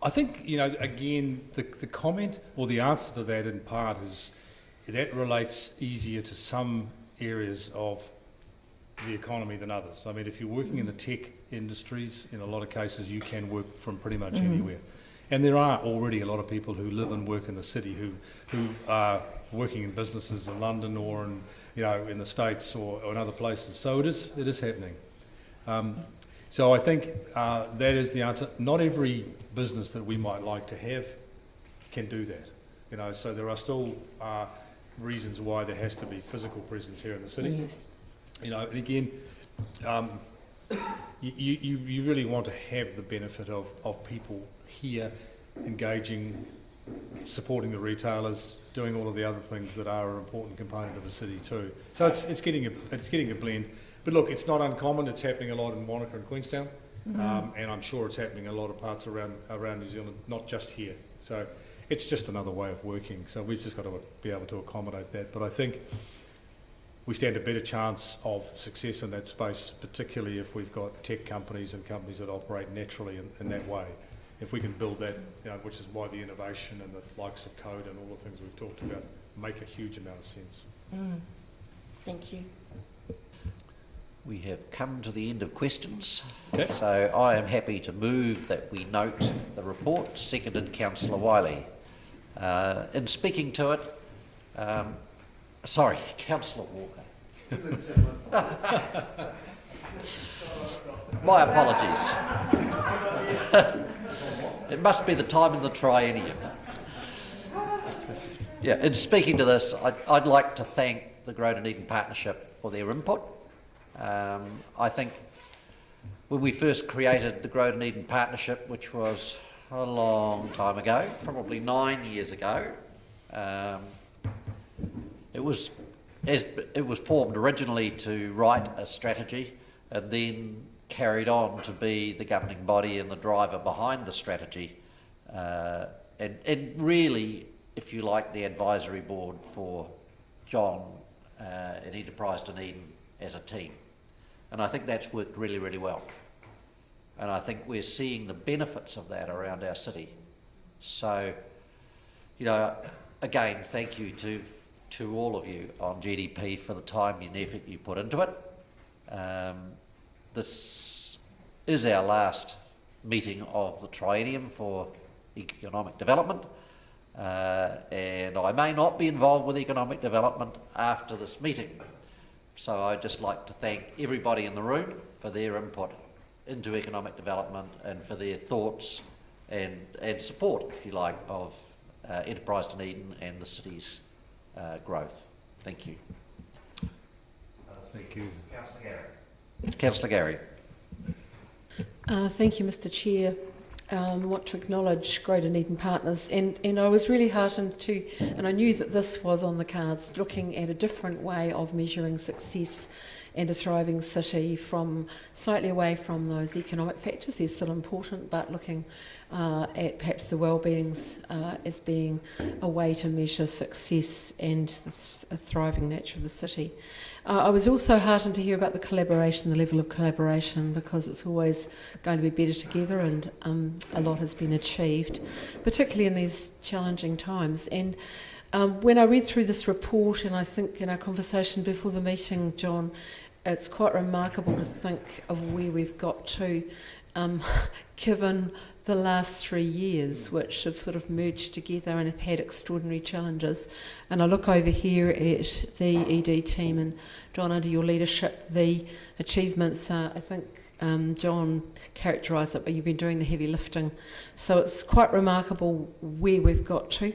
I think, again, the comment or the answer to that in part is that relates easier to some areas of the economy than others. I mean, if you're working in the tech industries, in a lot of cases you can work from pretty much anywhere. And there are already a lot of people who live and work in the city who are working in businesses in London or in, in the States or in other places. So it is happening. So I think that is the answer. Not every business that we might like to have can do that. So there are still reasons why there has to be physical presence here in the city. Yes. And again, you really want to have the benefit of people here engaging, supporting the retailers, doing all of the other things that are an important component of a city too. So it's getting a blend. But look, it's not uncommon. It's happening a lot in Wanaka and Queenstown, and I'm sure it's happening in a lot of parts around New Zealand, not just here. So it's just another way of working. So we've just got to be able to accommodate that. But I think we stand a better chance of success in that space, particularly if we've got tech companies and companies that operate naturally in that way. If we can build that, which is why the innovation and the likes of code and all the things we've talked about make a huge amount of sense. Thank you. We have come to the end of questions. Okay. So I am happy to move that we note the report, seconded Councillor Wiley. In speaking to it, sorry, Councillor Walker. My apologies. It must be the time in the triennium. Yeah, in speaking to this, I'd like to thank the Grow Dunedin Partnership for their input. I think when we first created the Grow Dunedin Partnership, which was a long time ago, probably 9 years ago, it was formed originally to write a strategy and then carried on to be the governing body and the driver behind the strategy, and really, if you like, the advisory board for John and Enterprise Dunedin as a team. And I think that's worked really, really well. And I think we're seeing the benefits of that around our city. So, again, thank you to all of you on GDP for the time and effort you put into it. This is our last meeting of the triennium for economic development, and I may not be involved with economic development after this meeting. So I'd just like to thank everybody in the room for their input into economic development and for their thoughts and support, if you like, of Enterprise Dunedin and the city's growth. Thank you. Thank you. Councillor Gary. Councillor Gary. Thank you, Mr. Chair. I want to acknowledge Grow Dunedin Partners, and I was really heartened to, and I knew that this was on the cards, looking at a different way of measuring success and a thriving city, from slightly away from those economic factors. They're still important, but looking at perhaps the well-beings as being a way to measure success and the thriving nature of the city. I was also heartened to hear about the collaboration, the level of collaboration, because it's always going to be better together, and a lot has been achieved, particularly in these challenging times. And when I read through this report, and I think in our conversation before the meeting, John, it's quite remarkable to think of where we've got to, given the last 3 years, which have sort of merged together and have had extraordinary challenges. And I look over here at the ED team, and John, under your leadership, the achievements are, I think, John characterised it, but you've been doing the heavy lifting. So it's quite remarkable where we've got to.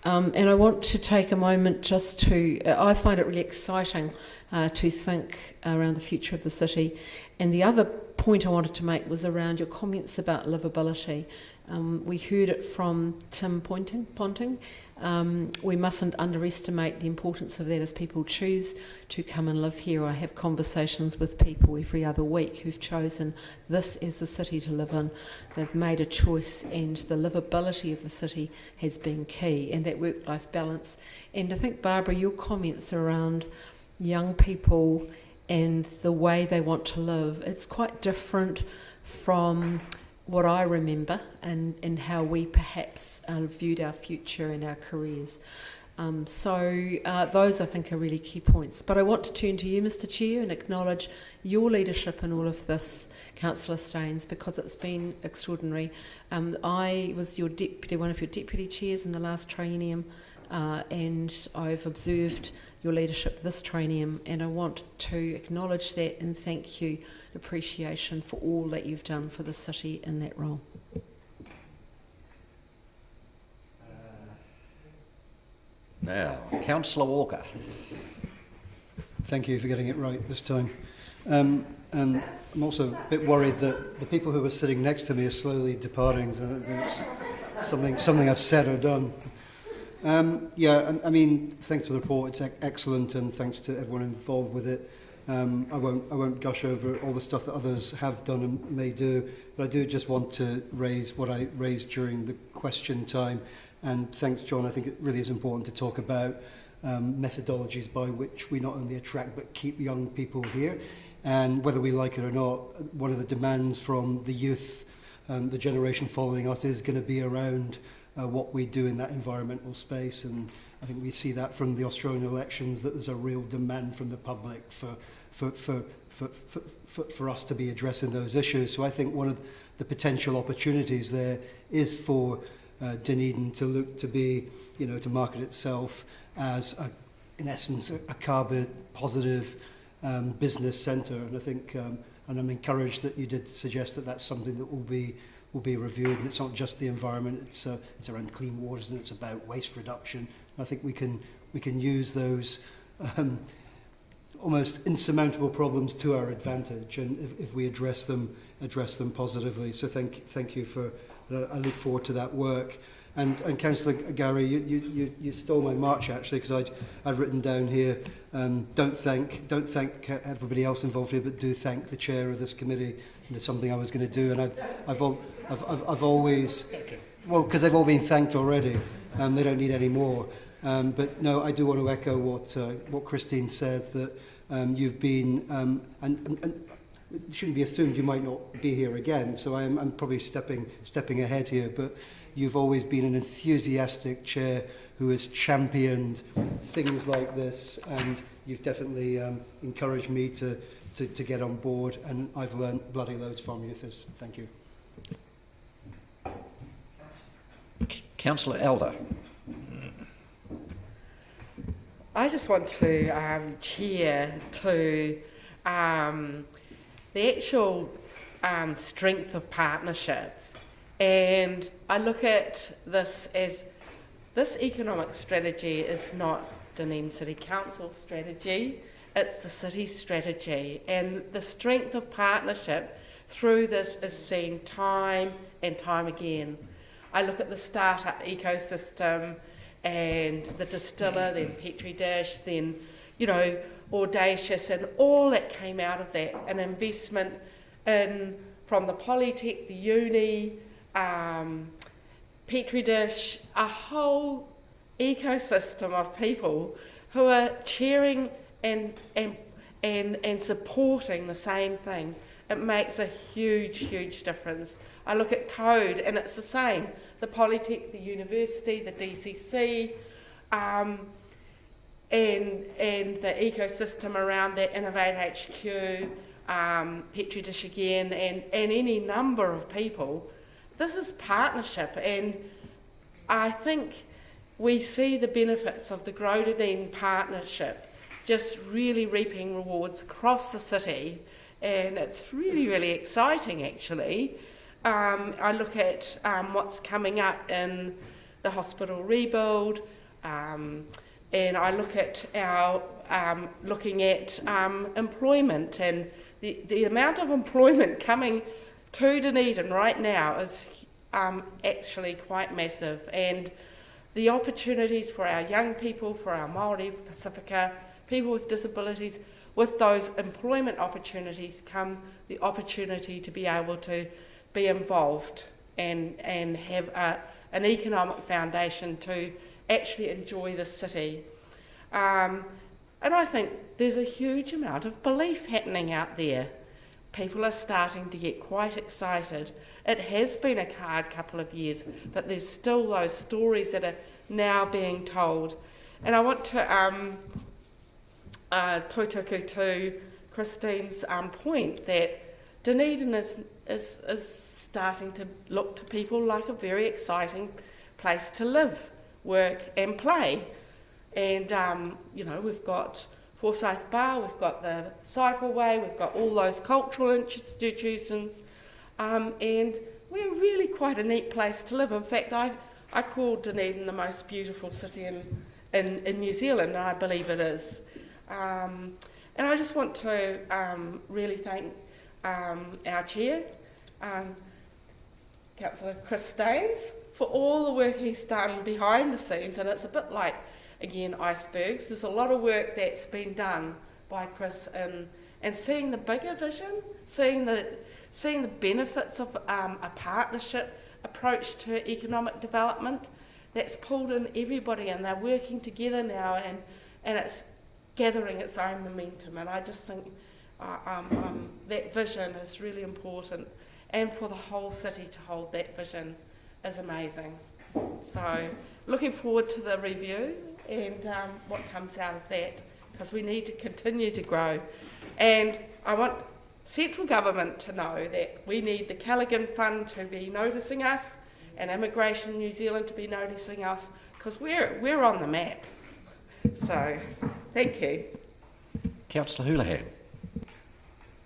And I want to take a moment just to, I find it really exciting to think around the future of the city. And the other point I wanted to make was around your comments about livability. We heard it from Tim Ponting. We mustn't underestimate the importance of that as people choose to come and live here. I have conversations with people every other week who've chosen this as the city to live in. They've made a choice, and the livability of the city has been key, and that work-life balance. And I think, Barbara, your comments around young people and the way they want to live, it's quite different from what I remember and how we perhaps viewed our future and our careers. Those, I think, are really key points. But I want to turn to you, Mr Chair, and acknowledge your leadership in all of this, Councillor Staines, because it's been extraordinary. I was your one of your deputy chairs in the last triennium, and I've observed your leadership this triennium, and I want to acknowledge that and thank you, appreciation for all that you've done for the city in that role. Now, Councillor Walker. Thank you for getting it right this time. And I'm also a bit worried that the people who are sitting next to me are slowly departing. So I don't think it's something I've said or done. I mean, thanks for the report. It's excellent, and thanks to everyone involved with it. I won't gush over all the stuff that others have done and may do, but I do just want to raise what I raised during the question time. And thanks, John. I think it really is important to talk about methodologies by which we not only attract but keep young people here. And whether we like it or not, one of the demands from the youth, the generation following us, is going to be around what we do in that environmental space. And I think we see that from the Australian elections, that there's a real demand from the public for us to be addressing those issues. So I think one of the potential opportunities there is for Dunedin to look to be, to market itself as, in essence, a carbon positive business centre. And I think, and I'm encouraged that you did suggest that that's something that will be reviewed. And it's not just the environment; it's around clean waters, and it's about waste reduction. I think we can use those almost insurmountable problems to our advantage, and if we address them positively. So thank you for. I look forward to that work. And Councillor Gowrie, you stole my march actually, because I've written down here, don't thank everybody else involved here, but do thank the chair of this committee. And it's something I was going to do, and I've always, well, because they've all been thanked already, they don't need any more. But no, I do want to echo what Christine says, that you've been and it shouldn't be assumed you might not be here again, so I'm probably stepping ahead here, but you've always been an enthusiastic chair who has championed things like this, and you've definitely encouraged me to get on board, and I've learned bloody loads from you. Thank you. Councillor Elder. I just want to cheer to the actual strength of partnership. And I look at this as this economic strategy is not Dunedin City Council's strategy, it's the city's strategy. And the strength of partnership through this is seen time and time again. I look at the startup ecosystem and the distiller, then Petri Dish, then, Audacious, and all that came out of that, an investment in, from the Polytech, the uni, Petri Dish, a whole ecosystem of people who are cheering and supporting the same thing. It makes a huge difference. I look at Code, and it's the same. The Polytech, the university, the DCC, and the ecosystem around that, Innovate HQ, Petri Dish again, and any number of people. This is partnership, and I think we see the benefits of the Grow Dunedin partnership just really reaping rewards across the city, and it's really exciting actually. I look at what's coming up in the hospital rebuild, and I look at our looking at employment, and the amount of employment coming to Dunedin right now is actually quite massive, and the opportunities for our young people, for our Māori, Pacifica, people with disabilities, with those employment opportunities come the opportunity to be able to be involved and have an economic foundation to actually enjoy the city. And I think there's a huge amount of belief happening out there. People are starting to get quite excited. It has been a hard couple of years, but there's still those stories that are now being told. And I want to toitaku to Christine's point that Dunedin is starting to look to people like a very exciting place to live, work and play. And, you know, we've got Forsyth Bar, we've got the Cycleway, we've got all those cultural institutions, and we're really quite a neat place to live. In fact, I call Dunedin the most beautiful city in New Zealand, and I believe it is. And I just want to really thank our chair, Councillor Chris Staines, for all the work he's done behind the scenes. And it's a bit like, again, icebergs. There's a lot of work that's been done by Chris and seeing the bigger vision, seeing the benefits of a partnership approach to economic development that's pulled in everybody, and they're working together now, and it's gathering its own momentum. And I just think that vision is really important, and for the whole city to hold that vision is amazing. So looking forward to the review and what comes out of that, because we need to continue to grow. And I want central government to know that we need the Callaghan Fund to be noticing us, and Immigration New Zealand to be noticing us, because we're on the map. So thank you. Councillor Houlihan.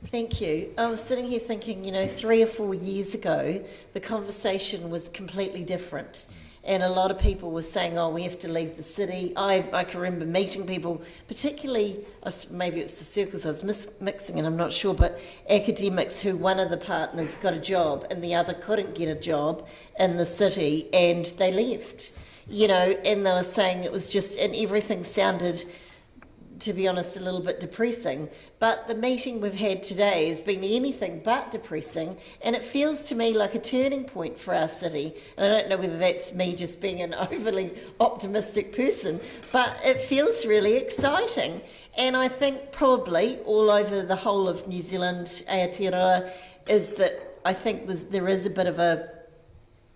Thank you. I was sitting here thinking, you know, 3 or 4 years ago, the conversation was completely different. And a lot of people were saying, oh, we have to leave the city. I can remember meeting people, particularly, maybe it was the circles I was mixing, and I'm not sure, but academics who one of the partners got a job and the other couldn't get a job in the city, and they left. You know, and they were saying it was just, and everything sounded, to be honest, a little bit depressing. But the meeting we've had today has been anything but depressing, and it feels to me like a turning point for our city. And I don't know whether that's me just being an overly optimistic person, but it feels really exciting. And I think probably all over the whole of New Zealand, Aotearoa, is that I think there is a bit of a,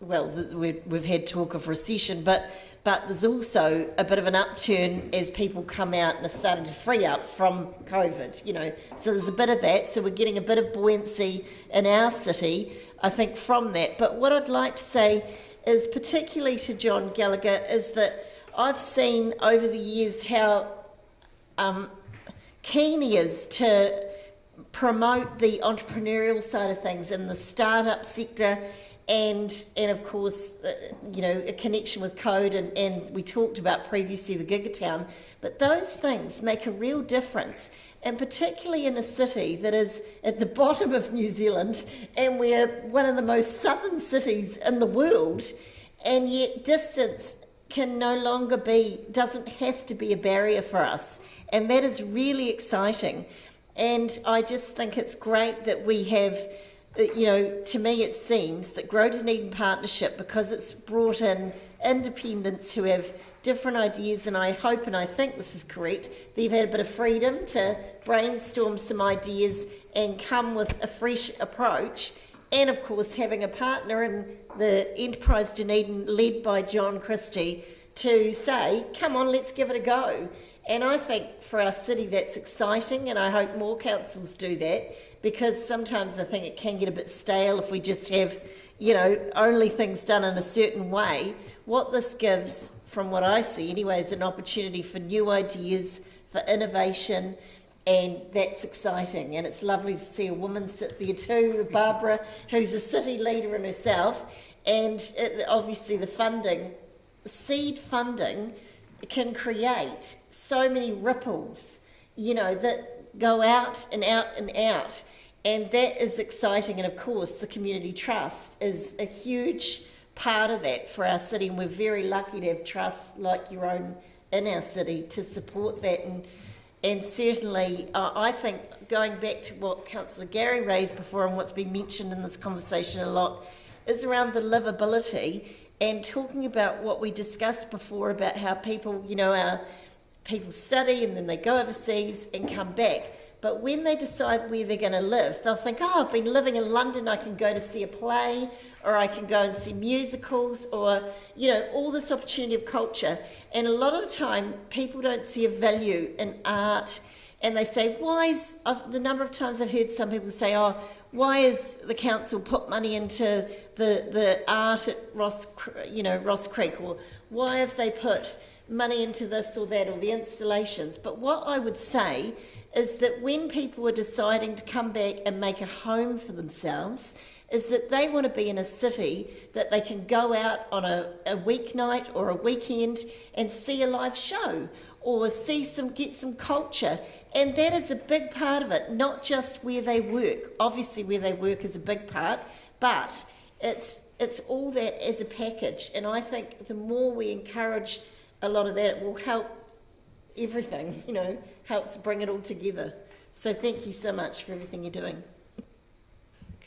well, we've had talk of recession, but there's also a bit of an upturn as people come out and are starting to free up from COVID, you know. So there's a bit of that. So we're getting a bit of buoyancy in our city, I think, from that. But what I'd like to say is, particularly to John Gallagher, is that I've seen over the years how keen he is to promote the entrepreneurial side of things in the startup sector. And of course, you know, a connection with code, and we talked about previously the Gigatown, but those things make a real difference, and particularly in a city that is at the bottom of New Zealand, and we're one of the most southern cities in the world, and yet distance can no longer doesn't have to be a barrier for us, and that is really exciting. And I just think it's great that we have, you know, to me it seems that Grow Dunedin Partnership, because it's brought in independents who have different ideas, and I hope and I think this is correct, they've had a bit of freedom to brainstorm some ideas and come with a fresh approach, and of course having a partner in the Enterprise Dunedin led by John Christie to say, come on, let's give it a go. And I think for our city that's exciting, and I hope more councils do that, because sometimes I think it can get a bit stale if we just have, you know, only things done in a certain way. What this gives, from what I see anyway, is an opportunity for new ideas, for innovation, and that's exciting. And it's lovely to see a woman sit there too, Barbara, who's a city leader in herself, and obviously the funding, seed funding, can create so many ripples, you know, that go out and out and out, and that is exciting. And of course the community trust is a huge part of that for our city, and we're very lucky to have trusts like your own in our city to support that. And certainly I think, going back to what Councillor Gary raised before and what's been mentioned in this conversation a lot, is around the livability, and talking about what we discussed before about how people, you know, people study and then they go overseas and come back. But when they decide where they're going to live, they'll think, oh, I've been living in London, I can go to see a play, or I can go and see musicals, or, all this opportunity of culture. And a lot of the time, people don't see a value in art, and they say, the number of times I've heard some people say, why is the council put money into the art at Ross Creek, or why have they put money into this or that, or the installations? But what I would say is that when people are deciding to come back and make a home for themselves, is that they want to be in a city that they can go out on a weeknight or a weekend and see a live show, or get some culture. And that is a big part of it, not just where they work. Obviously where they work is a big part, but it's all that as a package. And I think the more we encourage a lot of that, it will help everything, helps bring it all together. So thank you so much for everything you're doing.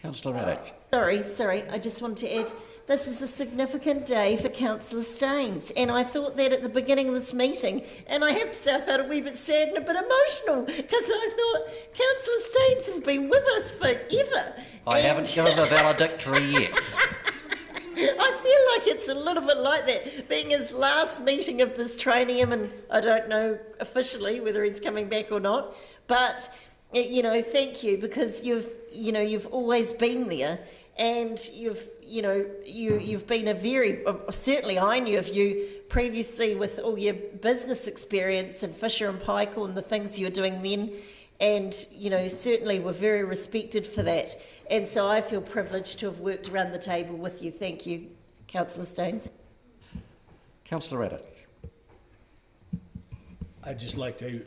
Councillor Radich. Sorry, I just wanted to add, this is a significant day for Councillor Staines, and I thought that at the beginning of this meeting, and I have to say I felt a wee bit sad and a bit emotional, because I thought Councillor Staines has been with us forever. I haven't given the valedictory yet. I feel like it's a little bit like that, being his last meeting of this trainium, and I don't know officially whether he's coming back or not, but thank you, because you've always been there, and you've been a very, certainly I knew of you previously with all your business experience and Fisher and Paykel and the things you were doing then, and certainly were very respected for that. And so I feel privileged to have worked around the table with you. Thank you, Councillor Staines. Councillor Radich. I'd just like to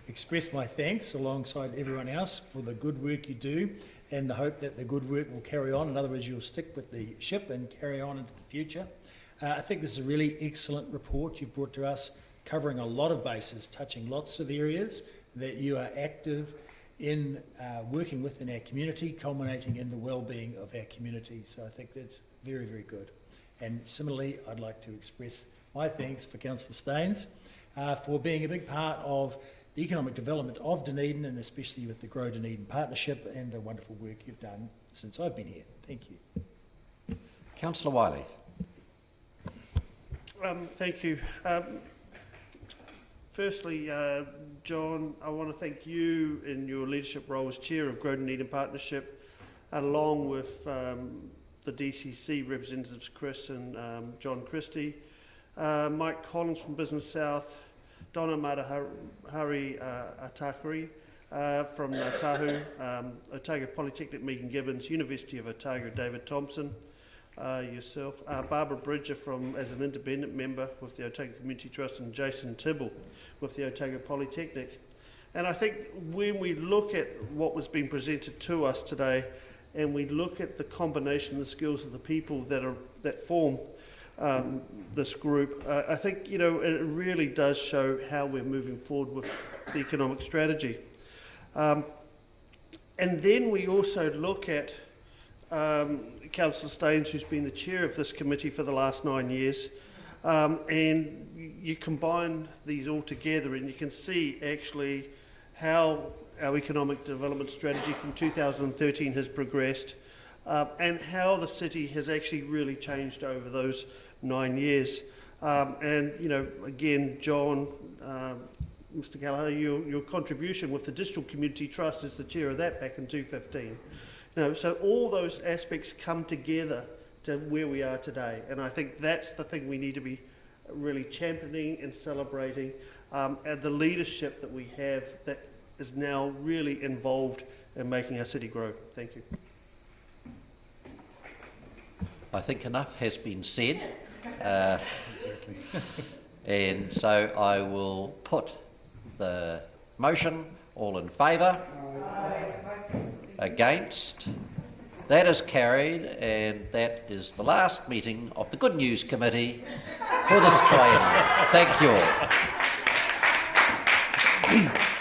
express my thanks alongside everyone else for the good work you do, and the hope that the good work will carry on. In other words, you'll stick with the ship and carry on into the future. I think this is a really excellent report you've brought to us, covering a lot of bases, touching lots of areas that you are active in working within our community, culminating in the well-being of our community. So I think that's very, very good. And similarly, I'd like to express my thanks for Councillor Staines for being a big part of the economic development of Dunedin, and especially with the Grow Dunedin partnership, and the wonderful work you've done since I've been here. Thank you. Councillor Wiley. Thank you. Firstly, John, I want to thank you in your leadership role as Chair of Grow Dunedin Partnership, along with the DCC representatives Chris and John Christie, Mike Collins from Business South, Donna Matahari Atakari from Otahu, Otago Polytechnic Megan Gibbons, University of Otago David Thompson, yourself, Barbara Bridger as an independent member with the Otago Community Trust, and Jason Tibble with the Otago Polytechnic. And I think when we look at what was being presented to us today, and we look at the combination of the skills of the people that form this group, I think it really does show how we're moving forward with the economic strategy. And then we also look at Councillor Staines, who's been the chair of this committee for the last 9 years, and you combine these all together and you can see actually how our economic development strategy from 2013 has progressed, and how the city has actually really changed over those 9 years. And again, John, Mr. Gallagher, your contribution with the Digital Community Trust as the chair of that back in 2015. So all those aspects come together to where we are today, and I think that's the thing we need to be really championing and celebrating, and the leadership that we have that is now really involved in making our city grow. Thank you. I think enough has been said, and so I will put the motion. All in favour? Against? That is carried, and that is the last meeting of the Good News Committee for this triennium. Thank you all.